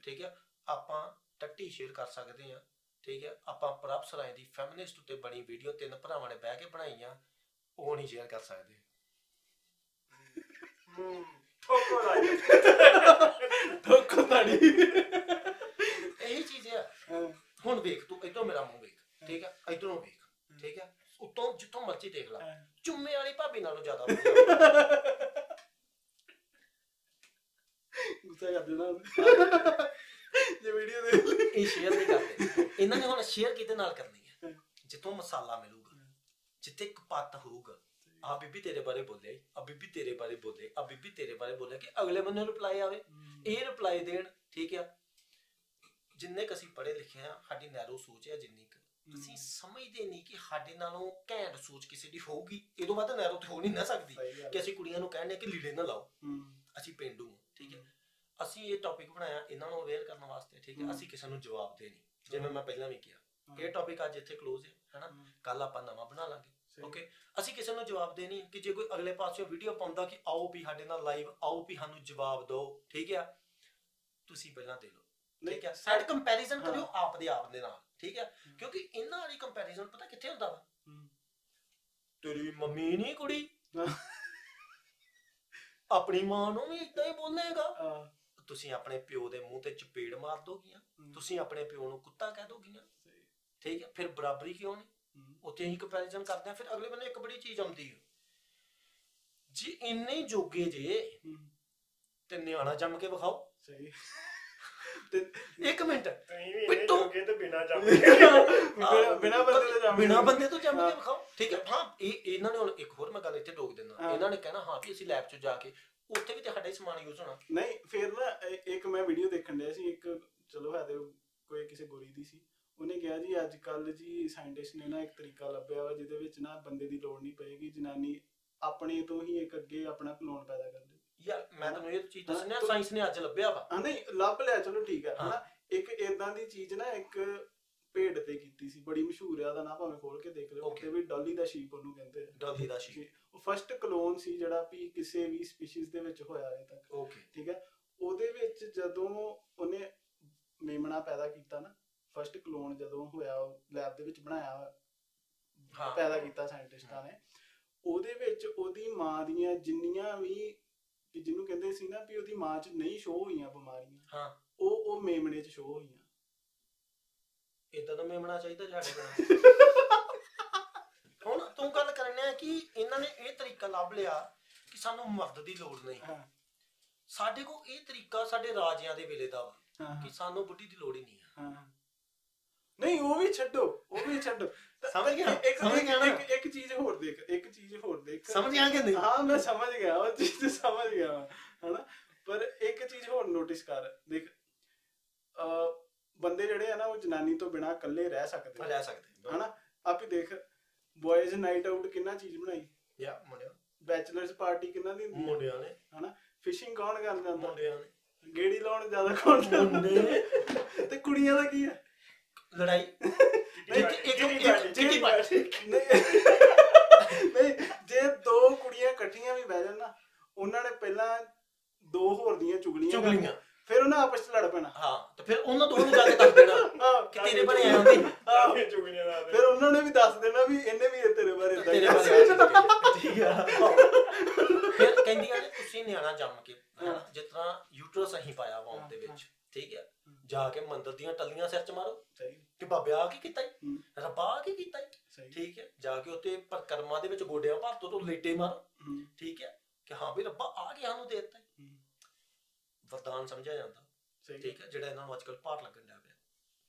ਠੀਕ ਹੈ। ਆਪਾਂ 30 ਸ਼ੇਅਰ ਕਰ ਸਕਦੇ ਆ, ਠੀਕ ਹੈ। ਆਪਾਂ ਪ੍ਰਭ ਸਰਾਏ ਦੀ ਫੈਮਿਨਿਸਟ ਉੱਤੇ ਬਣੀ ਵੀਡੀਓ 3 ਭਰਾਵਾਂ ਨੇ ਬਹਿ ਕੇ ਬਣਾਈ ਆ, ਉਹ ਨਹੀਂ ਸ਼ੇਅਰ ਕਰ ਸਕਦੇ। ਠੋਕੋ ਲਾਈ ਠੋਕੋ ਤਾੜੀ। ਇਹੀ ਚੀਜ਼ ਆ। ਹਾਂ, ਹੁਣ ਵੇਖ ਤੂੰ ਇਧਰੋਂ ਮੇਰਾ ਮੂੰਹ ਵੇਖ, ਠੀਕ ਹੈ, ਇਧਰੋਂ ਵੇਖ, ਠੀਕ ਹੈ, ਉੱਤੋਂ ਜਿੱਥੋਂ ਮਰਜ਼ੀ ਦੇਖ ਲੈ, ਚੁੰਮੇ ਵਾਲੀ ਭਾਬੀ ਨਾਲੋਂ ਜ਼ਿਆਦਾ ਵਧੀਆ। ਗੁੱਸਾ ਕਰ ਦੇਣਾ ਜੇ ਵੀਡੀਓ ਦੇਖ ਲਈ। ਇਹ ਸ਼ੇਅਰ ਨਹੀਂ ਕਰਦੇ ਇਹਨਾਂ ਨੇ। ਹੁਣ ਸ਼ੇਅਰ ਕਿਹਦੇ ਨਾਲ ਕਰਨੀ ਹੈ? ਜਿੱਥੋਂ ਮਸਾਲਾ ਮਿਲੂਗਾ, ਜਿੱਥੇ ਇੱਕ ਪੱਤ ਹੋਊਗਾ, ਆ ਬੀਬੀ ਤੇਰੇ ਬਾਰੇ ਬੋਲੇ, ਆ ਬੀਬੀ ਤੇਰੇ ਬਾਰੇ ਬੋਲੇ, ਆ ਬੀਬੀ ਤੇਰੇ ਬਾਰੇ ਬੋਲੇ, ਕਿ ਅਗਲੇ ਬੰਦੇ ਨੂੰ ਰਿਪਲਾਈ ਆਵੇ, ਇਹ ਰਿਪਲਾਈ ਦੇਣ, ਠੀਕ ਆ। ਜਿੰਨੇ ਕ ਅਸੀਂ ਪੜ੍ਹੇ ਲਿਖੇ ਆ, ਸਾਡੀ ਨੈਰੋ ਸੋਚ ਹੈ ਜਿੰਨੀ ਕੁ, ਅਸੀਂ ਸਮਝਦੇ ਨਹੀਂ ਕਿ ਸਾਡੇ ਨਾਲੋਂ ਘੈਂਟ ਸੋਚ ਕਿਸੇ ਦੀ ਹੋਊਗੀ। ਇਹ ਤੋਂ ਵੱਧ ਨੈਰੋ ਤੇ ਹੋ ਨਹੀਂ ਨਾ ਸਕਦੀ ਕਿ ਅਸੀਂ ਕੁੜੀਆਂ ਨੂੰ ਕਹਿੰਦੇ ਕਿ ਲੀੜੇ ਨਾ ਲਾਓ, ਅਸੀਂ ਪੇਂਡੂ ਹਾਂ, ਠੀਕ ਹੈ। ਅਸੀਂ ਇਹ ਟੌਪਿਕ ਬਣਾਇਆ ਇਹਨਾਂ ਨੂੰ ਅਵੇਅਰ ਕਰਨ ਵਾਸਤੇ, ਠੀਕ ਹੈ। ਅਸੀਂ ਕਿਸੇ ਨੂੰ ਜਵਾਬ ਦੇ ਨਹੀਂ, ਜਿਵੇਂ ਮੈਂ ਪਹਿਲਾਂ ਵੀ ਕਿਹਾ। ਇਹ ਟੌਪਿਕ ਅੱਜ ਇੱਥੇ ਕਲੋਜ਼ ਹੈ, ਹਨਾ। ਕੱਲ ਆਪਾਂ ਨਵਾਂ ਬਣਾ ਲਾਂਗੇ, ਓਕੇ। ਅਸੀਂ ਕਿਸੇ ਨੂੰ ਜਵਾਬ ਦੇ ਨਹੀਂ ਕਿ ਜੇ ਕੋਈ ਅਗਲੇ ਪਾਸਿਓਂ ਵੀਡੀਓ ਪਾਉਂਦਾ ਕਿ ਆਓ ਵੀ ਸਾਡੇ ਨਾਲ ਲਾਈਵ ਆਓ, ਵੀ ਸਾਨੂੰ ਜਵਾਬ ਦਿਓ, ਠੀਕ ਆ। ਤੁਸੀਂ ਪਹਿਲਾਂ ਦੇ ਲਓ, ਠੀਕ ਹੈ। ਸਾਈਡ ਕੰਪੈਰੀਜ਼ਨ ਕਰਿਓ ਆਪ ਦੇ ਆਪ ਦੇ ਨਾਲ, ਠੀਕ ਹੈ। ਕਿਉਂਕਿ ਇਹਨਾਂ ਵਾਲੀ ਕੰਪੈਰੀਜ਼ਨ ਪਤਾ ਕਿੱਥੇ ਹੁੰਦਾ ਵਾ? ਤੇਰੀ ਮੰਮੀ ਨਹੀਂ ਕੁੜੀ, ਆਪਣੀ ਮਾਂ ਨੂੰ ਵੀ ਏਦਾਂ ਹੀ ਬੋਲੇਗਾ। ਤੁਸੀਂ ਆਪਣੇ ਪਿਓ ਦੇ ਮੂੰਹ ਤੇ ਚਪੇੜ ਮਾਰ ਦੋਗੀਆਂ, ਤੁਸੀਂ ਆਪਣੇ ਪਿਓ ਨੂੰ ਕੁੱਤਾ ਕਹਿ ਦੋਗੀਆਂ, ਠੀਕ ਹੈ। ਫਿਰ ਬਰਾਬਰੀ ਕਿਉਂ ਨਹੀਂ? ਉੱਥੇ ਅਸੀਂ ਕੰਪੈਰੀਜ਼ਨ ਕਰਦੇ ਆ। ਫਿਰ ਅਗਲੇ ਬੰਨੇ ਇੱਕ ਬੜੀ ਚੀਜ਼ ਆਉਂਦੀ ਹੈ, ਜੀ ਇੰਨੇ ਜੋਗੇ ਜੇ ਤੇ ਨਿਆਣਾ ਜੰਮ ਕੇ ਵਿਖਾਓ। ਸਹੀ। ਇੱਕ ਮਿੰਟ, ਤੁਸੀਂ ਵੀ ਇਹਨੇ ਜੋਗੇ ਤੇ ਬਿਨਾ ਜੰਮ ਬਿਨਾ ਬੰਦੇ ਤੋਂ ਜੰਮ ਕੇ ਵਿਖਾਓ, ਠੀਕ ਹੈ। ਹਾਂ, ਇਹਨਾਂ ਨੇ ਹੁਣ ਇੱਕ ਹੋਰ ਮੈਂ ਗੱਲ ਇੱਥੇ ਟੋਕ ਦਿੰਦਾ, ਇਹਨਾਂ ਨੇ ਕਹਿਣਾ ਹਾਂ ਵੀ ਅਸੀਂ ਲੈਬ 'ਚ ਜਾ ਕੇ ਉੱਥੇ ਵੀ ਤੇ ਸਾਡਾ ਹੀ ਸਮਾਨ ਯੂਜ਼ ਹੋਣਾ। ਨਹੀਂ, ਫਿਰ ਨਾ ਇੱਕ ਮੈਂ ਵੀਡੀਓ ਦੇਖਣ ਡਿਆ ਸੀ, ਇੱਕ ਚਲੋ ਹੈ ਤੇ ਕੋਈ ਕਿਸੇ ਗੋਰੀ ਦੀ ਸੀ। ਉਹਨੇ ਕਿਹਾ ਜੀ ਅੱਜ ਕੱਲ ਜੀ ਸਾਇੰਟਿਸਟ ਨੇ ਨਾ ਇੱਕ ਤਰੀਕਾ ਲੱਭਿਆ ਵਾ ਜਿਹਦੇ ਵਿੱਚ ਨਾ ਬੰਦੇ ਦੀ ਲੋੜ ਨਹੀਂ ਪਏਗੀ, ਜਨਾਨੀ ਆਪਣੇ ਤੋਂ ਹੀ ਇੱਕ ਅੱਗੇ ਆਪਣਾ ਕਲੋਨ ਪੈਦਾ ਕਰ ਦੇ। ਯਾਰ ਮੈਂ ਤੁਹਾਨੂੰ ਇਹ ਚੀਜ਼ ਦੱਸਣੀ ਆ, ਸਾਇੰਸ ਨੇ ਅੱਜ ਲੱਭਿਆ ਵਾ। ਹਾਂ, ਨਹੀਂ ਲੱਭ ਲਿਆ, ਚਲੋ ਠੀਕ ਹੈ ਹਨਾ। ਇੱਕ ਏਦਾਂ ਦੀ ਚੀਜ਼ ਨਾ ਇੱਕ ਭੇਡ ਤੇ ਕੀਤੀ ਸੀ, ਬੜੀ ਮਸ਼ਹੂਰ ਆ, ਉਹਦਾ ਨਾਂ ਭਾਵੇਂ ਖੋਲ ਕੇ ਦੇਖ ਲਿਓ, ਉੱਥੇ ਵੀ ਡਾਲੀ ਦਾ ਸ਼ੀਪ ਉਹਨੂੰ ਕਹਿੰਦੇ ਆ। ਡਾਲੀ ਦਾ ਸ਼ੀਪ, ਉਹ ਫਸਟ ਕਲੋਨ ਸੀ ਜਿਹੜਾ ਵੀ ਕਿਸੇ ਵੀ ਸਪੀਸ਼ੀਜ਼ ਦੇ ਵਿੱਚ ਹੋਇਆ ਅਜੇ ਤੱਕ, ਓਕੇ, ਠੀਕ ਹੈ। ਉਹਦੇ ਵਿੱਚ ਜਦੋਂ ਉਹਨੇ ਮੇਮਣਾ ਪੈਦਾ ਕੀਤਾ ਨਾ, ਫਸਟ ਕਲੋਨ ਜਦੋਂ ਹੋਇਆ, ਲੈਬ ਦੇ ਵਿੱਚ ਬਣਾਇਆ, ਪੈਦਾ ਕੀਤਾ ਸਾਇੰਟਿਸਟਾਂ ਨੇ, ਉਹਦੇ ਵਿੱਚ ਉਹਦੀ ਮਾਂ ਦੀਆਂ ਜਿੰਨੀਆਂ ਵੀ ਜਿਹਨੂੰ ਕਹਿੰਦੇ ਸੀ ਨਾ ਵੀ ਉਹਦੀ ਮਾਂ 'ਚ ਨਹੀਂ ਸ਼ੋਅ ਹੋਈਆਂ ਬਿਮਾਰੀਆਂ, ਉਹ ਮੇਮਣੇ 'ਚ ਸ਼ੋਅ ਹੋਈਆਂ। ਏਦਾਂ ਦਾ ਮੇਮਣਾ ਚਾਹੀਦਾ ਸਾਡੇ ਕੋਲ। ਹੁਣ ਤੂੰ ਗੱਲ ਕਰਨਾ ਕਿ ਇਹਨਾਂ ਨੇ ਇਹ ਤਰੀਕਾ ਲੱਭ ਲਿਆ ਕਿ ਸਾਨੂੰ ਮਰਦ ਦੀ ਲੋੜ ਨਹੀਂ। ਸਾਡੇ ਕੋਲ ਇਹ ਤਰੀਕਾ ਸਾਡੇ ਰਾਜਿਆਂ ਦੇ ਵੇਲੇ ਦਾ ਵਾ ਕਿ ਸਾਨੂੰ ਬੁੱਢੀ ਦੀ ਲੋੜ ਹੀ ਨਹੀਂ ਆ। ਨਹੀਂ, ਉਹ ਵੀ ਛੱਡੋ, ਉਹ ਵੀ ਛੱਡੋ। ਸਮਝ ਗਿਆ? ਇੱਕ ਚੀਜ਼ ਹੋਰ ਦੇਖ, ਇੱਕ ਚੀਜ਼ ਹੋਰ ਦੇਖ। ਸਮਝ ਗਿਆ ਕਿ ਨਹੀਂ? ਹਾਂ, ਮੈਂ ਸਮਝ ਗਿਆ, ਉਹ ਚੀਜ਼ ਸਮਝ ਗਿਆ ਹਨਾ। ਪਰ ਇੱਕ ਚੀਜ਼ ਹੋਰ ਨੋਟਿਸ ਕਰ, ਦੇਖ, ਬੰਦੇ ਜਿਹੜੇ ਆ ਨਾ ਉਹ ਜਨਾਨੀ ਤੋਂ ਬਿਨਾਂ ਇਕੱਲੇ ਰਹਿ ਸਕਦੇ ਹਨਾ। ਆਪੇ ਦੇਖ, ਬॉयਜ਼ ਨਾਈਟ ਆਊਟ ਕਿੰਨਾ ਚੀਜ਼ ਬਣਾਈ, ਬੈਚਲਰਸ ਪਾਰਟੀ ਕਿੰਨਾ ਦੀ ਹੁੰਦੀ ਮੁੰਡਿਆਂ ਨੇ ਹਨਾ। ਫਿਸ਼ਿੰਗ ਕੌਣ ਕਰ ਜਾਂਦਾ? ਮੁੰਡਿਆਂ ਨੇ। ਗੇੜੀ ਲਾਉਣ ਜ਼ਿਆਦਾ ਕੌਣ ਜਾਂਦੇ? ਤੇ ਕੁੜੀਆਂ ਦਾ ਕੀ ਹੈ? ਲੜਾਈ। ਨਹੀਂ, ਜੇ ਦੋ ਕੁੜੀਆਂ ਇਕੱਠੀਆਂ ਵੀ ਬਹਿ ਜਾਣ ਨਾ, ਉਹਨਾਂ ਨੇ ਪਹਿਲਾਂ ਦੋ ਹੋਰ ਦੀਆਂ ਚੁਗਲੀਆਂ, ਫਿਰ ਉਹਨਾਂ ਆਪਸ 'ਚ ਲੜ ਪੈਣਾ। ਹਾਂ, ਤੇ ਫਿਰ ਉਹਨਾਂ ਦੋਵਾਂ ਨੂੰ ਜਾ ਕੇ ਦੱਸ ਦੇਣਾ ਕਿ ਤੇਰੇ ਬਾਰੇ ਆਇਆ ਹੁੰਦੀ। ਫਿਰ ਉਹਨਾਂ ਨੇ ਵੀ ਦੱਸ ਦੇਣਾ ਵੀ ਇਹਨੇ ਵੀ ਤੇਰੇ ਬਾਰੇ ਏਦਾਂ ਠੀਕ ਆ। ਫਿਰ ਕਹਿੰਦੀਆਂ ਨੇ ਤੁਸੀਂ ਨਿਆਣਾ ਜੰਮ ਕੇ, ਜਿਸ ਤਰ੍ਹਾਂ ਯੂਟਰਸ ਅਸੀਂ ਪਾਇਆ ਵੌਮ ਦੇ ਵਿੱਚ, ਠੀਕ ਹੈ, ਜਾ ਕੇ ਮੰਦਰ ਦੀਆਂ ਟੱਲੀਆਂ ਸਿਰ 'ਚ ਮਾਰੋ ਕਿ ਬਾਬੇ ਆ ਕੀ ਕੀਤਾ ਈ, ਰੱਬਾ ਆ ਕੀ ਕੀਤਾ ਈ, ਠੀਕ ਹੈ। ਜਾ ਕੇ ਉੱਤੇ ਪਰਕਰਮਾ ਦੇ ਵਿੱਚ ਗੋਡਿਆਂ ਭਰ ਤੋਂ ਲੇਟੇ ਮਾਰੋ, ਠੀਕ ਹੈ, ਕਿ ਹਾਂ ਵੀ ਰੱਬਾ ਆ ਗਿਆ ਸਾਨੂੰ ਦੇ ਦਿੱਤਾ। ਵਰਦਾਨ ਸਮਝਿਆ ਜਾਂਦਾ, ਠੀਕ ਹੈ, ਜਿਹੜਾ ਇਹਨਾਂ ਨੂੰ ਅੱਜ ਕੱਲ੍ਹ ਭਾਰ ਲੱਗਣ ਲੱਗ ਪਿਆ,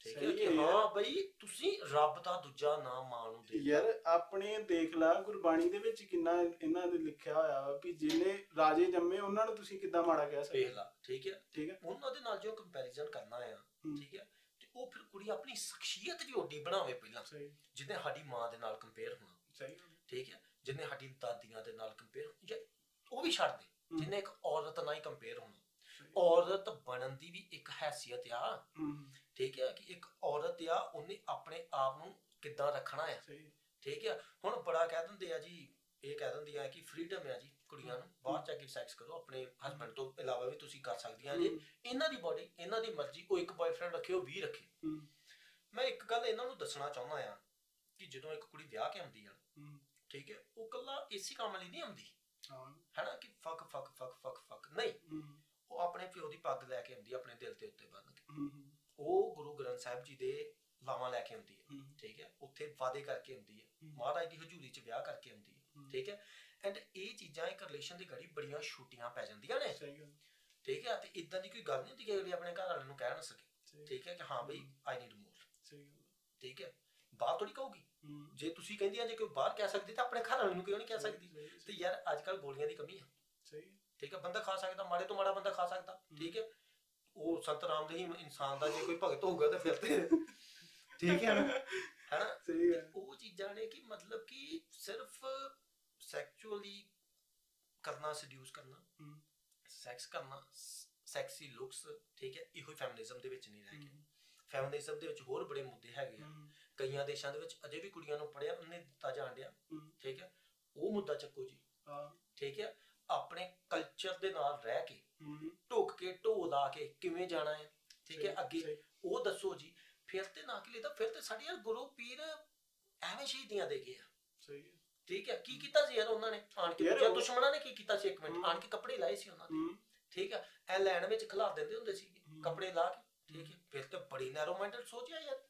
ਠੀਕ ਹੈ, ਕਿ ਹਾਂ ਬਈ ਤੁਸੀਂ ਰੱਬ ਦਾ ਦੂਜਾ ਨਾਮ ਮਾਂ ਨੂੰ ਦੇ। ਯਾਰ ਆਪਣੇ ਦੇਖ ਲਾ ਗੁਰਬਾਣੀ ਦੇ ਵਿੱਚ ਕਿੰਨਾ ਇਹਨਾਂ ਦੇ ਲਿਖਿਆ ਹੋਇਆ ਵਾ ਵੀ ਜਿਹਨੇ ਰਾਜੇ ਜੰਮੇ ਉਹਨਾਂ ਨੂੰ ਤੁਸੀਂ ਕਿੱਦਾਂ ਮਾੜਾ ਕਹਿ ਸਕਦੇ? ਵੇਖ ਲਾ, ਠੀਕ ਹੈ, ਠੀਕ ਹੈ। ਉਹਨਾਂ ਦੇ ਨਾਲ ਜੋ ਕੰਪੈਰੀਜ਼ਨ ਕਰਨਾ ਆ, ਠੀਕ ਹੈ, ਤੇ ਉਹ ਫਿਰ ਕੁੜੀ ਆਪਣੀ ਸ਼ਖਸੀਅਤ ਵੀ ਓਡੀ ਬਣਾਵੇ ਪਹਿਲਾਂ, ਜਿਹਨੇ ਸਾਡੀ ਮਾਂ ਦੇ ਨਾਲ ਕੰਪੇਅਰ ਹੋਣਾ, ਠੀਕ ਹੈ, ਜਿਹਨੇ ਸਾਡੀ ਦਾਦੀਆਂ ਦੇ ਨਾਲ ਕੰਪੇਅਰ, ਜਾਂ ਉਹ ਵੀ ਛੱਡ ਦੇ, ਜਿਹਨੇ ਇੱਕ ਔਰਤ ਨਾਲ ਹੀ ਕੰਪੇਅਰ ਹੋਣਾ। ਔਰਤ ਬਣਨ ਦੀ ਵੀ ਇੱਕ ਹੈਸੀਅਤ ਆ, ਠੀਕ ਹੈ, ਕਿ ਇੱਕ ਔਰਤ ਆ ਉਹਨੇ ਆਪਣੇ ਆਪ ਨੂੰ ਕਿੱਦਾਂ ਰੱਖਣਾ ਆ, ਠੀਕ ਹੈ। ਹੁਣ ਬੜਾ ਕਹਿ ਦਿੰਦੇ ਆ ਜੀ ਇਹ ਕਹਿ ਦਿੰਦੀਆਂ ਕਿ ਫ੍ਰੀडम ਹੈ ਜੀ ਕੁੜੀਆਂ ਨੂੰ ਬਾਹਰ ਜਾ ਕੇ ਸੈਕਸ ਕਰੋ ਆਪਣੇ ਹਸਬੰਡ ਤੋਂ ਇਲਾਵਾ ਵੀ ਤੁਸੀਂ ਕਰ ਸਕਦੀਆਂ ਜੇ ਇਹਨਾਂ ਦੀ ਬੋਡੀ ਇਹਨਾਂ ਦੀ ਮਰਜ਼ੀ ਉਹ ਇੱਕ ਬॉयਫ੍ਰੈਂਡ ਰੱਖੇ ਉਹ 20 ਰੱਖੇ ਮੈਂ ਇੱਕ ਗੱਲ ਇਹਨਾਂ ਨੂੰ ਦੱਸਣਾ ਚਾਹੁੰਦਾ ਆ ਕਿ ਜਦੋਂ ਇੱਕ ਕੁੜੀ ਵਿਆਹ ਕੇ ਆਉਂਦੀ ਆ ਠੀਕ ਹੈ ਉਹ ਕੱਲਾ ਇਸੇ ਕੰਮ ਲਈ ਨਹੀਂ ਆਉਂਦੀ ਹੈਨਾ ਕਿ ਫੱਕ ਫੱਕ ਫੱਕ ਫੱਕ ਫੱਕ ਨਹੀਂ ਉਹ ਆਪਣੇ ਪਿਓ ਦੀ ਪੱਗ ਲੈ ਕੇ ਆਉਂਦੀ ਆਪਣੇ ਦਿਲ ਦੇ ਉੱਤੇ ਬੰਨ੍ਹ ਕੇ ਉਹ ਗੁਰੂ ਗ੍ਰੰਥ ਸਾਹਿਬ ਜੀ ਦੇ ਲਾਵਾਂ ਲੈ ਕੇ ਆਉਂਦੀ ਹੈ ਠੀਕ ਹੈ ਉੱਥੇ ਵਾਅਦੇ ਕਰਕੇ ਆਉਂਦੀ ਹੈ ਮਹਾਰਾਜ ਦੀ ਹਜ਼ੂਰੀ 'ਚ ਵਿਆਹ ਕਰਕੇ ਆਉਂਦੀ ਹੈ ਠੀਕ ਹੈ ਐਂਡ ਇਹ ਚੀਜ਼ਾਂ ਇੱਕ ਰਿਲੇਸ਼ਨ ਦੀ ਘੜੀ ਬੜੀਆਂ ਛੋਟੀਆਂ ਪੈ ਜਾਂਦੀਆਂ ਨੇ ਠੀਕ ਹੈ ਤੇ ਇਦਾਂ ਦੀ ਕੋਈ ਗੱਲ ਨਹੀਂ ਹੁੰਦੀ ਕਿ ਅਗਲੀ ਆਪਣੇ ਘਰ ਵਾਲੇ ਨੂੰ ਕਹਿ ਨਾ ਸਕੇ ਠੀਕ ਹੈ ਕਿ ਹਾਂ ਬਈ ਆਈ ਨੀਡ ਮੋਰ ਠੀਕ ਹੈ ਬਾਹਰ ਥੋੜੀ ਕਹੂਗੀ ਜੇ ਤੁਸੀਂ ਕਹਿੰਦੀਆਂ ਜੇ ਕੋਈ ਬਾਹਰ ਕਹਿ ਸਕਦੀ ਤਾਂ ਆਪਣੇ ਘਰ ਵਾਲੇ ਨੂੰ ਕਿਉਂ ਨਹੀਂ ਕਹਿ ਸਕਦੀ ਤੇ ਯਾਰ ਅੱਜ ਕੱਲ ਗੋਲੀਆਂ ਦੀ ਕਮੀ ਆ ਠੀਕ ਹੈ ਬੰਦਾ ਖਾ ਸਕਦਾ ਮਾੜੇ ਤੋਂ ਮਾੜਾ ਬੰਦਾ ਖਾ ਸਕਦਾ ਠੀਕ ਹੈ ਉਹ ਸੰਤ ਰਾਮਦੇਵ ਇਨਸਾਨ ਦਾ ਜੇ ਕੋਈ ਭਗਤ ਹੋਊਗਾ ਤਾਂ ਫਿਰ ਤੇ ਠੀਕ ਹੈ ਨਾ ਹੈਨਾ ਉਹ ਚੀਜ਼ਾਂ ਨੇ ਕਿ ਮਤਲਬ ਕਿ ਸਿਰਫ ਸੈਕਚੁਅਲੀ ਕਰਨਾ ਸੈਡਿਊਸ ਕਰਨਾ ਸੈਕਸ ਕਰਨਾ ਸੈਕਸੀ ਲੁਕਸ ਠੀਕ ਹੈ ਇਹੋ ਹੀ ਫੈਮਿਨਿਜ਼ਮ ਦੇ ਵਿੱਚ ਨਹੀਂ ਰਹਿ ਗਿਆ ਫੈਮਿਨਿਜ਼ਮ ਦੇ ਵਿੱਚ ਹੋਰ ਬੜੇ ਮੁੱਦੇ ਹੈਗੇ ਆ ਕਈਆਂ ਦੇਸ਼ਾਂ ਦੇ ਵਿੱਚ ਅਜੇ ਵੀ ਕੁੜੀਆਂ ਨੂੰ ਪੜ੍ਹਿਆ ਉਹਨੇ ਦਿੱਤਾ ਜਾਣ ਡਿਆ ਠੀਕ ਹੈ ਉਹ ਮੁੱਦਾ ਚੱਕੋ ਜੀ ਠੀਕ ਹੈ ਆਪਣੇ ਕਲਚਰ ਦੇ ਨਾਲ ਰਹਿ ਕੇ ਢੁੱਕ ਕੇ ਢੋ ਲਾ ਕੇ ਕਿਵੇਂ ਜਾਣਾ ਹੈ ਠੀਕ ਹੈ ਅੱਗੇ ਉਹ ਦੱਸੋ ਜੀ ਫਿਰ ਤੇ ਨਾ ਕਿ ਤਾਂ ਫਿਰ ਤੇ ਸਾਡੇ ਯਾਰ ਗੁਰੂ ਪੀਰ ਐਵੇਂ ਸ਼ਹੀਦੀਆਂ ਦੇ ਗਏ ਆ ਠੀਕ ਹੈ ਕੀ ਕੀਤਾ ਸੀ ਯਾਰ ਉਹਨਾਂ ਨੇ ਆਣ ਕੇ ਦੁਸ਼ਮਣਾਂ ਨੇ ਕੀ ਕੀਤਾ ਸੀ ਇੱਕ ਮਿੰਟ ਆਣ ਕੇ ਕੱਪੜੇ ਲਾਏ ਸੀ ਉਹਨਾਂ ਨੇ ਠੀਕ ਹੈ ਐ ਲੈਣ ਵਿੱਚ ਖਿਲਾਰ ਦਿੰਦੇ ਹੁੰਦੇ ਸੀ ਕੱਪੜੇ ਲਾ ਕੇ ਠੀਕ ਹੈ ਫਿਰ ਤੇ ਬੜੀ ਨੈਰੋ ਮਾਈਂਡਡ ਸੋਚ ਆ ਯਾਰ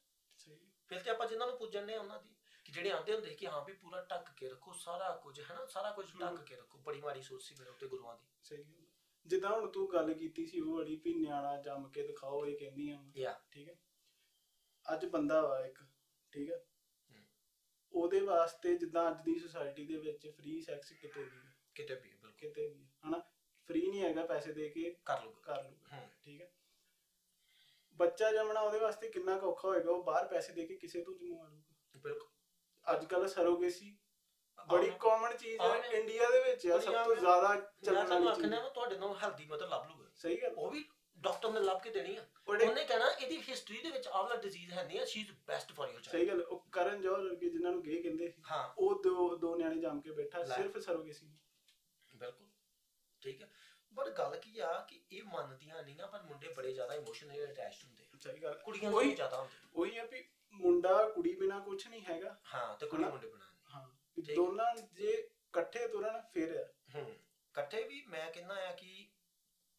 ਫਿਰ ਤੇ ਆਪਾਂ ਜਿਨ੍ਹਾਂ ਨੂੰ ਪੁੱਜਣੇ ਉਹਨਾਂ ਦੀ ਕਿ ਜਿਹੜੇ ਆਂਦੇ ਹੁੰਦੇ ਕਿ ਹਾਂ ਵੀ ਪੂਰਾ ਢੱਕ ਕੇ ਰੱਖੋ ਸਾਰਾ ਕੁਝ ਹੈਨਾ ਸਾਰਾ ਕੁਝ ਢੱਕ ਕੇ ਰੱਖੋ ਬੜੀ ਮਾੜੀ ਸੋਚ ਸੀ ਮੇਰੇ ਉੱਤੇ ਗੁਰੂਆਂ ਦੀ ਸਹੀ ਗੱਲ ਜਿੱਦਾਂ ਹੁਣ ਤੂੰ ਗੱਲ ਕੀਤੀ ਸੀ ਉਹ ਵਾਲੀ ਵੀ ਨਿਆਣਾ ਜੰਮ ਕੇ ਦਿਖਾਓ ਇਹ ਕਹਿੰਦੀਆਂ ਠੀਕ ਹੈ ਅੱਜ ਬੰਦਾ ਵਾ ਇੱਕ ਠੀਕ ਹੈ ਉਹਦੇ ਵਾਸਤੇ ਜਿੱਦਾਂ ਅੱਜ ਦੀ ਸੁਸਾਇਟੀ ਦੇ ਵਿੱਚ ਫ੍ਰੀ ਸੈਕਸ ਕਿਤੇ ਵੀ ਹਨਾ ਫ੍ਰੀ ਨਹੀਂ ਹੈਗਾ ਪੈਸੇ ਦੇ ਕੇ ਕਰ ਲੂਗਾ ਠੀਕ ਹੈ ਬੱਚਾ ਜੰਮਣਾ ਉਹਦੇ ਵਾਸਤੇ ਕਿੰਨਾ ਕੁ ਔਖਾ ਹੋਏਗਾ ਉਹ ਬਾਹਰ ਪੈਸੇ ਦੇ ਕੇ ਕਿਸੇ ਤੋਂ ਜੰਮਵਾ ਲੂਗਾ ਬਿਲਕੁਲ ਅੱਜ ਕੱਲ ਸਰੋਗੇਸੀ ਬੜੀ ਕਾਮਨ ਚੀਜ਼ ਹੈ ਇੰਡੀਆ ਦੇ ਵਿੱਚ ਆ ਸਭ ਤੋਂ ਜ਼ਿਆਦਾ ਚੱਲਣ ਵਾਲੀ ਚੀਜ਼ ਤੁਹਾਡੇ ਨਾਲ ਹੈਲਦੀ ਮਦਰ ਲੱਭ ਲੂਗਾ ਸਹੀ ਗੱਲ ਉਹ ਵੀ ਡਾਕਟਰ ਨੇ ਲੱਭ ਕੇ ਦੇਣੀ ਆ ਉਹਨੇ ਕਹਿਣਾ ਇਹਦੀ ਹਿਸਟਰੀ ਦੇ ਵਿੱਚ ਆਹ ਵਾਲਾ ਡਿਜ਼ੀਜ਼ ਹੈ ਨਹੀਂ ਆ she is best for your child ਸਹੀ ਗੱਲ ਉਹ ਕਰਨ ਜੌਹਰ ਵਰਗੇ ਜਿਨ੍ਹਾਂ ਨੂੰ ਗੇ ਕਹਿੰਦੇ ਸੀ ਹਾਂ ਉਹ ਦੋ ਨਿਆਣੇ ਜੰਮ ਕੇ ਬੈਠਾ ਸਿਰਫ ਸਰੋਗੇਸੀ ਬਿਲਕੁਲ ਠੀਕ ਹੈ ਬਟ ਗੱਲ ਕੀ ਆ ਕਿ ਇਹ ਮੰਨਦੀਆਂ ਨਹੀਂ ਆ ਪਰ ਮੁੰਡੇ ਬੜੇ ਜ਼ਿਆਦਾ ਇਮੋਸ਼ਨਲੀ ਅਟੈਚਡ ਹੁੰਦੇ ਆ ਸਹੀ ਗੱਲ ਕੁੜੀਆਂ ਤੋਂ ਜ਼ਿਆਦਾ ਹੁੰਦੇ ਉਹੀ ਆ ਵੀ ਮੁੰਡਾ ਕੁੜੀ ਬਿਨਾ ਕੁਝ ਨਹੀਂ ਹੈਗਾ ਹਾਂ ਤੇ ਕੁੜੀ ਮੁੰਡੇ ਬਿਨਾ ਹਾਂ ਦੋਨਾਂ ਜੇ ਇਕੱਠੇ ਤੁਰਨ ਫਿਰ ਆ ਇਕੱਠੇ ਵੀ ਮੈਂ ਕਹਿੰਦਾ ਆ ਕਿ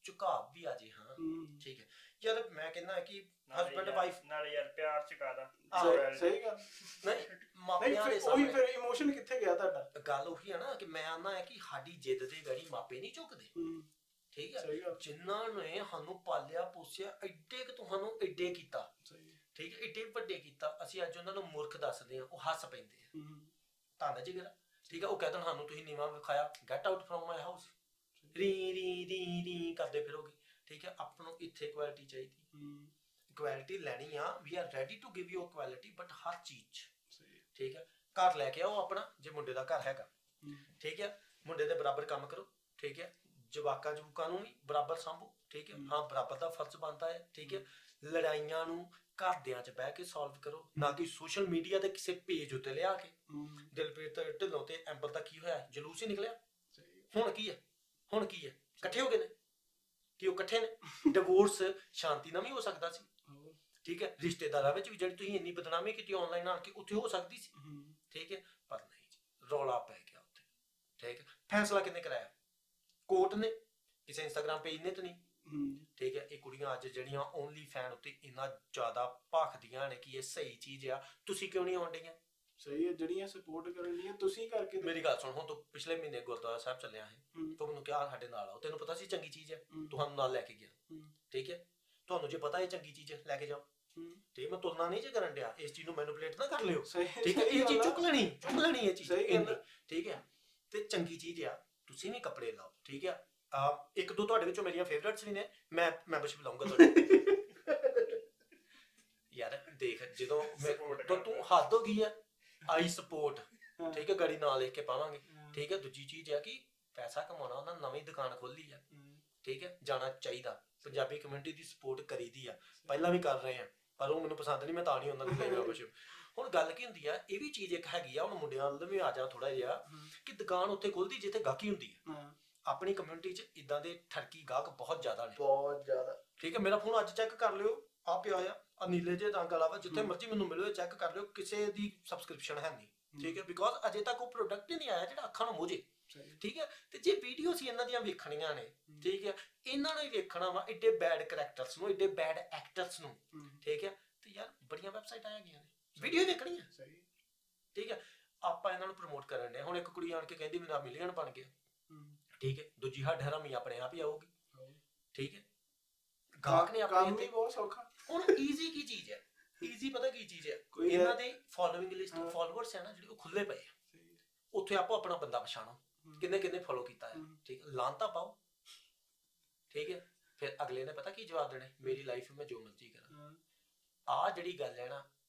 ਝੁਕਾਅ ਵੀ ਆ ਜੇ ਹਾਂ ਠੀਕ ਹੈ ਯਾਰ ਮੈਂ ਕਹਿੰਦਾ ਕਿ ਹਸਬੰਡ ਵਾਈਫ ਨਾਲ ਯਾਰ ਪਿਆਰ ਚੁਕਾਦਾ ਸਹੀ ਗੱਲ ਨਹੀਂ ਮਾਪਿਆਂ ਦੇ ਉਹੀ ਫਿਰ ਇਮੋਸ਼ਨ ਕਿੱਥੇ ਗਿਆ ਤੁਹਾਡਾ ਗੱਲ ਉਹੀ ਆ ਨਾ ਕਿ ਮੈਂ ਆਨਾ ਹੈ ਕਿ ਸਾਡੀ ਜਿੱਦ ਦੇ ਗੜੀ ਮਾਪੇ ਨਹੀਂ ਝੁਕਦੇ ਠੀਕ ਹੈ ਜਿਨ੍ਹਾਂ ਨੇ ਸਾਨੂੰ ਪਾਲਿਆ ਪੋਸਿਆ ਐਡੇ ਕਿ ਤੁਹਾਨੂੰ ਐਡੇ ਕੀਤਾ ਠੀਕ ਹੈ ਐਡੇ ਵੱਡੇ ਕੀਤਾ ਅਸੀਂ ਅੱਜ ਉਹਨਾਂ ਨੂੰ ਮੂਰਖ ਦੱਸਦੇ ਆ ਉਹ ਹੱਸ ਪੈਂਦੇ ਆ ਧੰਨ ਜਿਗਰਾ ਠੀਕ ਹੈ ਉਹ ਕਹਿੰਦੇ ਸਾਨੂੰ ਤੁਸੀਂ ਨੀਵਾਂ ਵਿਖਾਇਆ get out from my house ਰੀ ਰੀ ਰੀ ਰੀ ਕਰਦੇ ਫਿਰੋਗੇ ਠੀਕ ਹੈ ਆਪਾਂ ਨੂੰ ਇੱਥੇ ਇਕੁਐਲਿਟੀ ਚਾਹੀਦੀ ਇਕੁਐਲਿਟੀ ਲੈਣੀ ਆ we are ready to give you equality but ਹਰ ਚੀਜ਼ ਠੀਕ ਹੈ ਘਰ ਲੈ ਕੇ ਆਓ ਆਪਣਾ ਜੇ ਮੁੰਡੇ ਦਾ ਘਰ ਹੈਗਾ ਠੀਕ ਹੈ ਮੁੰਡੇ ਦੇ ਬਰਾਬਰ ਕੰਮ ਕਰੋ ਠੀਕ ਹੈ ਜਵਾਕਾਂ ਜਵੂਕਾਂ ਨੂੰ ਵੀ ਬਰਾਬਰ ਸੰਭੋ ਠੀਕ ਹੈ ਹਾਂ ਬਰਾਬਰ ਦਾ ਫਰਜ਼ ਬਣਦਾ ਹੈ ਠੀਕ ਹੈ ਲੜਾਈਆਂ ਨੂੰ ਘਰਦਿਆਂ 'ਚ ਬਹਿ ਕੇ ਸੋਲਵ ਕਰੋ ਨਾ ਕਿ ਸੋਸ਼ਲ ਮੀਡੀਆ ਤੇ ਕਿਸੇ ਪੇਜ ਉੱਤੇ ਲਿਆ ਕੇ ਦਿਲਪ੍ਰੀਤ ਢਿੱਲੋਂ ਤੇ ਐਂਬਰ ਦਾ ਕੀ ਹੋਇਆ ਜਲੂਸ ਹੀ ਨਿਕਲਿਆ ਹੁਣ ਕੀ ਹੈ ਇਕੱਠੇ ਹੋ ਗਏ ਨੇ ਕਿ ਉਹ ਇਕੱਠੇ ਨੇ ਡਿਵੋਰਸ ਸ਼ਾਂਤੀ ਨਾਲ ਵੀ ਹੋ ਸਕਦਾ ਸੀ ਠੀਕ ਹੈ ਰਿਸ਼ਤੇਦਾਰਾਂ ਵਿੱਚ ਵੀ ਜਿਹੜੀ ਤੁਸੀਂ ਇੰਨੀ ਬਦਨਾਮੀ ਕੀਤੀ ਆਨਲਾਈਨ ਆ ਕੇ ਉੱਥੇ ਹੋ ਸਕਦੀ ਸੀ ਠੀਕ ਹੈ ਪਰ ਨਹੀਂ ਜੀ ਰੌਲਾ ਪੈ ਗਿਆ ਉੱਥੇ ਠੀਕ ਹੈ ਫੈਸਲਾ ਕਿੰਨੇ ਕਰਾਇਆ ਕੋਰਟ ਨੇ ਕਿਸੇ ਇੰਸਟਾਗ੍ਰਾਮ ਪੇਜ ਨੇ ਤਾਂ ਨਹੀਂ ਠੀਕ ਹੈ ਇਹ ਕੁੜੀਆਂ ਅੱਜ ਜਿਹੜੀਆਂ ਓਨਲੀ ਫੈਨ ਉੱਤੇ ਇੰਨਾ ਜ਼ਿਆਦਾ ਭਖਦੀਆਂ ਨੇ ਕਿ ਇਹ ਸਹੀ ਚੀਜ਼ ਆ ਤੁਸੀਂ ਕਿਉਂ ਨਹੀਂ ਆਉਣ ਡਈਆਂ ਸਹੀ ਹੈ ਜਿਹੜੀਆਂ ਸਪੋਰਟ ਕਰਨ ਦੀਆਂ ਤੁਸੀਂ ਕਰਕੇ ਮੇਰੀ ਗੱਲ ਸੁਣ ਹੁਣ ਤੂੰ ਪਿਛਲੇ ਮਹੀਨੇ ਗੁਰਦੁਆਰਾ ਸਾਹਿਬ ਚੱਲਿਆ ਹੈ ਤੂੰ ਮੈਨੂੰ ਕਿਹਾ ਸਾਡੇ ਨਾਲ ਆਓ ਤੈਨੂੰ ਪਤਾ ਸੀ ਚੰਗੀ ਚੀਜ਼ ਹੈ ਤੁਹਾਨੂੰ ਨਾਲ ਲੈ ਕੇ ਗਿਆ ਠੀਕ ਹੈ ਤੁਹਾਨੂੰ ਜੇ ਪਤਾ ਇਹ ਚੰਗੀ ਚੀਜ਼ ਹੈ ਲੈ ਕੇ ਜਾਓ ਠੀਕ ਮੈਂ ਤੁਲਨਾ ਨਹੀਂ ਜੇ ਕਰਨ ਡਿਆ ਇਸ ਚੀਜ਼ ਨੂੰ ਮੈਨੂਪਲੇਟ ਨਾ ਕਰ ਲਿਓ ਠੀਕ ਹੈ ਇਹ ਚੀਜ਼ ਚੁੱਕ ਲੈਣੀ ਇਹ ਚੀਜ਼ ਠੀਕ ਹੈ ਤੇ ਚੰਗੀ ਚੀਜ਼ ਆ ਤੁਸੀਂ ਵੀ ਕੱਪੜੇ ਲਾਓ ਠੀਕ ਹੈ ਇੱਕ ਦੋ ਤੁਹਾਡੇ ਵਿੱਚੋਂ ਮੇਰੀਆਂ ਫੇਵਰਿਟਸ ਵੀ ਨੇ ਮੈਂ ਮੈਂਬਰਸ਼ਿਪ ਲਾਉਂਗਾ ਤੁਹਾਡੀ ਯਾਰ ਦੇਖ ਜਦੋਂ ਤੂੰ ਹੱਦ ਹੋ ਗਈ ਆ ਆਈ ਸਪੋਰਟ ਠੀਕ ਹੈ ਗਾੜੀ ਨਾਲ ਲਿਖ ਕੇ ਪਾਵਾਂਗੇ ਠੀਕ ਹੈ ਦੂਜੀ ਚੀਜ਼ ਹੈ ਕਿ ਪੈਸਾ ਕਮਾਉਣਾ ਉਹਨਾਂ ਨਵੀਂ ਦੁਕਾਨ ਖੋਲੀ ਆ ਠੀਕ ਹੈ ਜਾਣਾ ਚਾਹੀਦਾ ਪੰਜਾਬੀ ਕਮਿਊਨਿਟੀ ਦੀ ਸਪੋਰਟ ਕਰੀਦੀ ਆ ਪਹਿਲਾਂ ਵੀ ਕਰ ਰਹੇ ਆ ਪਰ ਉਹ ਮੈਨੂੰ ਪਸੰਦ ਨਹੀਂ, ਮੈਂ ਤਾਂ ਨਹੀਂ ਉਹਨਾਂ ਦੀ ਮੈਂਬਰਸ਼ਿਪ। ਹੁਣ ਗੱਲ ਕੀ ਹੁੰਦੀ ਆ, ਇਹ ਵੀ ਚੀਜ਼ ਇੱਕ ਹੈਗੀ ਆ, ਹੁਣ ਮੁੰਡਿਆਂ ਵੱਲ ਵੀ ਆ ਜਾ ਥੋੜਾ ਜਿਹਾ, ਕਿ ਦੁਕਾਨ ਉੱਥੇ ਖੁੱਲਦੀ ਜਿੱਥੇ ਗਾਹਕੀ ਹੁੰਦੀ ਹੈ। ਆਪਣੀ ਕਮਿਊਨਿਟੀ 'ਚ ਇਦਾਂ ਦੇ ਠਰਕੀ ਗਾਹਕ ਬਹੁਤ ਜ਼ਿਆਦਾ ਨੇ, ਬਹੁਤ ਜ਼ਿਆਦਾ। ਠੀਕ ਹੈ, ਮੇਰਾ ਫੋਨ ਅੱਜ ਚੈੱਕ ਕਰ ਲਿਓ, ਆ ਪਿਆ ਆ ਨੀਲੇ ਜਿਹੇ ਰੰਗ ਵਾਲਾ ਵਾ, ਜਿੱਥੇ ਮਰਜ਼ੀ ਮੈਨੂੰ ਮਿਲੋ ਚੈੱਕ ਕਰ ਲਿਓ, ਕਿਸੇ ਦੀ ਸਬਸਕ੍ਰਿਪਸ਼ਨ ਹੈ ਨਹੀਂ, ਠੀਕ ਹੈ, ਬਿਕੋਜ਼ ਅਜੇ ਤੱਕ ਉਹ ਪ੍ਰੋਡਕਟ ਹੀ ਨਹੀਂ ਆਇਆ ਜਿਹੜਾ ਅੱਖਾਂ ਨੂੰ ਮੋਝੇ, ਠੀਕ ਹੈ। ਤੇ ਜੇ ਵੀਡੀਓ ਸੀ ਇਹਨਾਂ ਦੀਆਂ ਵੇਖਣੀਆਂ ਨੇ, ਠੀਕ ਹੈ, ਇਹਨਾਂ ਨੂੰ ਹੀ ਵੇਖਣਾ ਵਾ ਏਡੇ ਬੈਡ ਕਰੈਕਟਰਸ ਨੂੰ, ਏਡੇ ਬੈਡ ਐਕਟਰਸ ਨੂੰ, ਠੀਕ ਹੈ, ਤੇ ਯਾਰ ਬੜੀਆਂ ਵੈਬਸਾਈਟਾਂ ਹੈਗੀਆਂ ਨੇ, ਵੀਡੀਓ ਵੇਖਣੀ ਹੈ, ਠੀਕ ਹੈ। ਆਪਾਂ ਇਹਨਾਂ ਨੂੰ ਪ੍ਰਮੋਟ ਕਰਨ ਦੇ। ਹੁਣ ਇੱਕ ਕੁੜੀ ਆਣ ਕੇ ਕਹਿੰਦੀ ਮੇਰਾ ਮਿਲੀਅਨ ਬਣ ਗਿਆ, ਠੀਕ ਹੈ, ਦੂਜੀ ਹੱਡ ਹਰਾਮੀ ਆਪਣੇ ਆਪ ਹੀ ਆਊਗੀ, ਠੀਕ ਹੈ। ਗਾਹਕ ਨੇ ਆਪਣੇ ਬਹੁਤ ਸੌਖਾ। ਹੁਣ ਈਜ਼ੀ ਕੀ ਚੀਜ਼ ਹੈ, ਈਜ਼ੀ ਪਤਾ ਕੀ ਚੀਜ਼ ਹੈ, ਇਹਨਾਂ ਦੇ ਫੋਲੋਇੰਗ ਲਿਸਟ, ਫਾਲੋਅਰਸ ਹੈ ਨਾ ਜਿਹੜੇ, ਉਹ ਖੁੱਲੇ ਪਏ ਆ, ਉੱਥੇ ਆਪੋ ਆਪਣਾ ਬੰਦਾ ਪਛਾਣੋ, ਕਿੰਨੇ ਕਿੰਨੇ ਫੋਲੋ ਕੀਤਾ ਹੈ, ਠੀਕ ਹੈ, ਲਾਂਤਾ ਪਾਓ, ਠੀਕ ਹੈ। ਫਿਰ ਅਗਲੇ ਨੇ ਪਤਾ ਕੀ ਜਵਾਬ ਦੇਣਾ, ਮੇਰੀ ਲਾਈਫ ਮੈਂ ਜੋ ਮਰਜ਼ੀ ਕਰਾਂ। ਆਹ ਜਿਹੜੀ ਗੱਲ ਹੈ ਨਾ,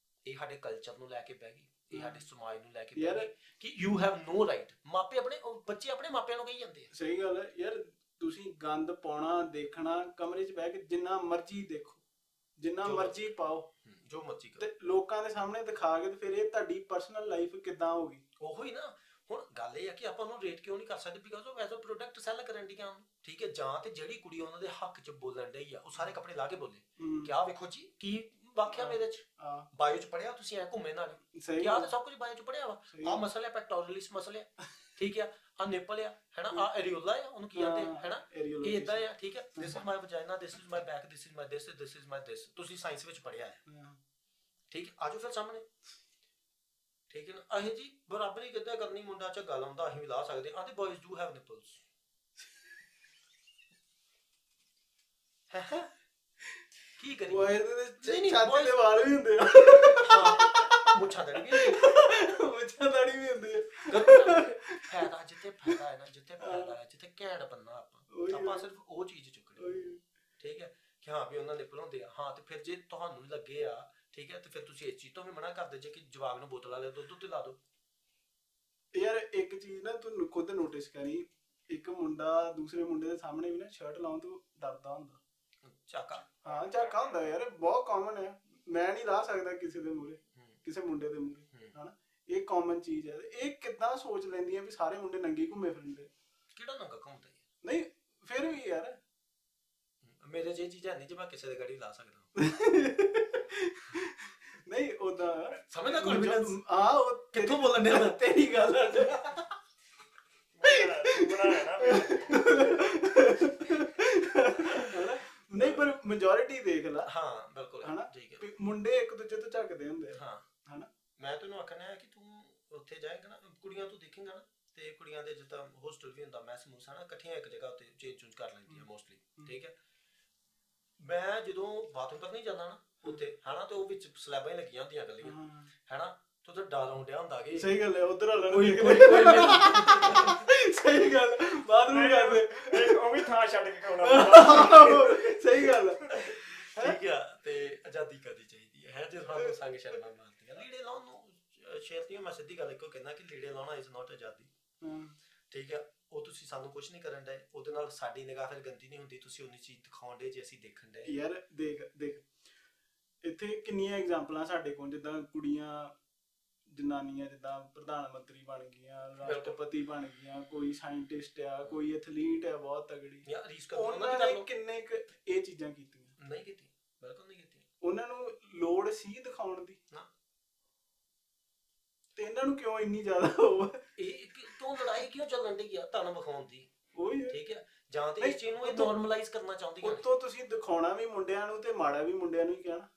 ਇਹ ਸਾਡੇ ਕਲਚਰ ਨੂੰ ਲੈ ਕੇ ਬਹਿ ਗਈ, ਇਹ ਸਾਡੇ ਸਮਾਜ ਨੂੰ ਲੈ ਕੇ ਬਹਿ ਗਈ ਕਿ ਯੂ ਹੈਵ ਨੋ ਰਾਈਟ। ਮਾਪੇ ਆਪਣੇ ਬੱਚੇ ਆਪਣੇ ਮਾਪਿਆਂ ਨੂੰ ਕਹੀ ਜਾਂਦੇ ਆ। ਸਹੀ ਗੱਲ ਹੈ ਯਾਰ, ਤੁਸੀਂ ਗੰਦ ਪਾਉਣਾ ਦੇਖਣਾ, ਕਮਰੇ 'ਚ ਬਹਿ ਕੇ ਜਿੰਨਾ ਮਰਜ਼ੀ ਦੇਖੋ, ਜਿੰਨਾ ਮਰਜ਼ੀ ਪਾਓ, ਜੋ ਮਰਜ਼ੀ ਕਰੋ, ਤੇ ਲੋਕਾਂ ਦੇ ਸਾਹਮਣੇ ਦਿਖਾ ਕੇ, ਤੇ ਫਿਰ ਇਹ ਤੁਹਾਡੀ ਪਰਸਨਲ ਲਾਈਫ ਕਿੱਦਾਂ ਹੋਗੀ? ਉਹੋ ਹੀ ਨਾ। ਹੁਣ ਗੱਲ ਇਹ ਆ ਕਿ ਆਪਾਂ ਉਹਨੂੰ ਰੇਟ ਕਿਉਂ ਨਹੀਂ ਕਰ ਸਕਦੇ, ਬਿਕਾਜ਼ ਉਹ ਐਜ਼ ਅ ਪ੍ਰੋਡਕਟ ਸੈਲ ਕਰਨ ਦੀਆਂ, ਠੀਕ ਹੈ। ਜਾਂ ਤੇ ਜਿਹੜੀ ਕੁੜੀ ਉਹਨਾਂ ਦੇ ਹੱਕ 'ਚ ਬੋਲਣ ਡਈ ਆ, ਉਹ ਸਾਰੇ ਕੱਪੜੇ ਲਾ ਕੇ ਬੋਲੇ ਕਿ ਆਹ ਵੇਖੋ ਜੀ ਕੀ ਵਾਕਿਆ ਮੇਰੇ 'ਚ ਬਾਇਓ 'ਚ ਪੜਿਆ, ਤੁਸੀਂ ਐ ਘੁੰਮੇ ਨਾਲ ਕਿਆ ਤੇ ਸਭ ਕੁਝ ਬਾਇਓ 'ਚ ਪੜਿਆ ਵਾ, ਆਹ ਮਸਲ ਹੈ ਪੈਕਟੋਰਲਿਸ ਮਸਲ ਹੈ, ਠੀਕ ਆ, ਆਹ ਨਿਪਲ ਆ, ਹੈਨਾ, ਆਹ ਐਰੀਓਲਾ ਆ, ਉਹਨੂੰ ਕੀ ਕਹਿੰਦੇ ਆ, ਹੈਨਾ, ਇਹ ਇਦਾਂ ਆ, ਠੀਕ ਹੈ। This is my vagina, this is my back, this is my this, this is my this, ਤੁਸੀਂ ਸਾਇੰਸ ਵਿੱਚ ਪੜਿਆ ਹੈ, ਠੀਕ ਹੈ। ਆਜੋ ਫਿਰ ਸਾਹਮਣੇ, ਠੀਕ ਹੈ ਨਾ। ਅਸੀਂ ਜੀ ਬਰਾਬਰੀ ਕਿੱਦਾਂ ਕਰਨੀ, ਮੁੰਡਾ ਝੱਗਾ ਲਾਉਂਦਾ ਅਸੀਂ ਵੀ ਲਾ ਸਕਦੇ ਹਾਂ, ਆਂਦੇ ਬॉयਜ਼ ਡੂ ਹੈਵ ਨਿਪਲਸ, ਕੀ ਕਰੀਏ, ਛਾਤੀ ਦੇ ਵਾਲ ਵੀ ਹੁੰਦੇ ਆ, ਮੁੱਛਾਂ ਦੜੀ ਵੀ ਹੁੰਦੀ ਹੈ। ਫਾਇਦਾ ਜਿੱਥੇ ਫਾਇਦਾ ਹੈ ਨਾ, ਜਿੱਥੇ ਫਾਇਦਾ ਹੈ, ਜਿੱਥੇ ਘੈਂਟ ਬੰਨਾ ਆਪਾਂ ਸਿਰਫ ਉਹ ਚੀਜ਼ ਚੁੱਕਣੀ, ਠੀਕ ਹੈ, ਕਿ ਹਾਂ ਵੀ ਉਹਨਾਂ ਨਿਪਲ ਹੁੰਦੇ ਆ। ਹਾਂ, ਤੇ ਫਿਰ ਜੇ ਤੁਹਾਨੂੰ ਲੱਗੇ ਆ, ਠੀਕ ਹੈ, ਤੇ ਫਿਰ ਤੁਸੀਂ ਇਸ ਚੀਜ਼ ਤੋਂ ਵੀ ਮਨਾ ਕਰਦੇ ਜੇ ਕਿ ਜਵਾਬ ਨੂੰ ਬੋਤਲ ਵਾਲੇ ਦੁੱਧ ਤੇ ਲਾ ਦਿਓ। ਯਾਰ ਇੱਕ ਚੀਜ਼ ਨਾ ਤੂੰ ਖੁਦ ਨੋਟਿਸ ਕਰੀ, ਇੱਕ ਮੁੰਡਾ ਦੂਸਰੇ ਮੁੰਡੇ ਦੇ ਸਾਹਮਣੇ ਵੀ ਨਾ ਸ਼ਰਟ ਲਾਉਣ ਤੋਂ ਡਰਦਾ ਹੁੰਦਾ, ਝਾਕਾ ਹੁੰਦਾ ਯਾਰ, ਬਹੁਤ ਕਾਮਨ ਹੈ। ਮੈਂ ਨਹੀਂ ਲਾ ਸਕਦਾ ਕਿਸੇ ਦੇ ਮੂਹਰੇ, ਕਿਸੇ ਮੁੰਡੇ ਦੇ ਮੂਹਰੇ, ਹਨਾ, ਇਹ ਕਾਮਨ ਚੀਜ਼ ਹੈ। ਇਹ ਕਿੱਦਾਂ ਸੋਚ ਲੈਂਦੀਆਂ ਵੀ ਸਾਰੇ ਮੁੰਡੇ ਨੰਗੇ ਘੁੰਮੇ ਫਿਰਦੇ? ਕਿਹੜਾ ਨੰਗਾ ਘੁੰਮਦਾ ਨਹੀਂ, ਫਿਰ ਵੀ ਯਾਰ ਮੇਰੇ ਜੇ ਚੀਜ਼ ਹੈ ਨਹੀਂ ਜੇ ਮੈਂ ਕਿਸੇ ਦੇ ਗਾੜੀ ਲਾ ਸਕਦਾ। ਨਹੀਂ ਉਹਦਾ ਸਮਝਦਾ ਕੌਨਫੀਡੈਂਸ, ਹਾਂ, ਉਹ ਕਿੱਥੋਂ ਬੋਲਣ ਡਿਆ ਤੇਰੀ ਗੱਲ ਨਹੀਂ, ਪਰ ਮੈਜੋਰਿਟੀ ਦੇਖ ਲਾ। ਹਾਂ ਬਿਲਕੁਲ, ਹਨਾ, ਠੀਕ ਹੈ, ਮੁੰਡੇ ਇੱਕ ਦੂਜੇ ਤੋਂ ਝੱਕਦੇ ਹੁੰਦੇ ਆ। ਹਾਂ, ਹਨਾ। ਮੈਂ ਤੈਨੂੰ ਆਖਣਾ ਹੈ ਕਿ ਤੂੰ ਉੱਥੇ ਜਾਏਗਾ ਨਾ, ਕੁੜੀਆਂ ਤੂੰ ਦੇਖੇਗਾ ਨਾ, ਤੇ ਕੁੜੀਆਂ ਦੇ ਜਿੱਦਾਂ ਹੋਸਟਲ ਵੀ ਹੁੰਦਾ, ਮੈਸ ਮੂਸ ਹਨਾ, ਇਕੱਠੀਆਂ ਇੱਕ ਜਗ੍ਹਾ ਉੱਤੇ ਚੇਂਜ ਕਰ ਲੈਂਦੀਆਂ ਮੋਸਟਲੀ, ਠੀਕ ਹੈ। ਮੈਂ ਜਦੋਂ ਬਾਥਰੂਮ ਪਰ ਨਹੀਂ ਜਾਂਦਾ ਨਾ ਉੱਥੇ, ਹਨਾ, ਤੇ ਉਹ ਵਿੱਚ ਸਲੈਬਾਂ ਹੀ ਲੱਗੀਆਂ ਹੁੰਦੀਆਂ ਗੱਲੀਆਂ, ਹਨਾ, ਤੇ ਉਹਦਾ ਡਰ ਆਉਂਦਿਆ ਹੁੰਦਾ ਕਿ ਸਹੀ ਗੱਲ ਹੈ, ਉਧਰ ਵਾਲਾ ਕੋਈ ਸਹੀ ਗੱਲ, ਬਾਥਰੂਮ ਕਰਦੇ ਉਹ ਵੀ ਥਾਂ ਛੱਡ ਕੇ ਆਉਣਾ। ਸਹੀ ਗੱਲ, ਠੀਕ ਆ। ਤੇ ਆਜ਼ਾਦੀ ਕਰਨੀ ਚਾਹੀਦੀ ਹੈ ਜੇ ਸਾਨੂੰ ਸੰਗ ਸ਼ਰਮਾਂ ਮਾਰਦੀਆਂ। ਲੀੜੇ ਲਾਉਣ ਨੂੰ ਸ਼ੇਰਤੀਆਂ, ਮੈਂ ਸਿੱਧੀ ਗੱਲ ਇੱਕੋ ਕਹਿੰਦਾ ਕਿ ਲੀੜੇ ਲਾਉਣਾ ਇਜ਼ ਨਾਟ ਆਜ਼ਾਦੀ, ਠੀਕ ਆ। ਉਹ ਤੁਸੀਂ ਸਾਨੂੰ ਕੁਝ ਨਹੀਂ ਕਰਨ ਡਏ, ਉਹਦੇ ਨਾਲ ਸਾਡੀ ਨਿਗਾਹ ਫਿਰ ਗੰਦੀ ਨਹੀਂ ਹੁੰਦੀ, ਤੁਸੀਂ ਉਨੀ ਚੀਜ਼ ਦਿਖਾਉਣ ਡੇ ਜੇ ਅਸੀਂ ਦੇਖਣ ਡਏ। ਯਾਰ ਦੇਖ ਇੱਥੇ ਕਿੰਨੀਆਂ ਐਗਜ਼ਾਮਪਲਾਂ ਸਾਡੇ ਕੋਲ, ਜਿੱਦਾਂ ਕੁੜੀਆਂ ਜਨਾਨੀਆਂ ਜਿੱਦਾਂ ਪ੍ਰਧਾਨ ਮੰਤਰੀ ਬਣ ਗਈਆਂ, ਰਾਸ਼ਟਰਪਤੀ ਬਣ ਗਈਆਂ, ਕੋਈ ਸਾਇੰਟਿਸਟ ਆ, ਕੋਈ ਐਥਲੀਟ ਆ ਬਹੁਤ ਤਗੜੀ, ਉਹਨਾਂ ਨੇ ਕਿੰਨੇ ਕੁ ਇਹ ਚੀਜ਼ਾਂ ਕੀਤੀਆਂ? ਨਹੀਂ ਕੀਤੀ, ਬਿਲਕੁਲ ਨਹੀਂ ਕੀਤੀ। ਉਹਨਾਂ ਨੂੰ ਲੋੜ ਸੀ ਦਿਖਾਉਣ ਦੀ, ਤੇ ਇਹਨਾਂ ਨੂੰ ਕਿਉਂ ਇੰਨੀ ਜ਼ਿਆਦਾ ਇਹ ਕਿਉਂ ਲੜਾਈ ਕਿਉਂ ਚੱਲਣ ਡਈ ਆ ਤੁਹਾਨੂੰ ਵਿਖਾਉਣ ਦੀ? ਉਹੀ ਠੀਕ ਹੈ, ਜਾਂ ਤੇ ਇਸ ਚੀਜ਼ ਨੂੰ ਇਹ ਨਾਰਮਲਾਈਜ਼ ਕਰਨਾ ਚਾਹੁੰਦੀਆਂ ਨੇ। ਉੱਤੋਂ ਤੁਸੀਂ ਦਿਖਾਉਣਾ ਵੀ ਮੁੰਡਿਆਂ ਨੂੰ ਤੇ ਮਾੜਾ ਵੀ ਮੁੰਡਿਆਂ ਨੂੰ ਹੀ ਕਹਿਣਾ।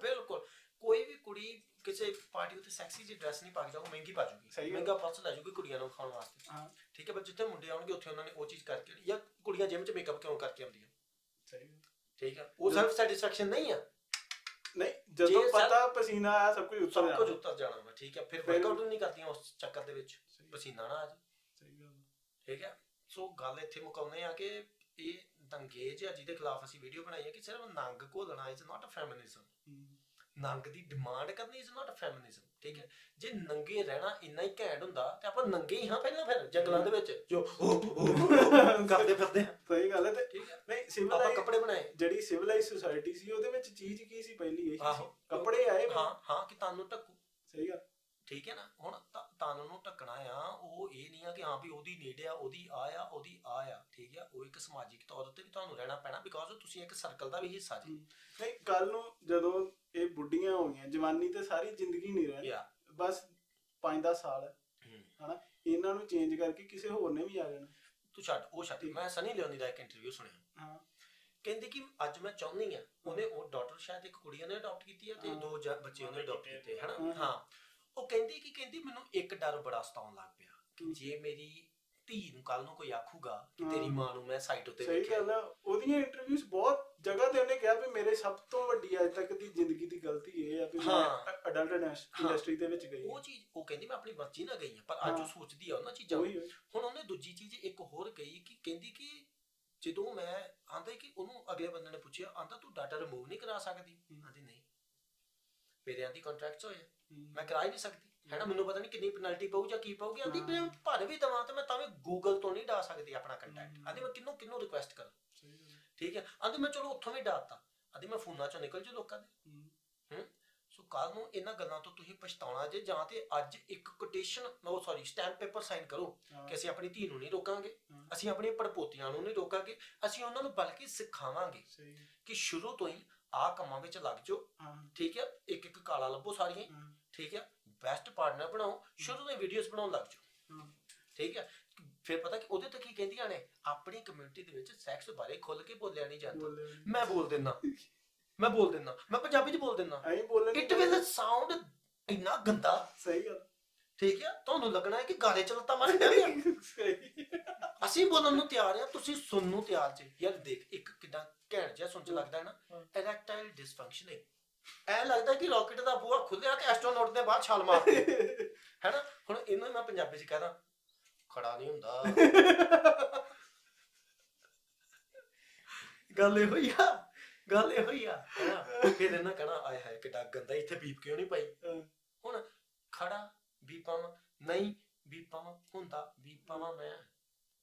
ਬਿਲਕੁਲ। ਕੋਈ ਵੀ ਕੁੜੀ ਕਿਸੇ ਪਾਰਟੀ ਉੱਤੇ ਸੈਕਸੀ ਜਿਹੀ ਡਰੈਸ ਨਹੀਂ ਪਾ ਕੇ ਜਾਊਗੀ, ਮਹਿੰਗੀ ਪਾ ਜੂਗੀ, ਮਹਿੰਗਾ ਪਰਸ ਲੈ ਜੂਗੀ ਕੁੜੀਆਂ ਨੂੰ ਵਿਖਾਉਣ ਵਾਸਤੇ, ਠੀਕ ਹੈ। ਪਰ ਜਿੱਥੇ ਮੁੰਡੇ ਆਉਣਗੇ ਉੱਥੇ ਉਹਨਾਂ ਨੇ ਉਹ ਚੀਜ਼ ਕਰਕੇ, ਜਾਂ ਕੁੜੀਆਂ ਜਿਮ 'ਚ ਮੇਕਅਪ ਕਿਉਂ ਕਰਕੇ ਆਉਂਦੀਆਂ, ਠੀਕ ਹੈ, ਉਹ ਸੈਲਫ ਸੈਟੀਸਫੈਕਸ਼ਨ ਨਹੀਂ ਆ। ਨਹੀਂ, ਜਦੋਂ ਪਤਾ ਪਸੀਨਾ ਆਇਆ ਸਭ ਕੁਝ ਉੱਤਰ ਜਾਣਾ ਵਾ, ਠੀਕ ਹੈ। ਫਿਰ ਵਰਕਆਊਟ ਨਹੀਂ ਕਰਦੀਆਂ ਉਸ ਚੱਕਰ ਦੇ ਵਿੱਚ, ਪਸੀਨਾ ਨਾ ਆ ਜਾਏ, ਠੀਕ ਹੈ। ਸੋ ਗੱਲ ਇੱਥੇ ਮੁਕਾਉਂਦੇ ਆ ਕਿ ਇਹ ਦੰਗੇ ਜਿਹੇ ਜਿਹਦੇ ਖਿਲਾਫ ਅਸੀਂ ਵੀਡੀਓ ਬਣਾਈ ਹੈ ਕਿ ਸਿਰਫ ਨੰਗ ਘੋਲਣਾ ਇਜ਼ ਨਾਟ ਅ ਫੈਮਿਨਿਜ਼ਮ, ਨੰਗ ਦੀ ਡਿਮਾਂਡ ਕਰਨੀ ਇਜ਼ ਨਾਟ ਫੈਮਿਨਿਜ਼ਮ, ਠੀਕ ਹੈ। ਜੇ ਨੰਗੇ ਰਹਿਣਾ ਇੰਨਾ ਹੀ ਘੈਂਟ ਹੁੰਦਾ ਤੇ ਆਪਾਂ ਨੰਗੇ ਹੀ ਹਾਂ ਪਹਿਲਾਂ, ਫਿਰ ਜੰਗਲਾਂ ਦੇ ਵਿੱਚ ਜੋ ਕਰਦੇ ਫਿਰਦੇ ਆ। ਸਹੀ ਗੱਲ ਹੈ। ਤੇ ਠੀਕ ਹੈ, ਨਹੀਂ ਆਪਾਂ ਸਿਵਲਾਈਜ਼ ਕੱਪੜੇ ਬਣਾਏ, ਜਿਹੜੀ ਸਿਵਲਾਈਜ਼ ਸੁਸਾਇਟੀ ਸੀ ਉਹਦੇ ਵਿੱਚ ਚੀਜ਼ ਕੀ ਸੀ ਪਹਿਲੀ ਇਹੀ ਸੀ, ਆਹੋ ਕੱਪੜੇ ਆਏ। ਹਾਂ ਕਿ ਤੁਹਾਨੂੰ ਢੱਕੂ, ਸਹੀ ਗੱਲ, ਠੀਕ ਹੈ ਨਾ। ਹੁਣ ਤਨ ਨੂੰ ਢੱਕਣਾ ਆ, ਉਹ ਇਹ ਨਹੀਂ ਆ ਕਿ ਹਾਂ ਵੀ ਉਹਦੀ ਨੀਡ ਆ, ਉਹਦੀ ਆ ਉਹਦੀ ਆ, ਠੀਕ ਆ। ਉਹ ਇੱਕ ਸਮਾਜਿਕ ਤੌਰ ਉੱਤੇ ਵੀ ਤੁਹਾਨੂੰ ਰਹਿਣਾ ਪੈਣਾ, ਬਿਕੋਜ਼ ਤੁਸੀਂ ਇੱਕ ਸਰਕਲ ਦਾ ਵੀ ਹਿੱਸਾ ਜੀ। ਨਹੀਂ ਕੱਲ ਨੂੰ ਜਦੋਂ ਇਹ ਬੁੱਢੀਆਂ ਹੋ ਗਈਆਂ, ਜਵਾਨੀ ਤੇ ਸਾਰੀ ਜ਼ਿੰਦਗੀ ਨਹੀਂ ਰਹਿਣੀ, ਬਸ 5-10 ਸਾਲ ਹਨਾ, ਇਹਨਾਂ ਨੂੰ ਚੇਂਜ ਕਰਕੇ ਕਿਸੇ ਹੋਰ ਨੇ ਵੀ ਆ ਜਾਣਾ। ਤੂੰ ਛੱਡ ਉਹ ਛੱਡ, ਮੈਂ ਸਨੀ ਲਿਓਨੀ ਦਾ ਇੱਕ ਇੰਟਰਵਿਊ ਸੁਣਿਆ, ਹਾਂ ਕਹਿੰਦੇ ਕਿ ਅੱਜ ਮੈਂ ਚਾਹੁੰਦੀ ਆ, ਉਹਨੇ ਉਹ ਡਾਟਰ ਸ਼ਾਇਦ ਇੱਕ ਕੁੜੀ ਨੇ ਅਡਾਪਟ ਕੀਤੀ ਆ ਤੇ 2 ਬੱਚੇ ਉਹਨੇ ਅਡਾਪਟ ਕੀਤੇ ਹਨਾ। ਹਾਂ ਉਹ ਕਹਿੰਦੀ ਮੈਨੂੰ ਇੱਕ ਡਰ ਬੜਾ ਸਤਾਉਣ ਲੱਗ ਪਿਆ ਕਿ ਜੇ ਮੇਰੀ ਧੀ ਨੂੰ ਕੱਲ ਨੂੰ ਕੋਈ ਆਖੂਗਾ ਕਿ ਤੇਰੀ ਮਾਂ ਨੂੰ ਮੈਂ ਸਾਈਟ ਉੱਤੇ ਸਹੀ ਗੱਲ ਆ। ਉਹਦੀਆਂ ਇੰਟਰਵਿਊਜ਼ ਬਹੁਤ ਜਗ੍ਹਾ ਤੇ ਉਹਨੇ ਕਿਹਾ ਵੀ ਮੇਰੇ ਸਭ ਤੋਂ ਵੱਡੀ ਅੱਜ ਤੱਕ ਦੀ ਜ਼ਿੰਦਗੀ ਦੀ ਗਲਤੀ ਇਹ ਆ ਵੀ ਮੈਂ ਅਡਲਟ ਇੰਡਸਟਰੀ ਦੇ ਵਿੱਚ ਗਈ। ਉਹ ਚੀਜ਼ ਉਹ ਕਹਿੰਦੀ ਮੈਂ ਆਪਣੀ ਮਰਜ਼ੀ ਨਾਲ ਗਈ ਆ, ਪਰ ਅੱਜ ਉਹ ਸੋਚਦੀ ਆ ਉਹਨਾਂ ਚੀਜ਼ਾਂ। ਹੁਣ ਉਹਨੇ ਦੂਜੀ ਚੀਜ਼ ਇੱਕ ਹੋਰ ਕਹੀ ਕਿ ਕਹਿੰਦੀ ਕਿ ਜਦੋਂ ਮੈਂ ਆਂਦਾ ਕਿ ਉਹਨੂੰ ਅਗਲੇ ਬੰਦੇ ਨੇ ਪੁੱਛਿਆ, ਆਂਦਾ ਤੂੰ ਡਾਟਾ ਰਿਮੂਵ ਨਹੀਂ ਕਰਾ ਸਕਦੀ? ਆਂਦੀ ਨਹੀਂ, ਮੇਰੇ ਆਂਦੀ ਕੰਟਰੈਕਟਸ ਹੋਏ, ਮੈਂ ਕਰਾ ਹੀ ਨਹੀਂ ਸਕਦੀ ਹੈਨਾ, ਮੈਨੂੰ ਪਤਾ ਨਹੀਂ ਕਿੰਨੀ ਪੈਨਲਟੀ ਪਊ ਜਾਂ ਕੀ ਪਊਗੀ। ਆਂਦੀ ਮੈਂ ਭਰ ਵੀ ਦੇਵਾਂ ਤੇ ਮੈਂ ਤਾਂ ਵੀ ਗੂਗਲ ਤੋਂ ਨਹੀਂ ਡਾ ਸਕਦੀ ਆਪਣਾ ਕੰਟੈਕਟ। ਆਂਦੀ ਮੈਂ ਕਿਹਨੂੰ ਰਿਕੁਐਸਟ ਕਰਾਂ, ਠੀਕ ਹੈ। ਆਂਦੀ ਮੈਂ ਚਲੋ ਉੱਥੋਂ ਵੀ ਡਾਤਾ, ਆਂਦੀ ਮੈਂ ਫੋਨਾਂ ਚੋਂ ਨਿਕਲ ਜੂ ਲੋਕਾਂ ਦੇ। ਸੋ ਕੱਲ ਨੂੰ ਇਹਨਾਂ ਗੱਲਾਂ ਤੋਂ ਤੁਸੀਂ ਪਛਤਾਉਣਾ ਜੇ, ਜਾਂ ਤੇ ਅੱਜ ਇੱਕ ਕੋਟੇਸ਼ਨ ਸਟੈਂਪ ਪੇਪਰ ਸਾਈਨ ਕਰੋ ਕਿ ਅਸੀਂ ਆਪਣੀ ਧੀ ਨੂੰ ਨਹੀਂ ਰੋਕਾਂਗੇ, ਅਸੀਂ ਆਪਣੀਆਂ ਪੜਪੋਤੀਆਂ ਨੂੰ ਨਹੀਂ ਰੋਕਾਂਗੇ, ਅਸੀਂ ਉਹਨਾਂ ਨੂੰ ਬਲਕਿ ਸਿਖਾਵਾਂਗੇ ਕਿ ਸ਼ੁਰੂ ਤੋਂ ਹੀ ਆਹ ਕੰਮਾਂ ਵਿੱਚ ਲੱਗ ਜਾਓ, ਠੀਕ ਹੈ। ਇੱਕ ਕਾਲਾ ਲੱਭੋ ਸਾਰੀਆਂ, ਠੀਕ ਹੈ। ਬੈਸਟ ਪਾਰਟਨਰ ਬਣਾਓ, ਸ਼ੁਰੂ ਤੋਂ ਵੀਡੀਓਜ਼ ਬਣਾਉਣ ਲੱਗ ਜਾਓ, ਠੀਕ ਹੈ। ਫਿਰ ਪਤਾ ਕਿ ਉਹਦੇ ਤੋਂ ਕੀ ਕਹਿੰਦੀਆਂ ਨੇ, ਆਪਣੀ ਕਮਿਊਨਿਟੀ ਦੇ ਵਿੱਚ ਸੈਕਸ ਬਾਰੇ ਖੁੱਲ ਕੇ ਬੋਲਿਆ ਨਹੀਂ ਜਾਂਦਾ। ਮੈਂ ਬੋਲ ਦਿੰਦਾ, ਮੈਂ ਪੰਜਾਬੀ ਚ ਬੋਲ ਦਿੰਦਾ, ਇਟ ਵਿਲ ਸਾਊਂਡ ਇੰਨਾ ਗੰਦਾ। ਸਹੀ ਗੱਲ, ਠੀਕ ਹੈ। ਤੁਹਾਨੂੰ ਲੱਗਣਾ ਹੈ ਕਿ ਗਾਲੇ ਚ ਲੱਤਾਂ ਮਾਰਨ ਡਿਆ। ਅਸੀਂ ਬੋਲਣ ਨੂੰ ਤਿਆਰ ਆ, ਤੁਸੀਂ ਸੁਣਨ ਨੂੰ ਤਿਆਰ ਜੇ। ਯਾਰ ਦੇਖ ਇੱਕ ਕਿੱਦਾਂ ਘੈਂਟ ਜਿਹਾ ਸੁਣ ਚ ਲੱਗਦਾ ਨਾ, ਇਰੈਕਟਾਈਲ ਡਿਸਫੰਕਸ਼ਨਿੰਗ। ਐ ਲੱਗਦਾ ਕਿ ਰਾਕਟ ਦਾ ਬੂਹਾ ਖੁੱਲਿਆ ਤੇ ਐਸਟਰੋਨੌਟ ਦੇ ਬਾਹਰ ਛਾਲ ਮਾਰਦੀ ਹੈਨਾ। ਹੁਣ ਇਹਨੂੰ ਮੈਂ ਪੰਜਾਬੀ ਚ ਕਹਦਾ, ਖੜਾ ਨਹੀਂ ਹੁੰਦਾ। ਗੱਲ ਇਹੋ ਹੀ ਆ ਫਿਰ ਇਹਨਾਂ ਕਹਿਣਾ ਆਏ ਹਾਏ ਕਿੱਡਾ ਗੰਦਾ, ਇੱਥੇ ਬੀਪ ਕਿਉਂ ਨਹੀਂ ਪਾਈ। ਹੁਣ ਖੜਾ ਬੀਪ ਪਾਵਾਂ, ਨਹੀਂ ਬੀਪ ਪਾਵਾਂ, ਹੁੰਦਾ ਬੀਪ ਪਾਵਾਂ ਮੈਂ।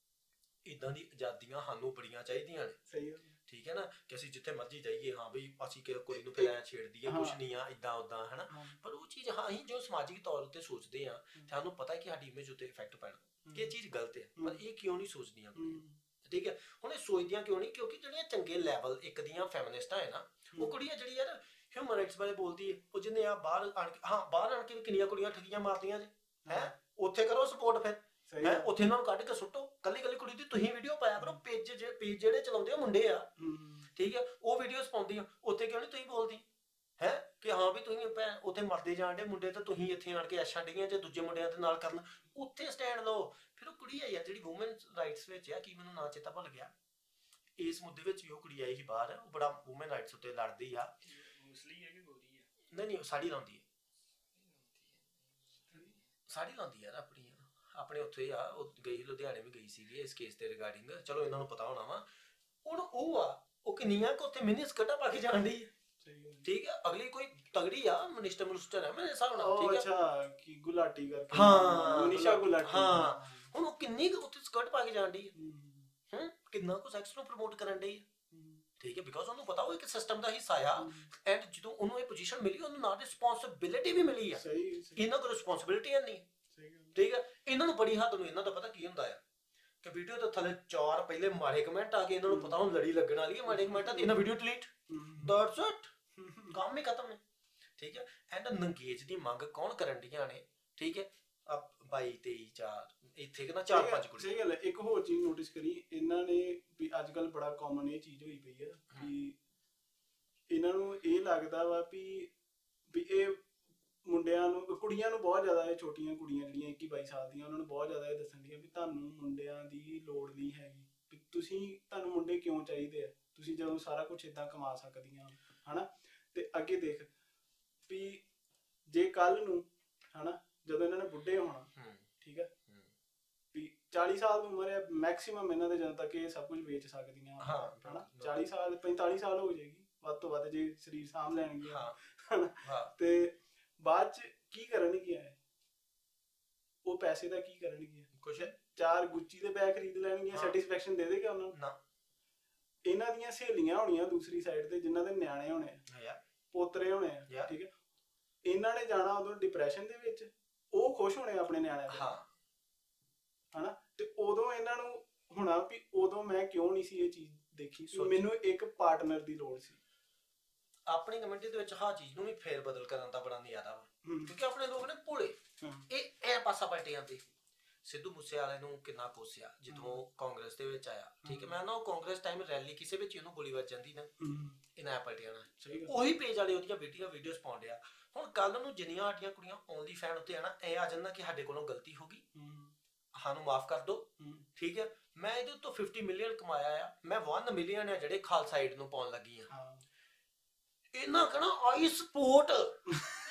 ਇਦਾਂ ਦੀ ਆਜ਼ਾਦੀਆਂ ਸਾਨੂੰ ਬੜੀਆਂ ਚਾਹੀਦੀਆਂ ਨੇ, ਸਹੀ ਠੀਕ ਹੈ ਨਾ, ਕਿ ਅਸੀਂ ਜਿੱਥੇ ਮਰਜ਼ੀ ਜਾਈਏ, ਹਾਂ ਬਈ ਅਸੀਂ ਕੋਈ ਨੂੰ ਫਿਰ ਛੇੜ ਦਈਏ, ਕੁਛ ਨਹੀਂ ਆ ਇਦਾਂ ਉਦਾਂ ਹੈਨਾ। ਪਰ ਉਹ ਚੀਜ਼ ਅਸੀਂ ਜੋ ਸਮਾਜਿਕ ਤੌਰ ਉੱਤੇ ਸੋਚਦੇ ਆ, ਸਾਨੂੰ ਪਤਾ ਹੈ ਕਿ ਸਾਡੀ ਇਮੇਜ ਉੱਤੇ ਇਫੈਕਟ ਪੈਣਾ, ਕਿ ਇਹ ਚੀਜ਼ ਗਲਤ ਹੈ, ਪਰ ਇਹ ਕਿਉਂ ਨਹੀਂ ਸੋਚਦੀਆਂ, ਠੀਕ ਹੈ। ਹੁਣ ਇਹ ਸੋਚਦੀਆਂ ਕਿਉਂ ਨਹੀਂ? ਕਿਉਂਕਿ ਜਿਹੜੀਆਂ ਚੰਗੇ ਲੈਵਲ ਇੱਕ ਦੀਆਂ ਫੈਮਿਨਿਸਟਾਂ ਹੈ ਨਾ, ਉਹ ਕੁੜੀਆਂ ਜਿਹੜੀ ਯਾਰ ਹਿਊਮਨ ਰਾਈਟਸ ਬਾਰੇ ਬੋਲਦੀ ਹੈ, ਉਹ ਜਿਹਨੇ ਆ ਬਾਹਰ ਆਣ ਕੇ ਵੀ ਕਿੰਨੀਆਂ ਕੁੜੀਆਂ ਠੱਗੀਆਂ ਮਾਰਦੀਆਂ ਜੇ, ਹੈ ਉੱਥੇ ਕਰੋ ਸਪੋਰਟ। ਫਿਰ ਉੱਥੇ ਇਹਨਾਂ ਨੂੰ ਕੱਢ ਕੇ ਸੁੱਟੋ, ਕੱਲੀ ਕੁੜੀ ਦੀ ਤੁਸੀਂ ਵੀਡੀਓ ਪਾਇਆ ਕਰੋ। ਪੇਜ ਜਿਹੜੇ ਚਲਾਉਂਦੇ ਆ ਮੁੰਡੇ ਆ, ਠੀਕ ਹੈ, ਉਹ ਵੀਡੀਓਜ਼ ਪਾਉਂਦੀ ਆ, ਉੱਥੇ ਕਿਉਂ ਨਹੀਂ ਤੁਸੀਂ ਬੋਲਦੀ ਹੈ ਕਿ ਹਾਂ ਵੀ ਤੁਸੀਂ ਉੱਥੇ ਮਰਦੇ ਜਾਣ ਡੇ ਮੁੰਡੇ, ਤਾਂ ਤੁਸੀਂ ਇੱਥੇ ਆਣ ਕੇ ਐਸ਼ਾਂ ਡਈਆਂ ਜੇ ਦੂਜੇ ਮੁੰਡਿਆਂ ਦੇ ਨਾਲ ਕਰਨ, ਉੱਥੇ ਸਟੈਂਡ ਲਓ। ਫਿਰ ਉਹ ਕੁੜੀ ਆਈ ਆ ਜਿਹੜੀ ਵੂਮਨ ਰਾਈਟਸ ਵਿੱਚ ਆ, ਕੀ ਮੈਨੂੰ ਨਾਂ ਚੇਤਾ ਭੁੱਲ ਗਿਆ, ਇਸ ਮੁੱਦੇ ਵਿੱਚ ਵੀ ਉਹ ਕੁੜੀ ਆਈ ਸੀ ਬਾਹਰ, ਉਹ ਬੜਾ ਵੂਮਨ ਰਾਈਟਸ ਉੱਤੇ ਲੜਦੀ ਆ। ਮੁਸਲੀ ਹੈ ਕਿ ਗੋਰੀ ਹੈ? ਨਹੀਂ ਸਾੜੀ ਲਾਉਂਦੀ ਹੈ, ਸਾੜੀ ਲਾਉਂਦੀ ਯਾਰ ਆਪਣੀ, ਆਪਣੇ ਉੱਥੇ ਆ, ਉਹ ਗਈ ਲੁਧਿਆਣੇ ਵੀ ਗਈ ਸੀਗੀ ਇਸ ਕੇਸ ਦੇ ਰਿਗਾਰਡਿੰਗ, ਚਲੋ ਇਹਨਾਂ ਨੂੰ ਪਤਾ ਹੋਣਾ ਵਾ। ਹੁਣ ਉਹ ਕਿੰਨੀਆਂ ਕੁ ਉੱਥੇ ਮਿਨੀ ਸਕਰਟਾਂ ਪਾ ਕੇ ਜਾਣ ਡਈ, ਠੀਕ ਹੈ। ਅਗਲੀ ਕੋਈ ਤਗੜੀ ਆ, ਮਿਨਿਸਟਰ ਹੈ ਮੇਰੇ ਹਿਸਾਬ ਨਾਲ, ਠੀਕ ਹੈ। ਅੱਛਾ ਕੀ ਗੁਲਾਟੀ ਕਰਕੇ, ਹਾਂ ਮਨੀਸ਼ਾ ਗੁਲਾਟੀ, ਹਾਂ। ਹੁਣ ਉਹ ਕਿੰਨੀ ਕੁ ਉੱਥੇ ਸਕਰਟ ਪਾ ਕੇ ਜਾਣ ਡਈ ਹੈ, ਕਿੰਨਾ ਕੁ ਸੈਕਸ ਨੂੰ ਪ੍ਰਮੋਟ ਕਰਨ ਡਈ ਹੈ, ਠੀਕ ਹੈ। ਬਿਕੋਜ਼ ਉਹਨੂੰ ਪਤਾ ਉਹ ਇੱਕ ਸਿਸਟਮ ਦਾ ਹਿੱਸਾ ਆ, ਐਂਡ ਜਦੋਂ ਉਹਨੂੰ ਇਹ ਪੋਜੀਸ਼ਨ ਮਿਲੀ, ਉਹਨੂੰ ਨਾਲ ਰਿਸਪੌਂਸਿਬਿਲਿਟੀ ਵੀ ਮਿਲੀ ਆ। ਇਹਨਾਂ ਕੋਲ ਰਿਸਪੌਂਸਿਬਿਲਿਟੀ ਨਹੀਂ, ਠੀਕ ਹੈ। ਇਹਨਾਂ ਨੂੰ ਬੜੀ ਹੱਦ ਨੂੰ ਇਹਨਾਂ ਦਾ ਪਤਾ ਕੀ ਹੁੰਦਾ ਆ ਕਿ ਵੀਡੀਓ ਦੇ ਥੱਲੇ 4 ਪਹਿਲੇ ਮਾੜੇ ਕਮੈਂਟ ਆ ਕੇ ਇਹਨਾਂ ਨੂੰ ਪਤਾ ਹੁਣ ਲੜੀ ਲੱਗਣ ਵਾਲੀ ਹੈ ਮਾੜੇ ਕਮੈਂਟਾਂ ਤੇ, ਇਹਨਾਂ ਵੀਡੀਓ ਡਿਲੀਟ, ਦੈਟਸ ਇਟ, ਕੰਮ ਹੀ ਖਤਮ ਹੈ, ਠੀਕ ਹੈ। ਐਂਡ ਨੰਗੇਜ ਦੀ ਮੰਗ ਕੌਣ ਕਰਨ ਡੀਆਂ ਨੇ, ਠੀਕ ਹੈ। 22 23 4 ਇੱਥੇ ਕਿ ਨਾ 4-5 ਕੁੜੀ। ਸਹੀ ਗੱਲ ਹੈ। ਇੱਕ ਹੋਰ ਚੀਜ਼ ਨੋਟਿਸ ਕਰੀ ਇਹਨਾਂ ਨੇ ਵੀ ਅੱਜ ਕੱਲ ਬੜਾ ਕਾਮਨ ਇਹ ਚੀਜ਼ ਹੋਈ ਪਈ ਆ ਵੀ ਇਹਨਾਂ ਨੂੰ ਇਹ ਲੱਗਦਾ ਵਾ ਵੀ ਇਹ ਮੁੰਡਿਆਂ ਨੂੰ, ਕੁੜੀਆਂ ਨੂੰ ਬਹੁਤ ਜ਼ਿਆਦਾ, ਇਹ ਛੋਟੀਆਂ ਕੁੜੀਆਂ ਜਿਹੜੀਆਂ 21-22 ਸਾਲ ਦੀਆਂ, ਉਹਨਾਂ ਨੂੰ ਬਹੁਤ ਜ਼ਿਆਦਾ ਇਹ ਦੱਸਣ ਦੀਆਂ ਵੀ ਤੁਹਾਨੂੰ ਮੁੰਡਿਆਂ ਦੀ ਲੋੜ ਨਹੀਂ ਹੈਗੀ, ਵੀ ਤੁਹਾਨੂੰ ਮੁੰਡੇ ਕਿਉਂ ਚਾਹੀਦੇ ਆ, ਤੁਸੀਂ ਜਦੋਂ ਸਾਰਾ ਕੁਝ ਏਦਾਂ ਕਮਾ ਸਕਦੀਆਂ ਹਨਾ। ਤੇ ਅੱਗੇ ਦੇਖ ਵੀ ਜੇ ਕੱਲ ਨੂੰ ਹਨਾ ਜਦੋਂ ਇਹਨਾਂ ਨੇ ਬੁੱਢੇ ਹੋਣਾ, ਠੀਕ ਹੈ, ਵੀ 40 ਸਾਲ ਦੀ ਉਮਰ ਹੈ ਮੈਕਸਿਮਮ ਇਹਨਾਂ ਦੇ, ਜਦੋਂ ਤੱਕ ਇਹ ਸਭ ਕੁਝ ਵੇਚ ਸਕਦੀਆਂ ਹਨਾ, 40 ਸਾਲ 45 ਸਾਲ ਹੋ ਜਾਏਗੀ, ਵੱਧ ਤੋਂ ਵੱਧ ਜੇ ਸਰੀਰ ਸਾਂਭ ਲੈਣਗੇ ਹਾਂ ਹਨਾ। ਹਾਂ ਤੇ ਬਾਅਦ ਚ ਕੀ ਕਰਨਗੇ ਉਹ ਪੈਸੇ ਦਾ ਕੀ ਕਰਨਗੇ? ਕੁਛ 4 ਗੁੱਚੀ ਦੇ ਬੈਗ ਖਰੀਦ ਲੈਣਗੇ, ਹਾਂ। ਸੈਟੀਸਫੈਕਸ਼ਨ ਦੇ ਦੇਗਾ ਉਹਨਾਂ ਨੂੰ? ਨਾ ਇਹਨਾਂ ਦੀਆਂ ਸਹੇਲੀਆਂ ਹੋਣੀਆਂ ਦੂਸਰੀ ਸਾਈਡ ਤੇ, ਜਿਨ੍ਹਾਂ ਦੇ ਨਿਆਣੇ ਹੋਣੇ ਆ, ਯਾਰ ਪੋਤਰੇ ਹੋਣੇ ਆ, ਯਾਰ ਠੀਕ ਹੈ, ਇਹਨਾਂ ਨੇ ਜਾਣਾ ਉਦੋਂ ਡਿਪਰੈਸ਼ਨ ਦੇ ਵਿੱਚ, ਉਹ ਖੁਸ਼ ਹੋਣੇ ਆਪਣੇ ਨਿਆਣਿਆਂ ਦੇ, ਹਾਂ ਹਨਾ। ਤੇ ਉਦੋਂ ਇਹਨਾਂ ਨੂੰ ਹੋਣਾ ਵੀ ਉਦੋਂ ਮੈਂ ਕਿਉਂ ਨਹੀਂ ਸੀ ਇਹ ਚੀਜ਼ ਦੇਖੀ, ਕਿ ਸੋਚੀ। ਮੈਨੂੰ ਇੱਕ ਪਾਰਟਨਰ ਦੀ ਲੋੜ ਸੀ। ਆਪਣੀ ਕਮਿਊਨਿਟੀ ਦੇ ਵਿੱਚ ਹਾਂ ਚੀਜ਼ ਨੂੰ ਵੀ ਫੇਰ ਬਦਲ ਕਰਨ ਦਾ ਬੜਾ ਨਜ਼ਾਰਾ ਵਾ, ਹਮ, ਕਿਉਂਕਿ ਆਪਣੇ ਲੋਕ ਨੇ ਭੋਲੇ, ਹਮ, ਇਹ ਪਾਸਾ ਪਲਟੇ ਜਾਂਦੇ। ਸਿੱਧੂ ਮੂਸੇਵਾਲੇ ਨੂੰ ਕਿੰਨਾ ਕੋਸਿਆ ਜਦੋਂ ਕਾਂਗਰਸ ਦੇ ਵਿੱਚ ਆਇਆ, ਠੀਕ ਹੈ, ਮੈਂ ਨਾ ਉਹ ਕਾਂਗਰਸ ਟਾਈਮ ਰੈਲੀ ਕਿਸੇ ਵਿੱਚ ਉਹਨੂੰ ਗੋਲੀ ਵੱਜ ਜਾਂਦੀ ਨਾ, ਹਮ, ਇਹਨਾਂ ਐ ਪਲਟ ਜਾਣਾ। ਸਹੀ ਗੱਲ। ਉਹੀ ਪੇਜ ਵਾਲੇ ਉਹਦੀਆਂ ਵੀਡੀਓਜ਼ ਪਾਉਣ ਡਿਆ। ਹੁਣ ਕੱਲ ਨੂੰ ਜਿੰਨੀਆਂ ਸਾਡੀਆਂ ਕੁੜੀਆਂ ਓਨਲੀ ਫੈਨ ਉੱਤੇ ਆਣਾ, ਇਹ ਆ ਜਾਂਦਾ ਕਿ ਸਾਡੇ ਕੋਲੋਂ ਗਲਤੀ ਹੋ ਗਈ, ਹਮ, ਸਾਨੂੰ ਮਾਫ ਕਰ ਦਿਓ, ਹਮ, ਠੀਕ ਹੈ। ਮੈਂ ਇਹਦੇ ਤੋਂ 50 ਮਿਲੀਅਨ ਕਮਾਇਆ ਆ, ਮੈਂ 1 ਮਿਲੀਅਨ ਆ ਜਿਹੜੇ ਖਾਲਸਾ ਏਡ ਨੂੰ ਪਾਉਣ ਲੱਗੀ ਆ। ਹਾਂ, ਇਹਨਾਂ ਕਹਣਾ ਆਈ ਸਪੋਰਟ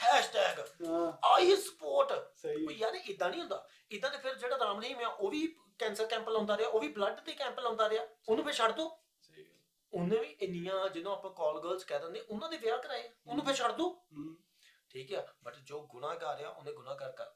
ਹੈਸ਼ਟੈਗ ਹਾਂ, ਆਈ ਸਪੋਰਟ। ਸਹੀ ਉਹ ਯਾਰ ਇਦਾਂ ਨਹੀਂ ਹੁੰਦਾ। ਇਦਾਂ ਤੇ ਫਿਰ ਜਿਹੜਾ ਰਾਮ ਰਹੀਮ ਆ ਉਹ ਵੀ ਕੈਂਸਰ ਕੈਂਪ ਲਾਉਂਦਾ ਰਿਹਾ, ਉਹ ਵੀ ਬਲੱਡ ਦੇ ਕੈਂਪ ਲਾਉਂਦਾ ਰਿਹਾ, ਉਹਨੂੰ ਫਿਰ ਛੱਡ ਦੋ। ਸਹੀ ਗੱਲ। ਉਹਨੇ ਵੀ ਇੰਨੀਆਂ ਜਿਹਨੂੰ ਆਪਾਂ ਕਾਲ ਗਰਲਸ ਕਹਿ ਦਿੰਦੇ ਉਹਨਾਂ ਦੇ ਵਿਆਹ ਕਰਾਏ, ਉਹਨੂੰ ਫਿਰ ਛੱਡ ਦੋ, ਹਮ, ਠੀਕ ਹੈ। ਬਟ ਜੋ ਗੁਨਾਹਗਾਰ ਆ ਉਹਨੇ ਗੁਨਾਹ ਕਰਤਾ,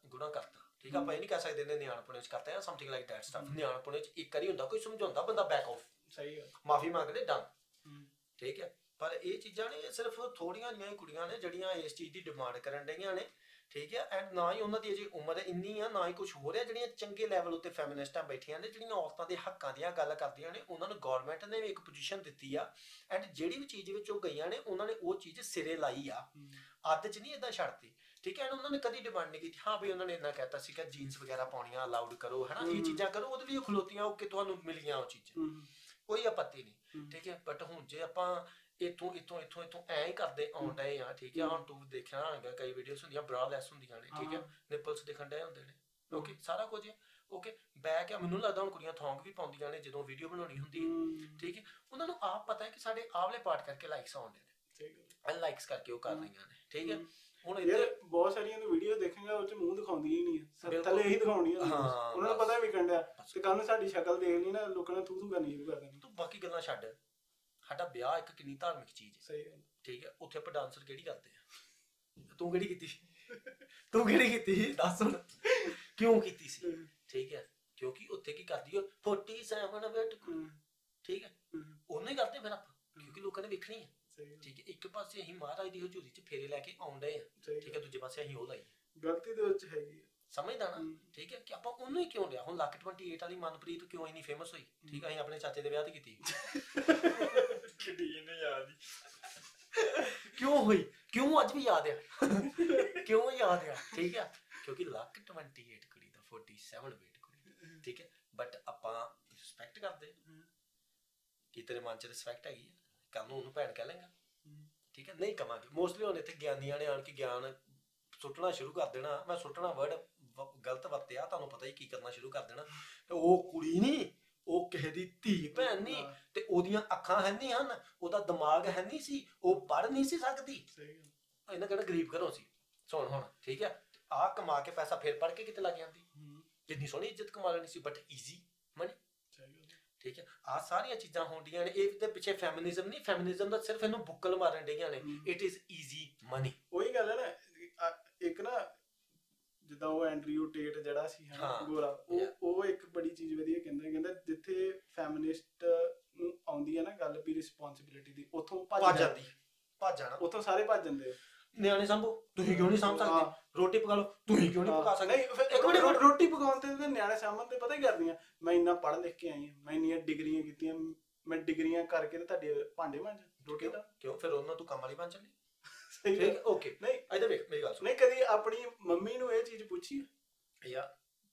ਠੀਕ ਆ। ਆਪਾਂ ਇਹ ਨਹੀਂ ਕਹਿ ਸਕਦੇ ਨੇ ਨਿਆਣਪੁਣੇ ਚ ਕਰਤਾ ਜਾਂ ਸਮਥਿੰਗ ਲਾਈਕ ਦੈਟ ਸਟਫ। ਨਿਆਣਪੁਣੇ ਚ ਇੱਕ ਵਾਰੀ ਹੁੰਦਾ, ਕੋਈ ਸਮਝਾਉਂਦਾ, ਬੰਦਾ ਬੈਕ ਆਫ, ਸਹੀ ਗੱਲ। ਮਾਫੀ ਮੰਗਦੇ, ਡਨ, ਹਮ, ਠੀਕ ਹੈ। ਪਰ ਇਹ ਚੀਜ਼ਾਂ ਨੇ ਸਿਰਫ ਥੋੜੀਆਂ ਜਿਹੀਆਂ ਕੁੜੀਆਂ ਨੇ ਜਿਹੜੀਆਂ ਇਸ ਚੀਜ਼ ਦੀ ਡਿਮਾਂਡ ਕਰਨ ਡਈਆਂ ਨੇ, ਠੀਕ ਹੈ। ਐਂਡ ਨਾ ਹੀ ਉਹਨਾਂ ਦੀ ਅਜੇ ਉਮਰ ਇੰਨੀ ਆ, ਨਾ ਹੀ ਕੁਝ ਹੋ ਰਿਹਾ। ਜਿਹੜੀਆਂ ਚੰਗੇ ਲੈਵਲ ਉੱਤੇ ਫੈਮਿਨਿਸਟਾਂ ਬੈਠੀਆਂ ਨੇ, ਜਿਹੜੀਆਂ ਔਰਤਾਂ ਦੇ ਹੱਕਾਂ ਦੀਆਂ ਗੱਲ ਕਰਦੀਆਂ ਨੇ, ਉਹਨਾਂ ਨੂੰ ਗਵਰਨਮੈਂਟ ਨੇ ਵੀ ਇੱਕ ਪੋਜੀਸ਼ਨ ਦਿੱਤੀ ਆ। ਐਂਡ ਜਿਹੜੀ ਵੀ ਚੀਜ਼ ਵਿੱਚ ਉਹ ਗਈਆਂ ਨੇ, ਉਹਨਾਂ ਨੇ ਉਹ ਚੀਜ਼ ਸਿਰੇ ਲਾਈ ਆ, ਅੱਧ 'ਚ ਨਹੀਂ ਏਦਾਂ ਛੱਡਤੀ, ਠੀਕ ਹੈ। ਉਹਨਾਂ ਨੇ ਕਦੀ ਡਿਮਾਂਡ ਨਹੀਂ ਕੀਤੀ ਹਾਂ ਵੀ ਉਹਨਾਂ ਨੇ ਇੰਨਾ ਕਹਿਤਾ ਸੀ ਕਿ ਜੀਨਸ ਵਗੈਰਾ ਪਾਉਣੀਆਂ ਅਲਾਉਡ ਕਰੋ, ਹੈ ਨਾ, ਇਹ ਚੀਜ਼ਾਂ ਕਰੋ, ਉਹਦੇ ਲਈ ਉਹ ਖਲੋਤੀਆਂ, ਓਕੇ ਤੁਹਾਨੂੰ ਮਿਲੀਆਂ ਉਹ ਚੀਜ਼ਾਂ, ਕੋਈ ਆਪੱਤੀ ਨਹੀਂ, ਠੀਕ ਹੈ। ਬਟ ਹੁਣ ਜੇ ਆਪਾਂ ਇੱਥੋਂ ਐਂ ਹੀ ਕਰਦੇ ਆਉਣ ਡਏ ਆ, ਠੀਕ ਹੈ। ਹੁਣ ਤੂੰ ਦੇਖਿਆ ਹੋਵੇਗਾ ਕਈ ਵੀਡੀਓਜ਼ ਹੁੰਦੀਆਂ ਬਰਾ ਲੈਸ ਹੁੰਦੀਆਂ ਨੇ, ਠੀਕ ਹੈ, ਨਿਪਲਸ ਦਿਖਣ ਡਏ ਹੁੰਦੇ ਨੇ, ਓਕੇ, ਸਾਰਾ ਕੁਝ ਹੈ, ਓਕੇ। ਬੈਕ ਆ, ਮੈਨੂੰ ਲੱਗਦਾ ਹੁਣ ਕੁੜੀਆਂ ਥੌਂਗ ਵੀ ਪਾਉਂਦੀਆਂ ਨੇ ਜਦੋਂ ਵੀਡੀਓ ਬਣਾਉਣੀ ਹੁੰਦੀ ਹੈ, ਠੀਕ ਹੈ। ਉਹਨਾਂ ਨੂੰ ਆਪ ਪਤਾ ਹੈ ਕਿ ਸਾਡੇ ਆਵਲੇ ਪਾਰਟ ਕਰਕੇ ਲਾਈਕਸ ਆਉਂਦੇ ਨੇ, ਅਨਲਾਈਕਸ ਕਰਕੇ ਉਹ ਕਰ ਰਹੀਆਂ ਨੇ, ਠੀਕ ਹੈ। ਹੁਣ ਯਾਰ ਬਹੁਤ ਸਾਰੀਆਂ ਤੂੰ ਵੀਡੀਓ ਦੇਖੇਂਗਾ ਉਹ ਚ ਮੂੰਹ ਦਿਖਾਉਂਦੀਆਂ ਹੀ ਨਹੀਂ, ਥੱਲੇ ਇਹੀ ਦਿਖਾਉਣੀਆਂ। ਉਹਨਾਂ ਨੂੰ ਪਤਾ ਵੀ ਕੰਡਿਆ ਤੇ ਕੱਲ ਨੂੰ ਸਾਡੀ ਸ਼ਕਲ ਦੇਖ ਲਈ ਨਾ, ਲੋਕਾਂ ਨੇ ਥੂ ਕਰਨੀ ਸ਼ੁਰੂ ਕਰ ਦੇਣੀ। ਤੂੰ ਬਾਕੀ ਗੱਲਾਂ ਛੱਡ, ਸਾਡਾ ਵਿਆਹ ਇੱਕ ਕਿੰਨੀ ਧਾਰਮਿਕ ਚੀਜ਼ ਹੈ, ਸਹੀ ਗੱਲ, ਠੀਕ ਹੈ। ਉੱਥੇ ਆਪਾਂ ਡਾਂਸਰ ਕਿਹੜੀ ਕਰਦੇ ਆ? ਤੂੰ ਕਿਹੜੀ ਕੀਤੀ ਦੱਸ ਹੁਣ, ਕਿਉਂ ਕੀਤੀ ਸੀ, ਠੀਕ ਹੈ। ਕਿਉਂਕਿ ਉੱਥੇ ਕੀ ਕਰਦੀ ਉਹ 47 ਵੇਟ, ਠੀਕ ਹੈ, ਉਹਨੇ ਕਰਦੇ ਫਿਰ ਆਪਾਂ, ਕਿਉਂਕਿ ਲੋਕਾਂ ਨੇ ਵੇਖਣੀ ਹੈ, ਠੀਕ ਹੈ। ਇੱਕ ਪਾਸੇ ਅਸੀਂ ਮਹਾਰਾਜ ਦੀ ਹਜ਼ੂਰੀ 'ਚ ਫੇਰੇ ਲੈ ਕੇ ਆਉਂਦੇ ਆ, ਠੀਕ ਹੈ, ਦੂਜੇ ਪਾਸੇ ਅਸੀਂ ਉਹ ਲਾਈਏ, ਗਲਤੀ ਦੇ ਵਿੱਚ ਹੈਗੀ, ਸਮਝਦਾ ਨਾ, ਠੀਕ ਹੈ। ਕਿ ਆਪਾਂ ਉਹਨੂੰ ਹੀ ਕਿਉਂ ਲਿਆ? ਹੁਣ ਲੱਕ 28 ਵਾਲੀ ਮਨਪ੍ਰੀਤ ਕਿਉਂ ਇੰਨੀ ਫੇਮਸ ਹੋਈ, ਠੀਕ ਹੈ, ਅਸੀਂ ਆਪਣੇ ਚਾਚੇ ਦੇ ਵਿਆਹ ਤੇ ਕੀਤੀ, ਕਿੱਡੀ ਇਹਨੂੰ ਯਾਦ ਹੀ ਕਿਉਂ ਹੋਈ, ਕਿਉਂ ਅੱਜ ਵੀ ਯਾਦ ਆ, ਕਿਉਂ ਯਾਦ ਆ, ਠੀਕ ਹੈ। ਕਿਉਂਕਿ ਲੱਕ 28 ਕੁੜੀ ਦਾ 47 ਵੇਟ ਕੁੜੀ, ਠੀਕ ਹੈ। ਬਟ ਆਪਾਂ ਰਿਸਪੈਕਟ ਕਰਦੇ, ਕੀ ਤੇਰੇ ਮਨ 'ਚ ਰਿਸਪੈਕਟ ਹੈਗੀ ਆ? ਕੱਲ ਨੂੰ ਉਹਨੂੰ ਭੈਣ ਕਹਿ ਲੇਗਾ, ਠੀਕ ਹੈ, ਨਹੀਂ ਕਵਾਂਗੇ। ਮੋਸਟਲੀ ਹੁਣ ਇੱਥੇ ਗਿਆਨੀਆਂ ਨੇ ਆਣ ਕੇ ਗਿਆਨ ਸੁੱਟਣਾ ਸ਼ੁਰੂ ਕਰ ਦੇਣਾ। ਮੈਂ ਸੁੱਟਣਾ ਵਰਡ ਗਲਤ ਵਰਤਿਆ, ਤੁਹਾਨੂੰ ਪਤਾ ਹੀ ਕੀ ਕਰਨਾ ਸ਼ੁਰੂ ਕਰ ਦੇਣਾ। ਉਹ ਕੁੜੀ ਨਹੀਂ, ਉਹ ਕਿਸੇ ਦੀ ਧੀ ਭੈਣ ਨਹੀਂ, ਤੇ ਉਹਦੀਆਂ ਅੱਖਾਂ ਹੈ ਨਹੀਂ ਹਨ, ਉਹਦਾ ਦਿਮਾਗ ਹੈ ਨਹੀਂ ਸੀ, ਉਹ ਪੜ੍ਹ ਨਹੀਂ ਸੀ ਸਕਦੀ। ਇਹਨਾਂ ਕਹਿਣਾ ਗਰੀਬ ਘਰੋਂ ਸੀ। ਸੁਣ ਹੁਣ, ਠੀਕ ਹੈ, ਆਹ ਕਮਾ ਕੇ ਪੈਸਾ ਫਿਰ ਪੜ੍ਹ ਕੇ ਕਿਤੇ ਲੱਗ ਜਾਂਦੀ, ਕਿੰਨੀ ਸੋਹਣੀ ਇੱਜ਼ਤ ਕਮਾ ਲੈਣੀ ਸੀ, ਬਟ ਈਜ਼ੀ ਮਨੀ, ਠੀਕ ਹੈ। ਆਹ ਸਾਰੀਆਂ ਚੀਜ਼ਾਂ ਹੁੰਦੀਆਂ ਨੇ। ਇਹਦੇ ਪਿੱਛੇ ਫੈਮਿਨਿਜ਼ਮ ਨਹੀਂ, ਫੈਮਿਨਿਜ਼ਮ ਦਾ ਸਿਰਫ ਇਹਨੂੰ ਬੁੱਕਲ ਮਾਰਨ ਡਈਆਂ ਨੇ। It is easy money. ਉਹੀ ਗੱਲ ਹੈ ਨਾ, ਇੱਕ ਨਾ ਜਿੱਦਾਂ ਉਹ ਐਂਡਰਿਊ ਟੇਟ ਜਿਹੜਾ ਸੀ ਗੋਰਾ, ਉਹ ਇੱਕ ਬੜੀ ਚੀਜ਼ ਵਧੀਆ ਕਹਿੰਦਾ ਜਿੱਥੇ ਫੈਮਿਨਿਸਟ ਨੂੰ ਆਉਂਦੀ ਹੈ ਨਾ ਗੱਲ ਵੀ ਰਿਸਪੌਂਸਿਬਿਲਿਟੀ ਦੀ, ਉੱਥੋਂ ਭੱਜ ਜਾਣਾ, ਉੱਥੋਂ ਸਾਰੇ ਭੱਜ ਜਾਂਦੇ। ਨਿਆਣੇ ਸਾਂਭੋ, ਤੁਸੀਂ ਕਿਉਂ ਨਹੀਂ ਸਾਂਭ ਸਕਦੇ? ਰੋਟੀ ਪਕਾ ਲਓ, ਤੁਸੀਂ ਕਿਉਂ ਨਹੀਂ ਪਕਾ ਸਕਦੇ? ਇੱਕ ਮਿੰਟ, ਰੋਟੀ ਪਕਾਉਣ ਤੇ ਨਿਆਣੇ ਸਾਂਭਣ ਤੇ ਪਤਾ ਹੀ ਕਰਦੀਆਂ, ਮੈਂ ਇੰਨਾ ਪੜ੍ਹ ਲਿਖ ਕੇ ਆਈ ਹਾਂ, ਮੈਂ ਇੰਨੀਆਂ ਡਿਗਰੀਆਂ ਕੀਤੀਆਂ, ਮੈਂ ਡਿਗਰੀਆਂ ਕਰਕੇ ਤੇ ਤੁਹਾਡੇ ਭਾਂਡੇ ਮਾਂਜ ਰੋਟੀ ਦਾ ਕਿਉਂ? ਫਿਰ ਉਹਨਾਂ ਤੂੰ ਕੰਮ ਵਾਲੀ ਬਣ ਚੱਲੀ, ਸਹੀ, ਓਕੇ। ਨਹੀਂ ਇੱਧਰ ਵੇਖ ਮੇਰੀ ਗੱਲ ਸੁਣ, ਨਹੀਂ ਕਦੀ ਆਪਣੀ ਮੰਮੀ ਨੂੰ ਇਹ ਚੀਜ਼ ਪੁੱਛੀ ਯਾਰ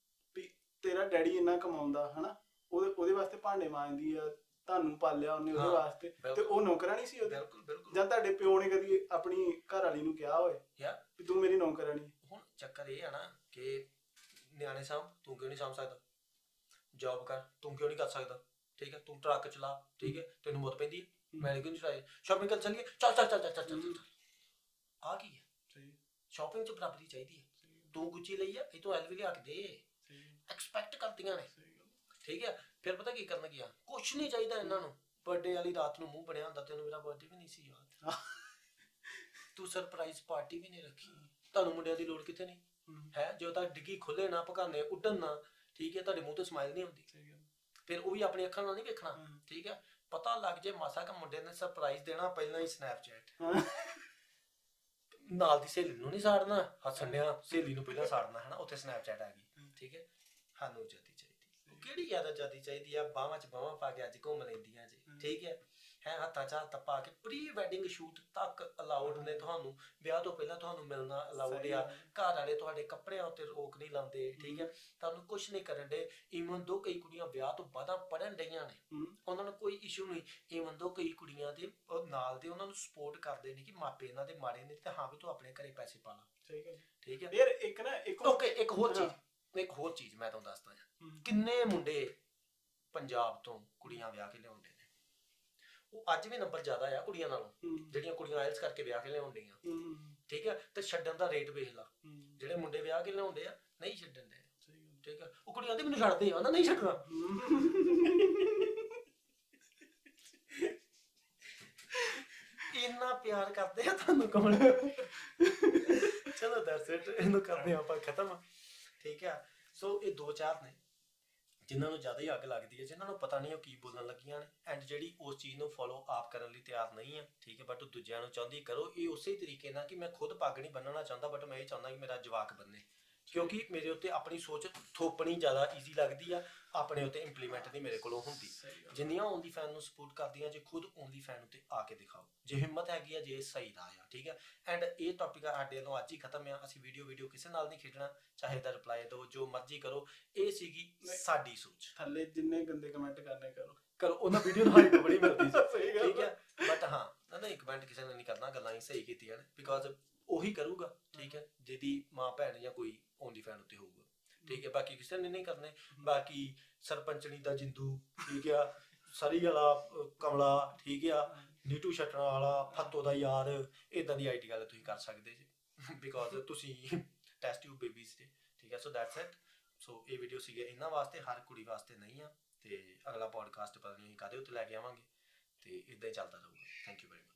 ਵੀ ਤੇਰਾ ਡੈਡੀ ਇੰਨਾ ਕਮਾਉਂਦਾ ਹਨਾ, ਉਹਦੇ ਵਾਸਤੇ ਭਾਂਡੇ ਮਾਂਜਦੀ ਆ, ਤੁਹਾਨੂੰ ਪਾਲਿਆ ਉਹਨੇ ਉਹਦੇ ਵਾਸਤੇ, ਤੇ ਉਹ ਨੌਕਰਾਨੀ ਸੀ ਉਹਦੀ? ਬਿਲਕੁਲ ਬਿਲਕੁਲ। ਜਾਂ ਤੁਹਾਡੇ ਪਿਓ ਨੇ ਕਦੀ ਆਪਣੀ ਘਰ ਵਾਲੀ ਨੂੰ ਕਿਹਾ ਹੋਏ ਯਾਰ ਵੀ ਤੂੰ ਮੇਰੀ ਨੌਕਰਾਨੀ? ਹੁਣ ਚੱਕਰ ਇਹ ਆ ਨਾ ਕਿ ਨਿਆਣੇ ਸਾਂਭ, ਤੂੰ ਕਿਉਂ ਨਹੀਂ ਸਾਂਭ ਸਕਦਾ? ਜੌਬ ਕਰ, ਤੂੰ ਕਿਉਂ ਨਹੀਂ ਕਰ ਸਕਦਾ? ਠੀਕ ਹੈ, ਤੂੰ ਟਰੱਕ ਚਲਾ, ਠੀਕ ਹੈ, ਤੈਨੂੰ ਮੁੱਤ ਪੈਂਦੀ, ਮੈਂ ਕਿਉਂ ਨਹੀਂ ਚਲਾਏ? ਸ਼ਾਪਿੰਗ ਕਰ ਚੱਲੀਏ, ਚੱਲ ਆ ਕੀ ਹੈ? ਸ਼ਾਪਿੰਗ 'ਚ ਬਰਾਬਰੀ ਚਾਹੀਦੀ ਹੈ। ਤੂੰ ਗੁੱਚੀ ਲਈ ਆ, ਇਹ ਤੋਂ ਐਲਵੀ ਲਿਆ ਕੇ ਦੇ, ਐਕਸਪੈਕਟ ਕਰਦੀਆਂ ਨੇ, ਠੀਕ ਹੈ। ਫਿਰ ਪਤਾ ਕੀ ਕਰਨ ਗਿਆ, ਕੁਛ ਨਹੀਂ ਚਾਹੀਦਾ ਇਹਨਾਂ ਨੂੰ। ਬਰਥਡੇ ਵਾਲੀ ਰਾਤ ਨੂੰ ਮੂੰਹ ਬਣਿਆ ਹੁੰਦਾ, ਤੈਨੂੰ ਮੇਰਾ ਬਰਥਡੇ ਵੀ ਨਹੀਂ ਸੀ ਯਾਦ, ਤੂੰ ਸਰਪ੍ਰਾਈਜ਼ ਪਾਰਟੀ ਵੀ ਨਹੀਂ ਰੱਖੀ, ਤੁਹਾਨੂੰ ਮੁੰਡਿਆਂ ਦੀ ਲੋੜ ਕਿੱਥੇ ਨਹੀਂ ਹੈ। ਜਦੋਂ ਤੱਕ ਡਿੱਗੀ ਖੁੱਲੇ ਨਾ, ਭਗਾਨੇ ਉੱਡਣ ਨਾ, ਠੀਕ ਹੈ, ਤੁਹਾਡੇ ਮੂੰਹ ਤੇ ਸਮਾਈਲ ਨਹੀਂ ਹੁੰਦੀ, ਫਿਰ ਉਹ ਵੀ ਆਪਣੀ ਅੱਖਾਂ ਨਾਲ ਨਹੀਂ ਵੇਖਣਾ, ਠੀਕ ਹੈ। ਪਤਾ ਲੱਗ ਜੇ ਮਾਸਾ ਕਿ ਮੁੰਡੇ ਨੇ ਸਰਪ੍ਰਾਈਜ਼ ਦੇਣਾ, ਪਹਿਲਾਂ ਹੀ ਸਨੈਪਚੈਟ ਨਾਲ ਦੀ ਸਹੇਲੀ ਨੂੰ ਨਹੀਂ ਸਾੜਨਾ, ਹੱਸਣ ਡਿਆ ਸਹੇਲੀ ਨੂੰ ਪਹਿਲਾਂ ਸਾੜਨਾ, ਹਨਾ, ਉੱਥੇ ਸਨੈਪਚੈਟ ਆ ਗਈ, ਠੀਕ ਹੈ। ਸਾਨੂੰ ਆਜ਼ਾਦੀ ਚਾਹੀਦੀ, ਕਿਹੜੀ ਯਾਦ ਆਜ਼ਾਦੀ ਚਾਹੀਦੀ ਆ, ਬਾਹਾਂ 'ਚ ਬਾਹਾਂ ਪਾ ਕੇ ਅੱਜ ਘੁੰਮ ਲੈਂਦੀਆਂ ਜੀ, ਠੀਕ ਹੈ। ਹੱਥਾਂ 'ਚ ਹੱਥ ਪਾ ਕੇ ਪ੍ਰੀ ਵੈਡਿੰਗ ਸ਼ੂਟ ਤੱਕ ਅਲਾਉਡ ਨੇ ਤੁਹਾਨੂੰ, ਵਿਆਹ ਤੋਂ ਪਹਿਲਾਂ ਤੁਹਾਨੂੰ ਮਿਲਣਾ ਅਲਾਉਡ ਆ, ਘਰ ਵਾਲੇ ਤੁਹਾਡੇ ਕੱਪੜਿਆਂ ਉੱਤੇ ਰੋਕ ਨਹੀਂ ਲਾਉਂਦੇ, ਠੀਕ ਹੈ, ਤੁਹਾਨੂੰ ਕੁਛ ਨਹੀਂ ਕਰਨ ਦੇ। ਈਵਨ ਦੋ ਕਈ ਕੁੜੀਆਂ ਵਿਆਹ ਤੋਂ ਬਾਅਦ ਪੜ੍ਹਨ ਡਈਆਂ ਨੇ, ਉਹਨਾਂ ਨੂੰ ਕੋਈ ਇਸ਼ੂ ਨਹੀਂ। ਈਵਨ ਦੋ ਕਈ ਕੁੜੀਆਂ ਦੇ ਨਾਲ ਦੇ ਉਹਨਾਂ ਨੂੰ ਸਪੋਰਟ ਕਰਦੇ ਨੇ ਕਿ ਮਾਪੇ ਇਹਨਾਂ ਦੇ ਮਾੜੇ ਨੇ, ਤੇ ਹਾਂ ਵੀ ਤੂੰ ਆਪਣੇ ਘਰੇ ਪੈਸੇ ਪਾ ਲਾ, ਠੀਕ ਹੈ। ਯਾਰ ਇੱਕ ਨਾ ਇੱਕ ਹੋਰ ਚੀਜ਼ ਮੈਂ ਤੁਹਾਨੂੰ ਦੱਸਦਾ ਹਾਂ, ਕਿੰਨੇ ਮੁੰਡੇ ਪੰਜਾਬ ਤੋਂ ਕੁੜੀਆਂ ਵਿਆਹ ਕੇ ਲਿਆਉਂਦੇ ਨੇ, ਉਹ ਅੱਜ ਵੀ ਨੰਬਰ ਜ਼ਿਆਦਾ ਆ ਕੁੜੀਆਂ ਨਾਲੋਂ, ਜਿਹੜੀਆਂ ਕੁੜੀਆਂ ਆਇਲਸ ਕਰਕੇ ਵਿਆਹ ਕੇ ਲਿਆਉਂਦੀਆਂ, ਠੀਕ ਹੈ। ਤੇ ਛੱਡਣ ਦਾ ਰੇਟ ਵੇਖ ਲਾ, ਜਿਹੜੇ ਮੁੰਡੇ ਵਿਆਹ ਕੇ ਲਿਆਉਂਦੇ ਆ ਨਹੀਂ ਛੱਡਣ ਦੇ, ਠੀਕ ਹੈ। ਉਹ ਕੁੜੀਆਂ ਦੇ ਮੈਨੂੰ ਛੱਡਦੇ ਆ ਨਾ, ਨਹੀਂ ਛੱਡਣਾ, ਇੰਨਾ ਪਿਆਰ ਕਰਦੇ ਆ ਤੁਹਾਨੂੰ ਕੌਣ। ਚਲੋ ਦੈਟਸ ਇਟ, ਇਹਨੂੰ ਕਰਦੇ ਆਪਾਂ ਖਤਮ, ਠੀਕ ਹੈ। ਸੋ ਇਹ ਦੋ ਚਾਰ ਨੇ ਜਿਨ੍ਹਾਂ ਨੂੰ ਜ਼ਿਆਦਾ ਹੀ ਅੱਗ ਲੱਗਦੀ ਹੈ, ਜਿਨ੍ਹਾਂ ਨੂੰ ਪਤਾ ਨਹੀਂ ਉਹ ਕੀ ਬੋਲਣ ਲੱਗੀਆਂ ਨੇ, ਐਂਡ ਜਿਹੜੀ ਉਸ ਚੀਜ਼ ਨੂੰ ਫੋਲੋ ਆਪ ਕਰਨ ਲਈ ਤਿਆਰ ਨਹੀਂ ਹੈ, ਠੀਕ ਹੈ, ਬਟ ਦੂਜਿਆਂ ਨੂੰ ਚਾਹੁੰਦੀ ਕਰੋ। ਇਹ ਉਸੇ ਤਰੀਕੇ ਨਾਲ ਕਿ ਮੈਂ ਖੁਦ ਪੱਗ ਨਹੀਂ ਬੰਨਣਾ ਚਾਹੁੰਦਾ, ਬਟ ਮੈਂ ਇਹ ਚਾਹੁੰਦਾ ਕਿ ਮੇਰਾ ਜਵਾਕ ਬੰਨੇ, ਕਿਉਂਕਿ ਮੇਰੇ ਉੱਤੇ ਆਪਣੀ ਸੋਚ ਥੋਪਣੀ ਜ਼ਿਆਦਾ ਈਜ਼ੀ ਲੱਗਦੀ ਆ, ਆਪਣੇ ਉੱਤੇ ਇੰਪਲੀਮੈਂਟ ਨਹੀਂ ਮੇਰੇ ਕੋਲੋਂ ਹੁੰਦੀ। ਜਿੰਨੀਆਂ ਓਨਲੀ ਫੈਨ ਨੂੰ ਸਪੋਰਟ ਕਰਦੀਆਂ, ਜੇ ਖੁਦ ਓਨਲੀ ਫੈਨ ਉੱਤੇ ਆ ਕੇ ਦਿਖਾਓ, ਜੇ ਹਿੰਮਤ ਹੈਗੀ ਆ, ਜੇ ਸਹੀ ਰਾਹ ਆ, ਠੀਕ ਹੈ। ਐਂਡ ਇਹ ਟੌਪਿਕ ਸਾਡੇ ਵੱਲੋਂ ਅੱਜ ਹੀ ਖਤਮ ਆ। ਅਸੀਂ ਵੀਡੀਓ ਕਿਸੇ ਨਾਲ ਨਹੀਂ ਖੇਡਣਾ, ਚਾਹੇ ਇਹਦਾ ਰਿਪਲਾਈ ਦਿਓ, ਜੋ ਮਰਜ਼ੀ ਕਰੋ, ਇਹ ਸੀਗੀ ਸਾਡੀ ਸੋਚ। ਥੱਲੇ ਜਿੰਨੇ ਗੰਦੇ ਕਮੈਂਟ ਕਰਨੇ ਕਰੋ, ਉਹਨਾਂ ਵੀਡੀਓ ਨੂੰ ਹਾਈਪ ਬੜੀ ਮਿਲਦੀ ਸੀ, ਠੀਕ ਹੈ। ਬਟ ਹਾਂ, ਨਹੀਂ ਕਮੈਂਟ ਕਿਸੇ ਨੇ ਨਹੀਂ ਕਰਨਾ, ਗੱਲਾਂ ਹੀ ਸਹੀ ਕੀਤੀਆਂ ਨੇ, ਬਿਕੋਜ਼ ਉਹੀ ਕਰੂਗਾ, ਠੀਕ ਹੈ, ਜਿਹਦੀ ਮਾਂ ਭੈਣ ਜਾਂ ਕੋਈ ਓਨਲੀ ਫੈਨ ਉੱਤੇ ਹੋਊਗਾ, ਠੀਕ ਹੈ। ਬਾਕੀ ਕਿਸੇ ਨੇ ਨਹੀਂ ਕਰਨੇ। ਬਾਕੀ ਸਰਪੰਚਣੀ ਦਾ ਜਿੰਦੂ, ਠੀਕ ਆ, ਸਰੀ ਵਾਲਾ ਕਮਲਾ, ਠੀਕ ਆ, ਨੀਟੂ ਛੱਟਣ ਵਾਲਾ, ਫੱਤੋ ਦਾ ਯਾਰ, ਇਦਾਂ ਦੀ ਆਈਟੀ ਗੱਲ ਤੁਸੀਂ ਕਰ ਸਕਦੇ ਜੀ, ਬਿਕੋਜ਼ ਤੁਸੀਂ ਟੈਸਟ ਟਿਊਬ ਬੇਬੀਜ਼ ਜੇ, ਠੀਕ ਹੈ। So that's it. ਸੋ ਇਹ ਵੀਡੀਓ ਸੀਗੇ ਇਹਨਾਂ ਵਾਸਤੇ, ਹਰ ਕੁੜੀ ਵਾਸਤੇ ਨਹੀਂ ਆ, ਤੇ ਅਗਲਾ ਪੋਡਕਾਸਟ ਪਤਾ ਨਹੀਂ ਕਾਹਦੇ ਉੱਤੇ ਲੈ ਕੇ ਆਵਾਂਗੇ, ਤੇ ਇਦਾਂ ਹੀ ਚੱਲਦਾ ਰਹੂਗਾ। Thank you very much.